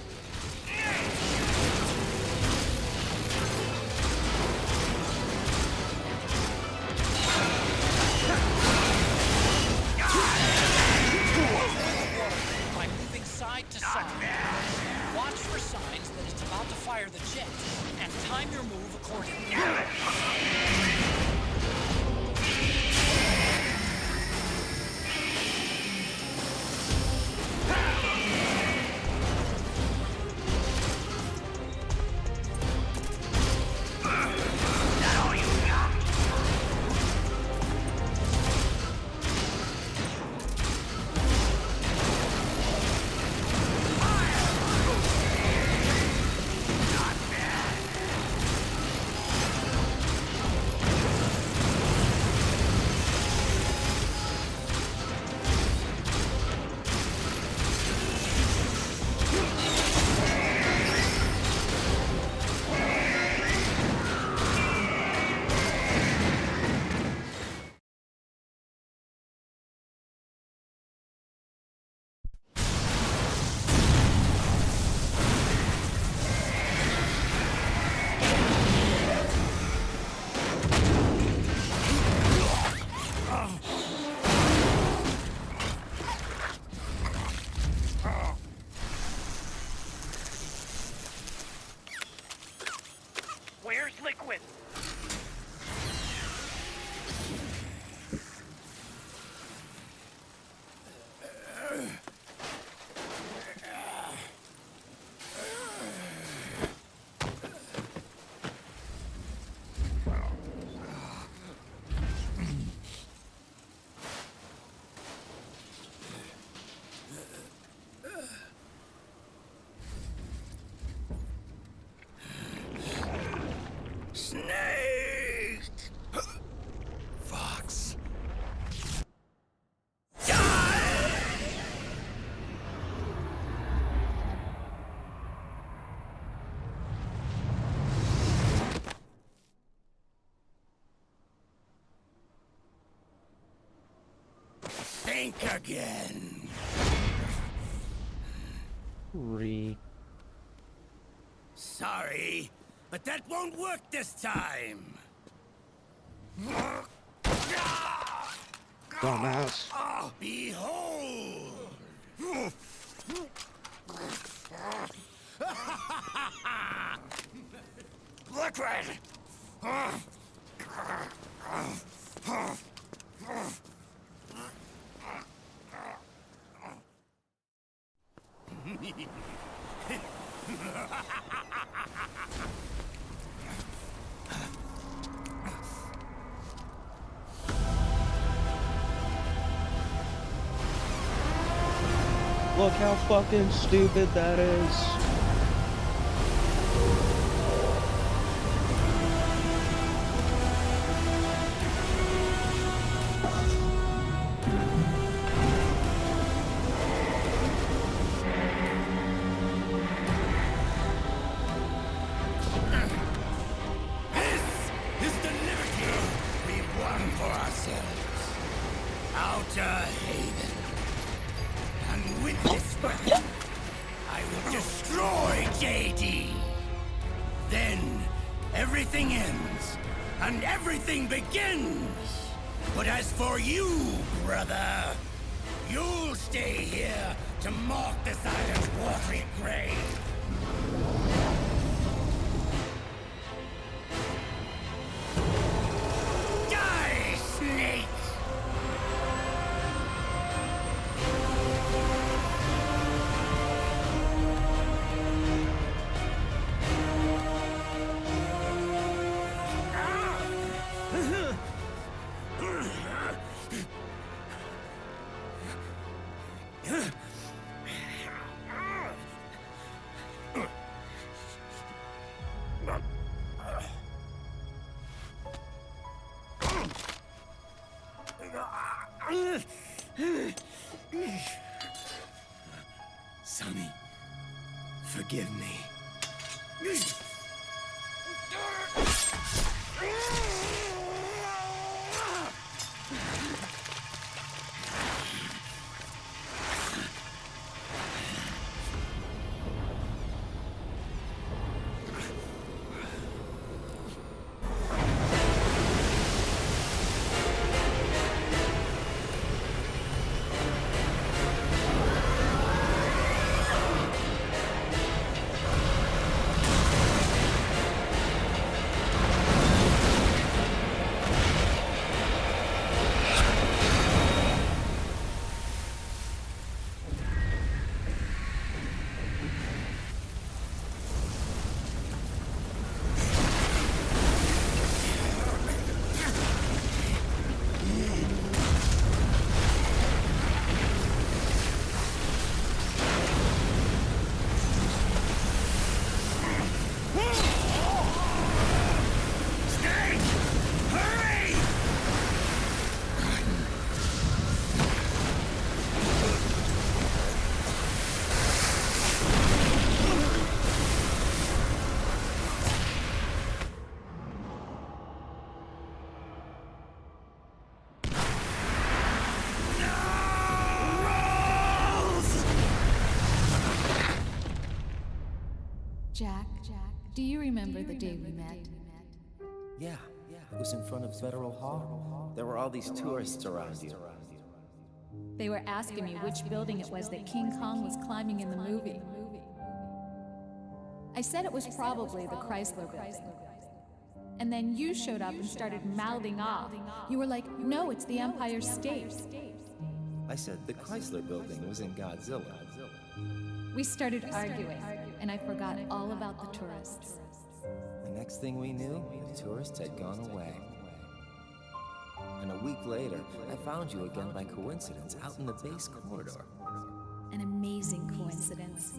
By moving side to side, watch for signs that it's about to fire the jet, and time your move accordingly. Where's Liquid? Snake! Fox. Think again. Sorry, but that won't work this time. Dumbass. Behold! Liquid! Look how fucking stupid that is. JD. Then everything ends, and everything begins. But as for you, brother, you'll stay here to mark this island's watery grave. Die, snake! Sonny, forgive me. Jack, do you remember the day we met? Yeah, it was in front of Federal Hall. There were all these tourists around you. They were asking me which building it was that King Kong was climbing in the movie. I said it was probably the Chrysler Building. And then you showed up and started mouthing off. You were like, no, it's the Empire State. I said the Chrysler Building was in Godzilla. We started arguing, and I forgot all about the tourists. The next thing we knew, the tourists had gone away. And a week later, I found you again by coincidence out in the base corridor. An amazing coincidence.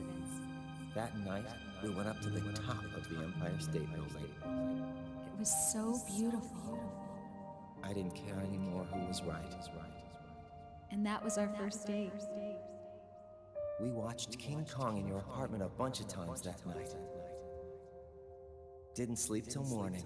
That night, we went up to the top of the Empire State Building. It was so beautiful. I didn't care anymore who was right. And that was our first date. We watched King Kong in your apartment a bunch of times that night. Didn't sleep till morning.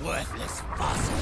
Worthless fossil.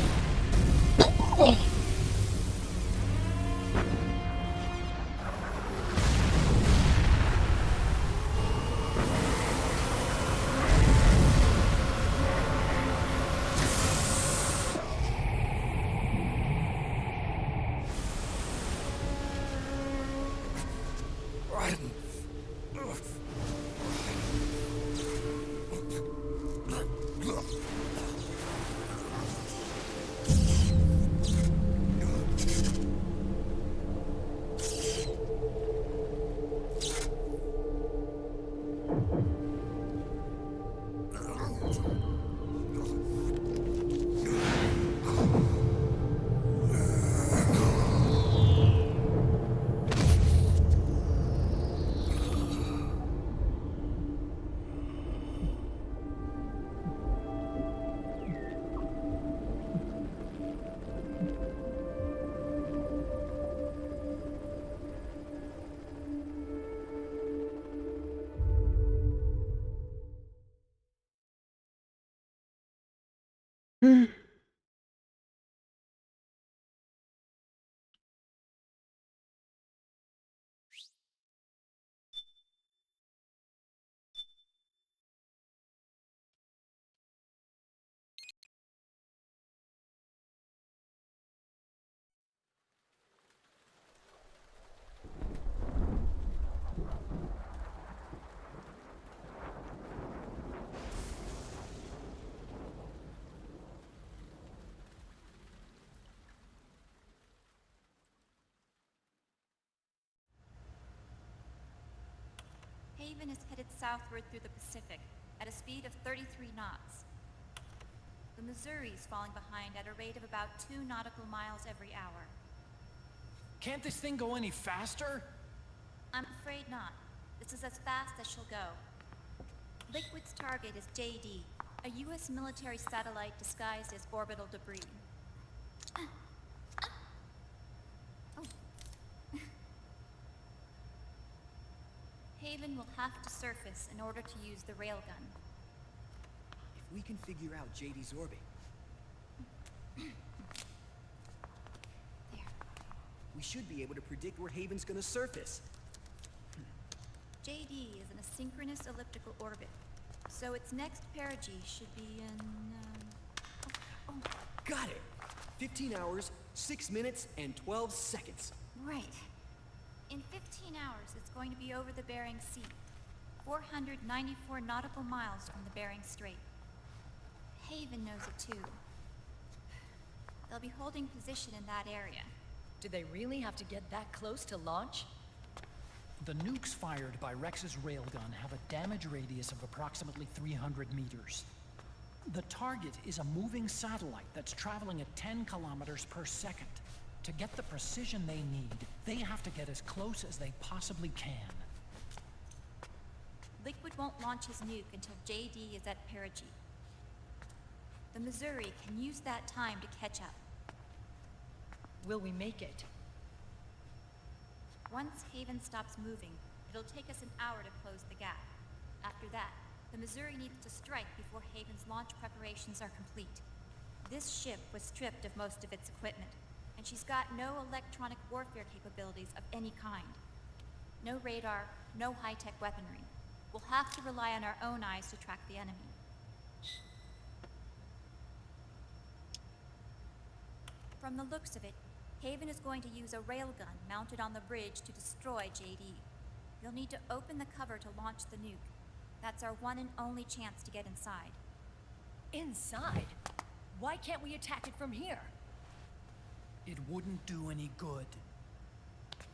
Haven is headed southward through the Pacific at a speed of 33 knots. The Missouri is falling behind at a rate of about 2 nautical miles every hour. Can't this thing go any faster? I'm afraid not. This is as fast as she'll go. Liquid's target is JD, a U.S. military satellite disguised as orbital debris. Haven will have to surface in order to use the railgun. If we can figure out JD's orbit... we should be able to predict where Haven's gonna surface. JD is in a synchronous elliptical orbit, so its next perigee should be in, Got it! 15 hours, 6 minutes, and 12 seconds. Right. In 15 hours, it's going to be over the Bering Sea, 494 nautical miles from the Bering Strait. Haven knows it too. They'll be holding position in that area. Do they really have to get that close to launch? The nukes fired by Rex's railgun have a damage radius of approximately 300 meters. The target is a moving satellite that's traveling at 10 kilometers per second. To get the precision they need, they have to get as close as they possibly can. Liquid won't launch his nuke until JD is at perigee. The Missouri can use that time to catch up. Will we make it? Once Haven stops moving, it'll take us an hour to close the gap. After that, the Missouri needs to strike before Haven's launch preparations are complete. This ship was stripped of most of its equipment, and she's got no electronic warfare capabilities of any kind. No radar, no high-tech weaponry. We'll have to rely on our own eyes to track the enemy. From the looks of it, Haven is going to use a railgun mounted on the bridge to destroy JD. You'll need to open the cover to launch the nuke. That's our one and only chance to get inside. Inside? Why can't we attack it from here? It wouldn't do any good.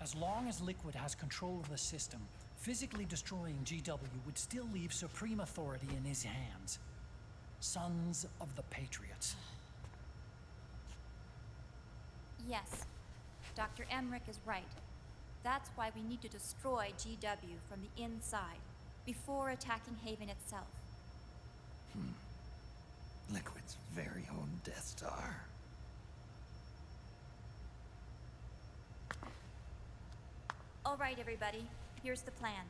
As long as Liquid has control of the system, physically destroying GW would still leave supreme authority in his hands. Sons of the Patriots. Yes, Dr. Emmerich is right. That's why we need to destroy GW from the inside, before attacking Haven itself. Liquid's very own Death Star. All right, everybody, here's the plan.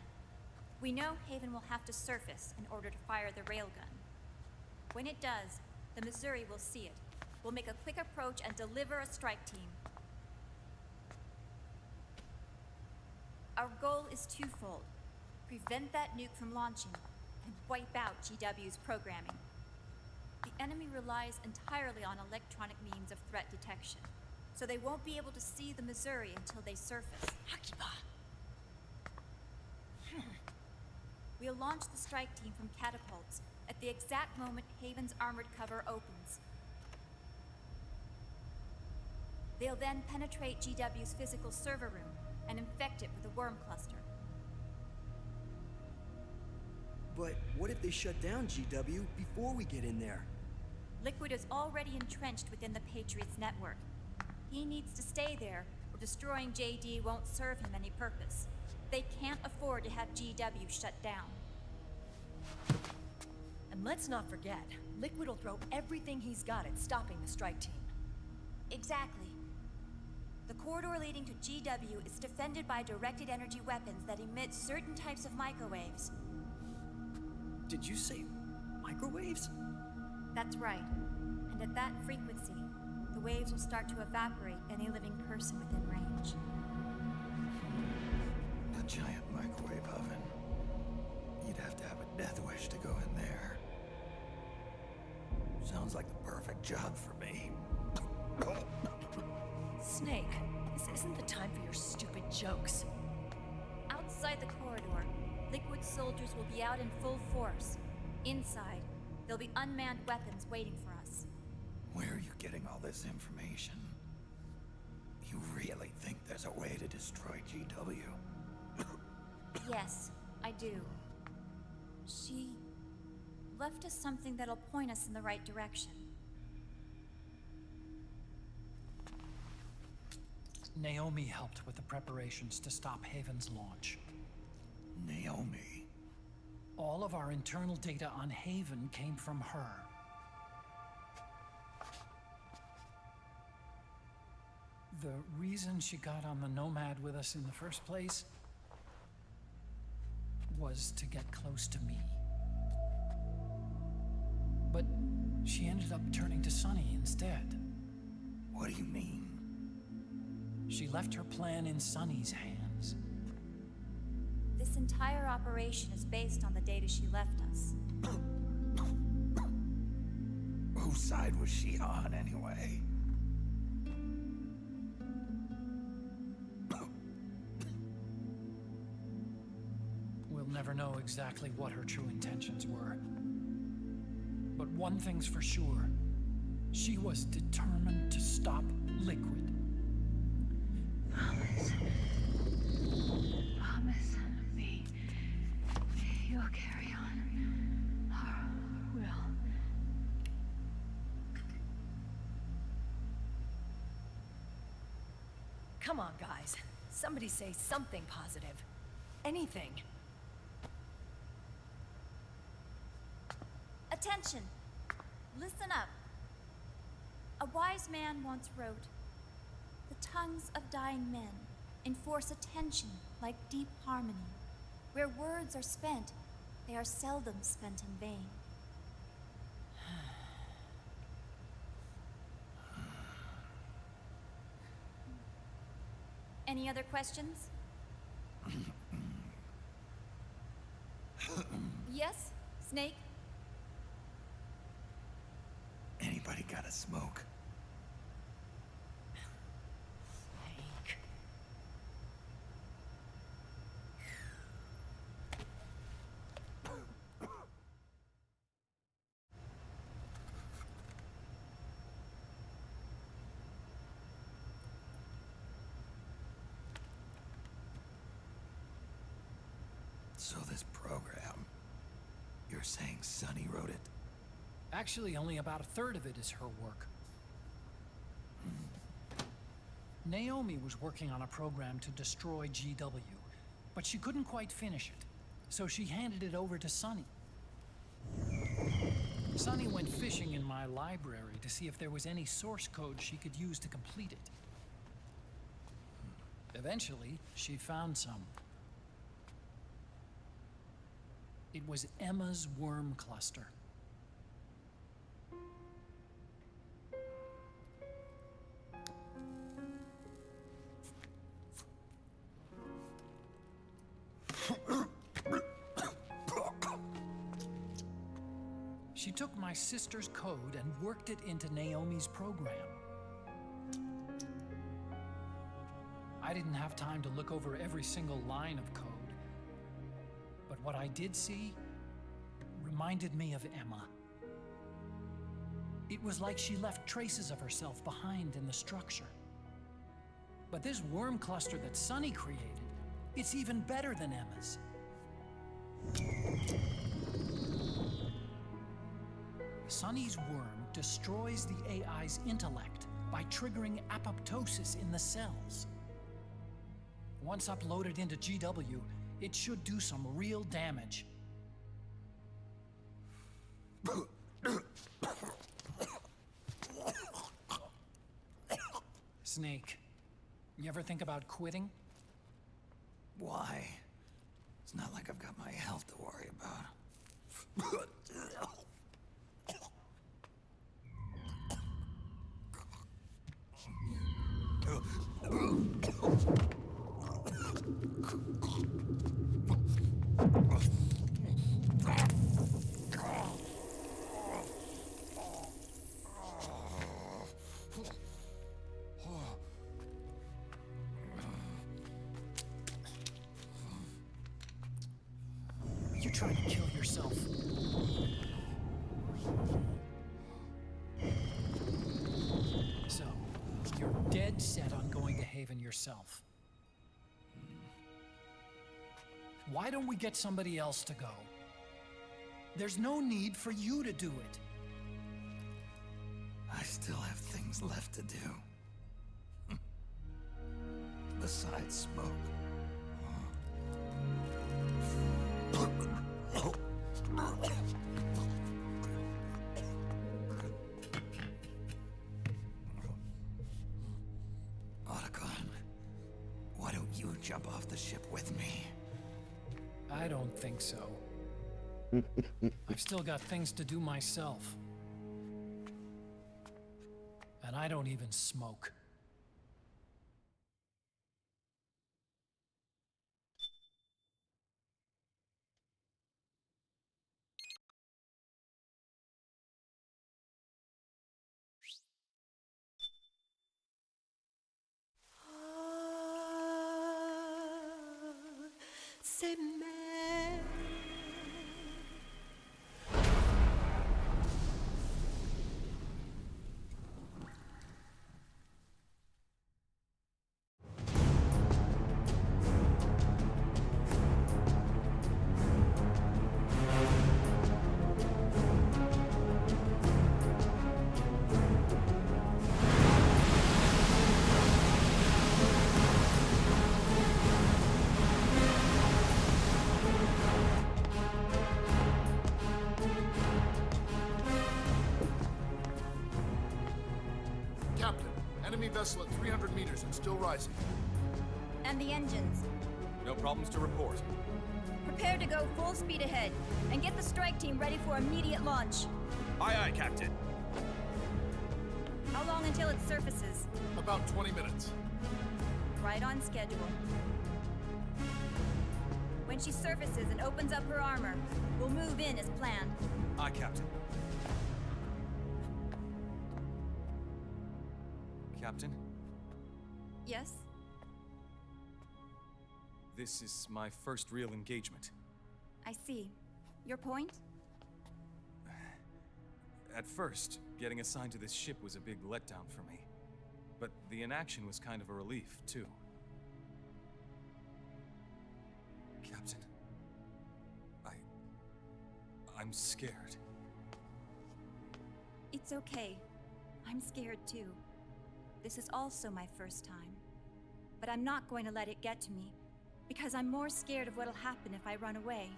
We know Haven will have to surface in order to fire the railgun. When it does, the Missouri will see it. We'll make a quick approach and deliver a strike team. Our goal is twofold. Prevent that nuke from launching, and wipe out GW's programming. The enemy relies entirely on electronic means of threat detection, so they won't be able to see the Missouri until they surface. We'll launch the strike team from catapults at the exact moment Haven's armored cover opens. They'll then penetrate GW's physical server room and infect it with a worm cluster. But what if they shut down GW before we get in there? Liquid is already entrenched within the Patriots network. He needs to stay there, or destroying JD won't serve him any purpose. They can't afford to have GW shut down. And let's not forget, Liquid will throw everything he's got at stopping the strike team. Exactly. The corridor leading to GW is defended by directed energy weapons that emit certain types of microwaves. Did you say microwaves? That's right. And And at that frequency, the waves will start to evaporate any living person within range. A giant microwave oven. You'd have to have a death wish to go in there. Sounds like the perfect job for me. Snake, this isn't the time for your stupid jokes. Outside the corridor, Liquid soldiers will be out in full force. Inside, there'll be unmanned weapons waiting for us. Where are you getting all this information? You really think there's a way to destroy GW? Yes, I do. She left us something that'll point us in the right direction. Naomi helped with the preparations to stop Haven's launch. Naomi? All of our internal data on Haven came from her. The reason she got on the Nomad with us in the first place was to get close to me. But she ended up turning to Sunny instead. What do you mean? She left her plan in Sunny's hands. This entire operation is based on the data she left us. Whose side was she on, anyway? We'll never know exactly what her true intentions were. But one thing's for sure. She was determined to stop Liquid. Promise me you'll carry on. Or will. Come on, guys. Somebody say something positive. Anything. Attention! Listen up. A wise man once wrote, "The tongues of dying men enforce attention like deep harmony. Where words are spent, they are seldom spent in vain." Any other questions? Yes, Snake? Anybody got a smoke? Snake. So this program, you're saying Sunny wrote it? Actually, only about a third of it is her work. Naomi was working on a program to destroy GW, but she couldn't quite finish it, so she handed it over to Sunny. Sunny went fishing in my library to see if there was any source code she could use to complete it. Eventually, she found some. It was Emma's worm cluster. She took my sister's code and worked it into Naomi's program. I didn't have time to look over every single line of code, but what I did see reminded me of Emma. It was like she left traces of herself behind in the structure. But this worm cluster that Sunny created, it's even better than Emma's. Sunny's worm destroys the AI's intellect by triggering apoptosis in the cells. Once uploaded into GW, it should do some real damage. Snake, you ever think about quitting? Why? It's not like I've got my health to worry about. You're trying to kill yourself. So, you're dead set on going to Haven yourself. Why don't we get somebody else to go? There's no need for you to do it. I still have things left to do. Besides smoke. Otacon, why don't you jump off the ship with me? I don't think so. I've still got things to do myself. And I don't even smoke. C'est même. Captain, enemy vessel at 300 meters and still rising. And the engines. No problems to report. Prepare to go full speed ahead, and get the strike team ready for immediate launch. Aye, aye, Captain. How long until it surfaces? About 20 minutes. Right on schedule. When she surfaces and opens up her armor, we'll move in as planned. Aye, Captain. Captain, Yes? this is my first real engagement. I see. Your point? At first, getting assigned to this ship was a big letdown for me. But the inaction was kind of a relief, too. Captain, I'm scared. It's okay. I'm scared too. This is also my first time. But I'm not going to let it get to me, because I'm more scared of what'll happen if I run away.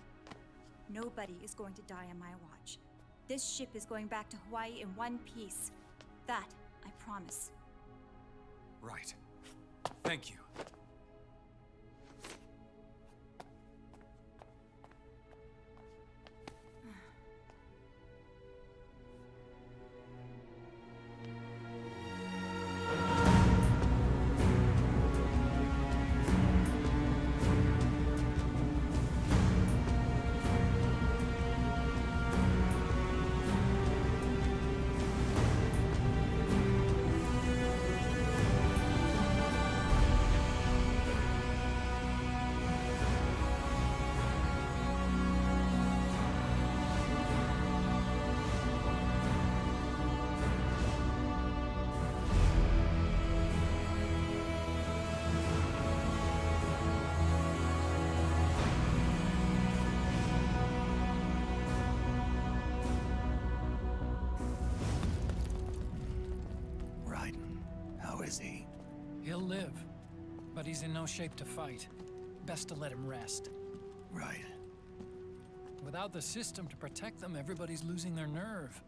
Nobody is going to die on my watch. This ship is going back to Hawaii in one piece. That, I promise. Right. Thank you. He'll live, but he's in no shape to fight. Best to let him rest. Right. Without the system to protect them, everybody's losing their nerve.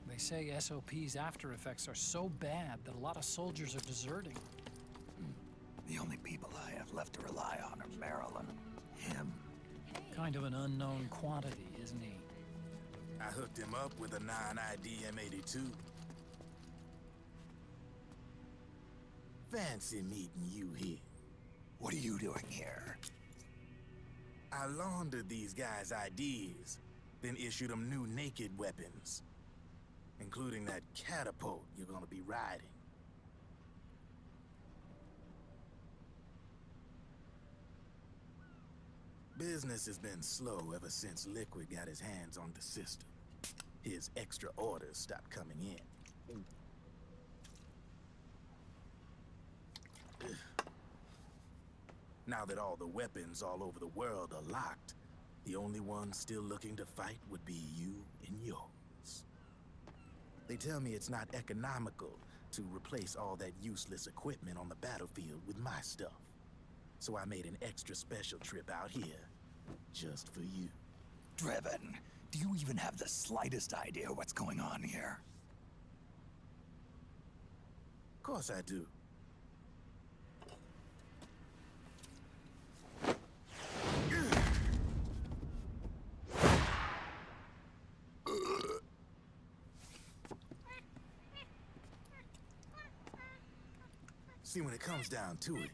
They say SOP's after effects are so bad that a lot of soldiers are deserting. The only people I have left to rely on are Marilyn, him. Kind of an unknown quantity, isn't he? I hooked him up with a 9ID M82. Fancy meeting you here. What are you doing here? I laundered these guys' ideas, then issued them new naked weapons, including that catapult you're gonna be riding. Business has been slow ever since Liquid got his hands on the system. His extra orders stopped coming in. Now that all the weapons all over the world are locked, the only ones still looking to fight would be you and yours. They tell me it's not economical to replace all that useless equipment on the battlefield with my stuff. So I made an extra special trip out here, just for you. Driven, do you even have the slightest idea what's going on here? Of course I do. See, when it comes down to it,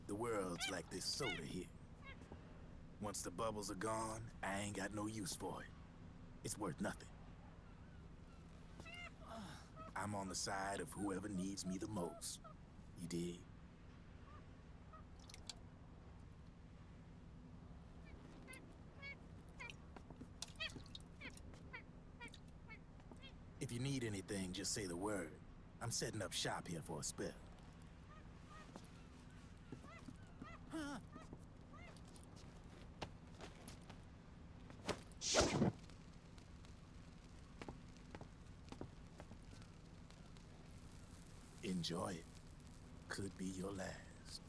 the world's like this soda here. Once the bubbles are gone, I ain't got no use for it. It's worth nothing. I'm on the side of whoever needs me the most. You dig? If you need anything, just say the word. I'm setting up shop here for a spell. Enjoy it. Could be your last.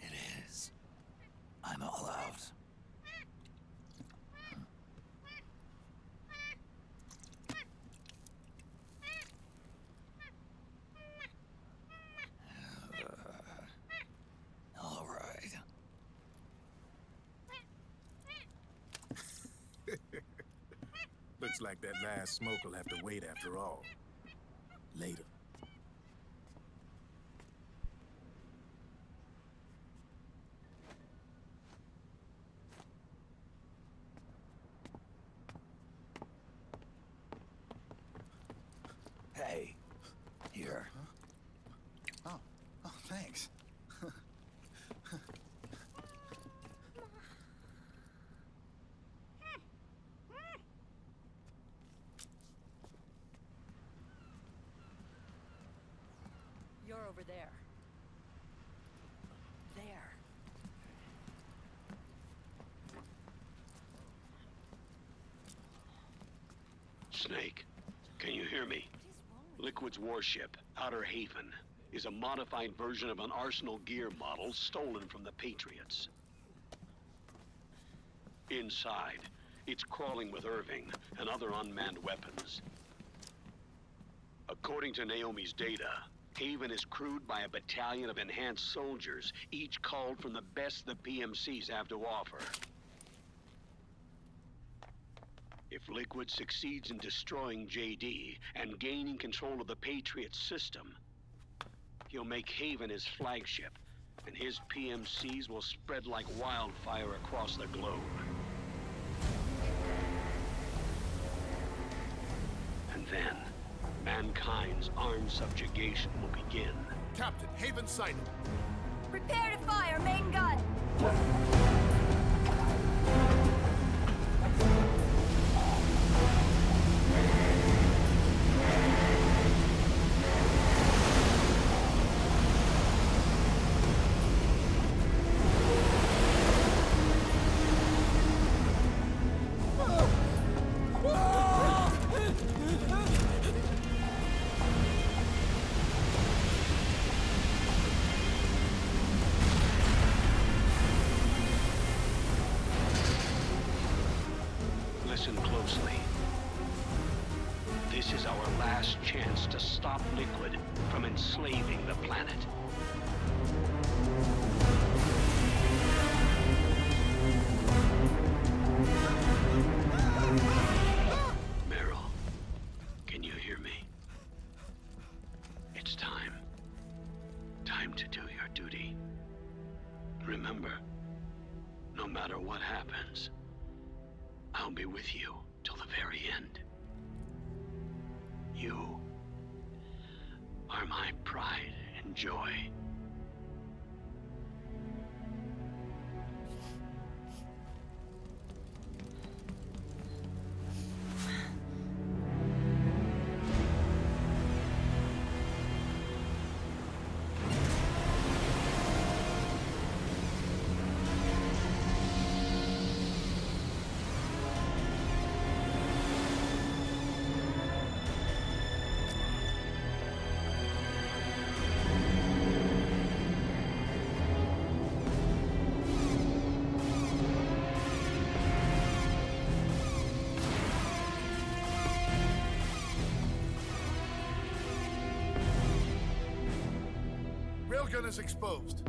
It is. I'm all out. All right. Looks like that last smoke will have to wait after all. Later. Hey, here. Oh, thanks. You're over there. There. Snake, can you hear me? Liquid's warship, Outer Haven, is a modified version of an Arsenal gear model stolen from the Patriots. Inside, it's crawling with Irving and other unmanned weapons. According to Naomi's data, Haven is crewed by a battalion of enhanced soldiers, each culled from the best the PMCs have to offer. If Liquid succeeds in destroying JD and gaining control of the Patriots system, he'll make Haven his flagship, and his PMCs will spread like wildfire across the globe. And then, mankind's armed subjugation will begin. Captain, Haven sighted. Prepare to fire, main gun! Listen closely. This is our last chance to stop Liquid from enslaving the planet. enjoy. Railgun is exposed.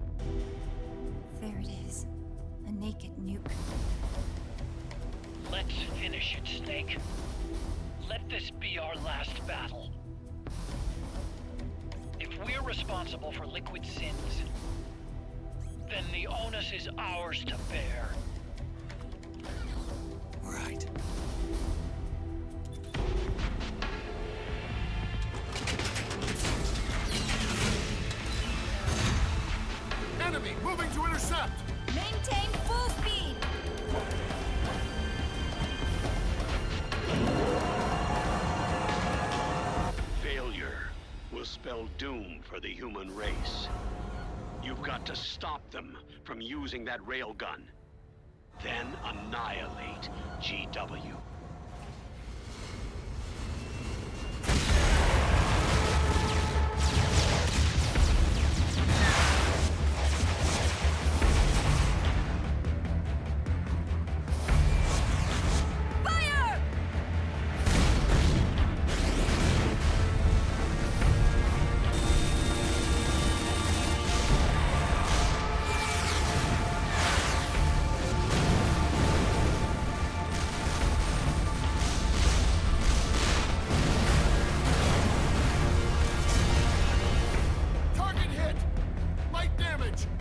There it is. A naked nuke. Let's finish it, Snake. Let this be our last battle. If we're responsible for Liquid's sins, then the onus is ours to bear. Right. Enemy moving to intercept! Maintain full speed! Failure will spell doom for the human race. You've got to stop them from using that railgun. Then annihilate GW.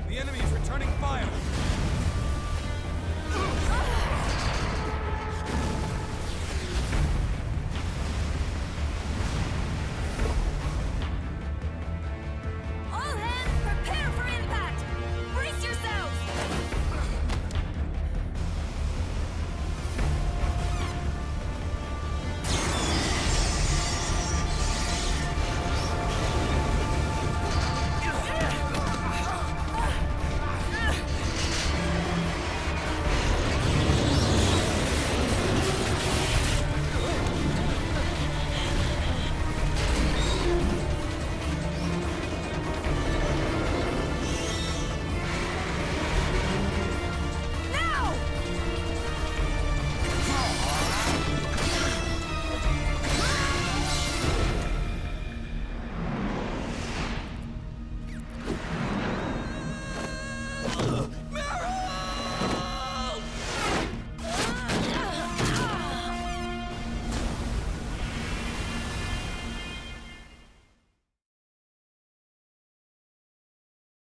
The enemy is returning fire! All hands, prepare for impact! Brace yourselves!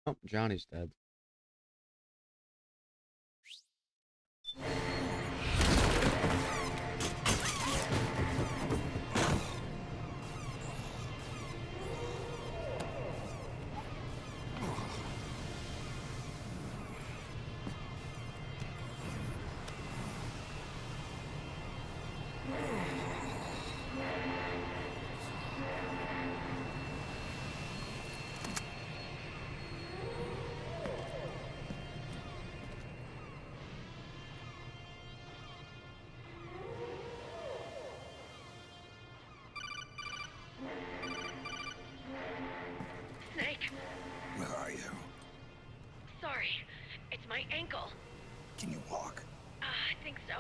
Oh, Johnny's dead. Snake, Where are you? sorry. It's my ankle. Can you walk? I think so.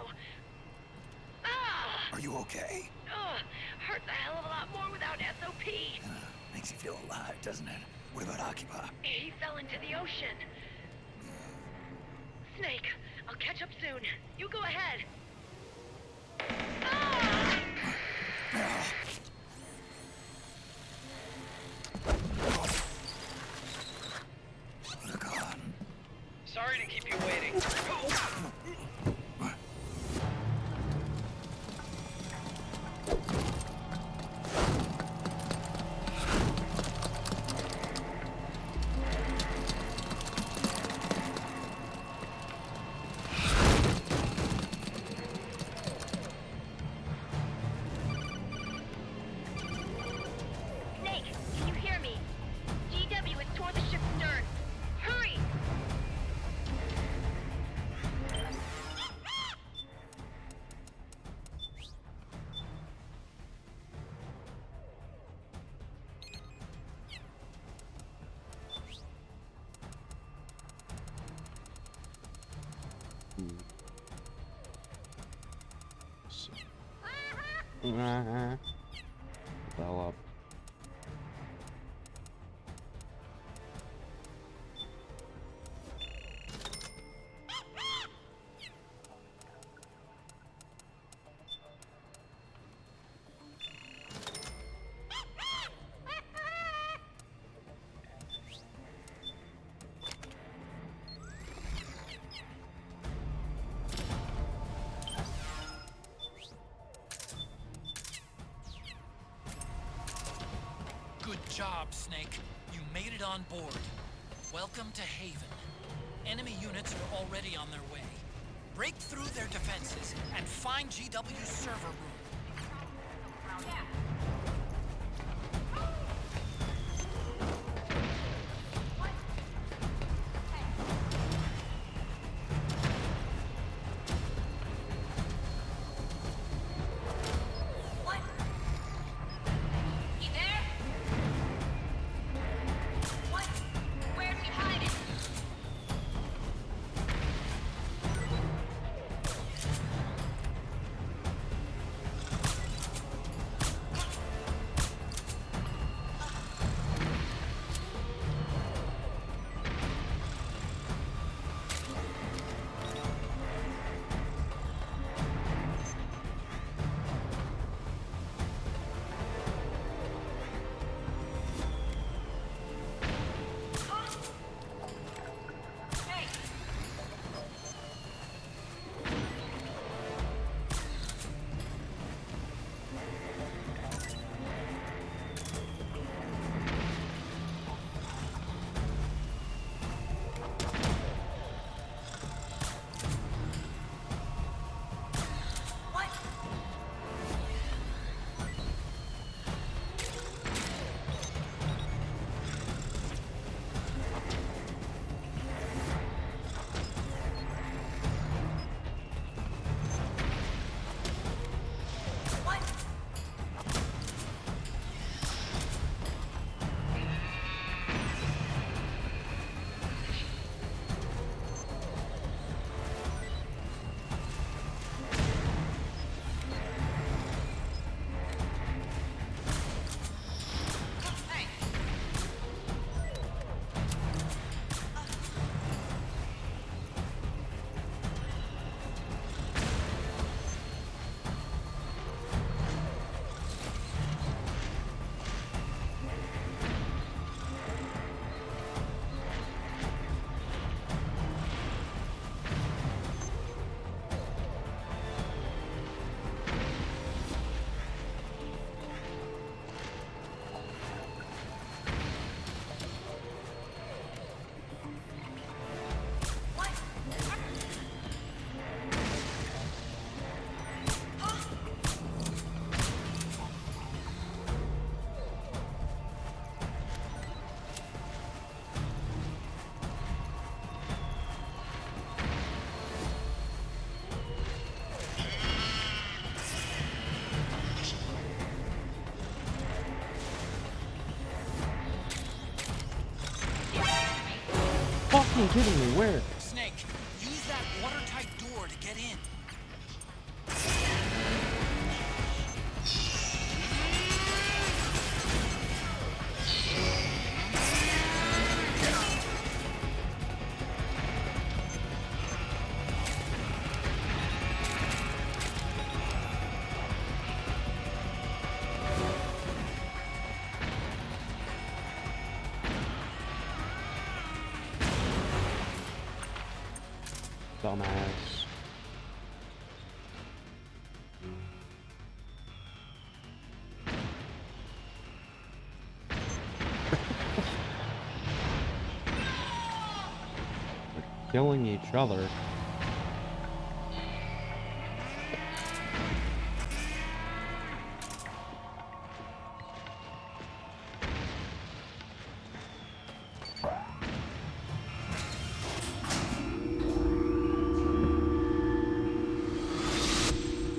Ah! Are you okay? Ugh, hurts a hell of a lot more without SOP. Makes you feel alive, doesn't it? What about Occupy? He fell into the ocean. Snake, I'll catch up soon. You go ahead. Ah! Sorry to keep you waiting. Develop. Good job, Snake. You made it on board. Welcome to Haven. Enemy units are already on their way. Break through their defenses and find GW's server room. Fucking kidding me, where? Snake, use that watertight door to get in. Dumbass. They're killing each other.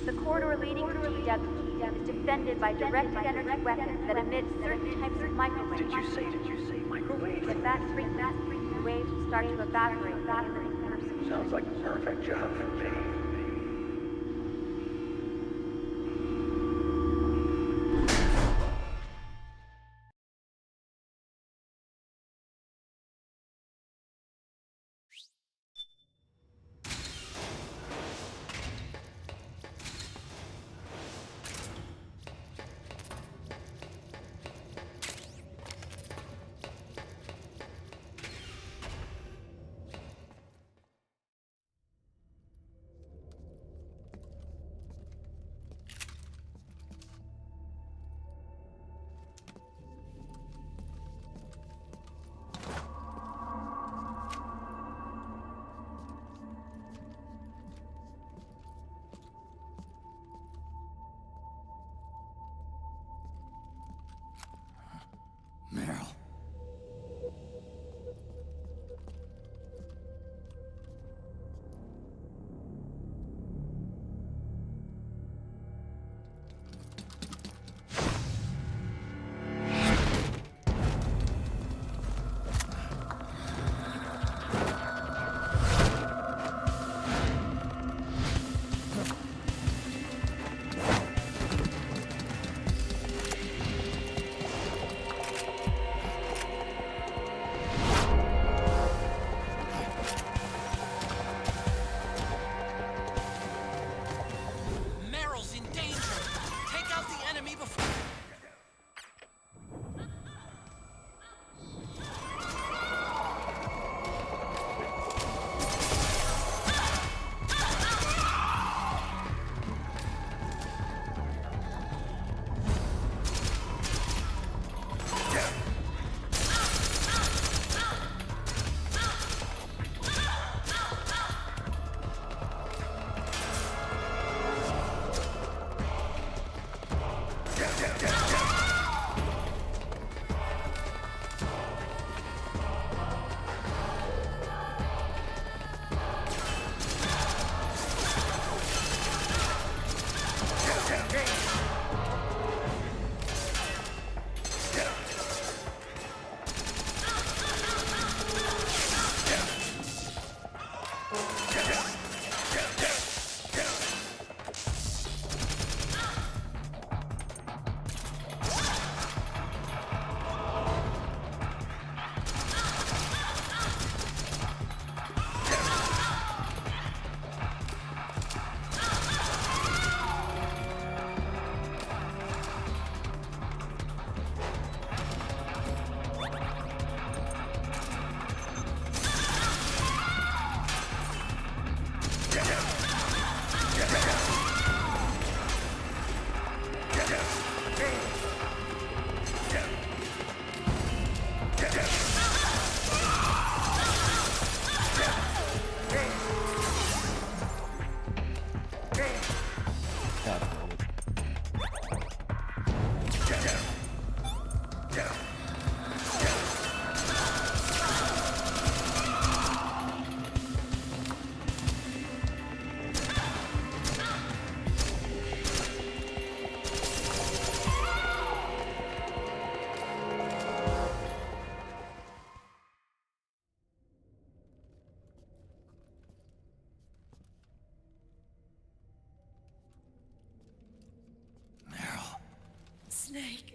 The corridor leading to GW is defended by directed energy weapons that emit certain types of microwaves. Did you say microwave? If that frequency, the waves will start to evaporate from the living person. Sounds like a perfect job for me. Snake.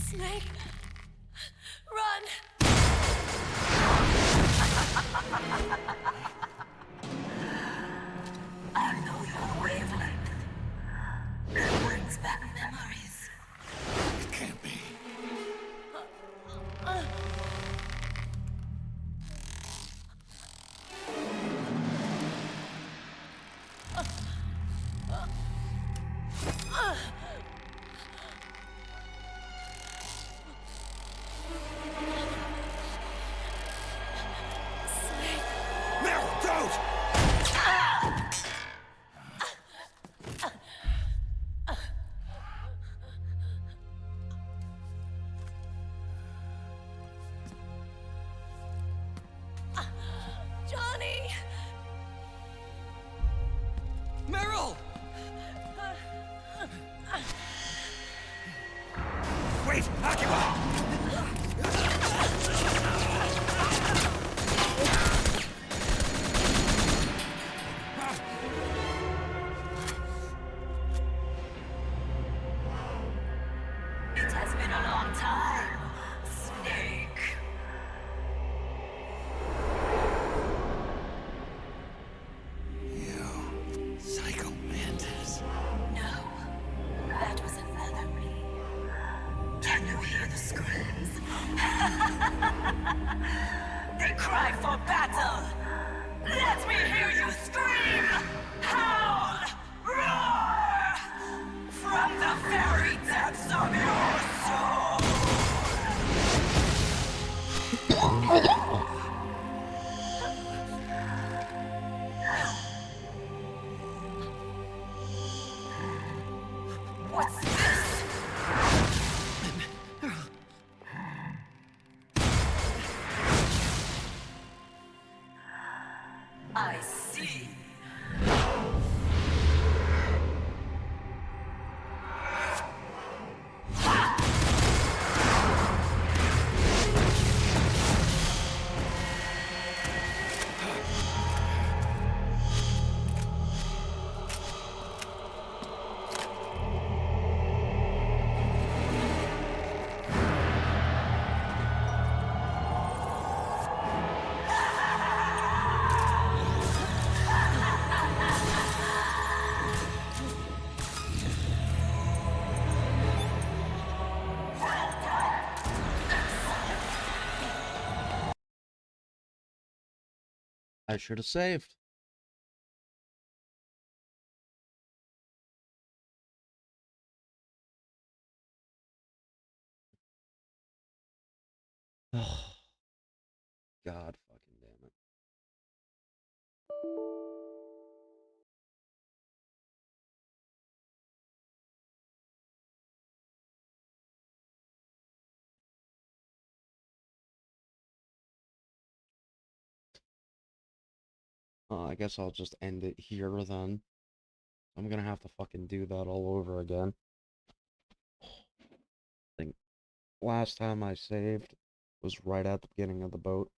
Snake. Run! I know your wavelength. It brings back memories. It can't be. Meryl, don't! Johnny! Meryl! Wait, Akiba! It has been a long time, Snake. You psycho mantis. No, that was another me. Can you hear the screams? They cry for battle. Let me hear you scream! Howl! Roar! From the very depths of your soul! What's this? I see. I should have saved. Oh, God fucking damn it. I guess I'll just end it here then. I'm gonna have to fucking do that all over again. I think last time I saved was right at the beginning of the boat.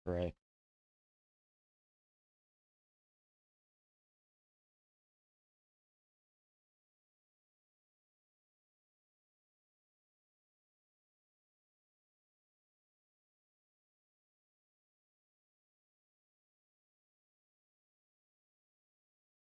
Right.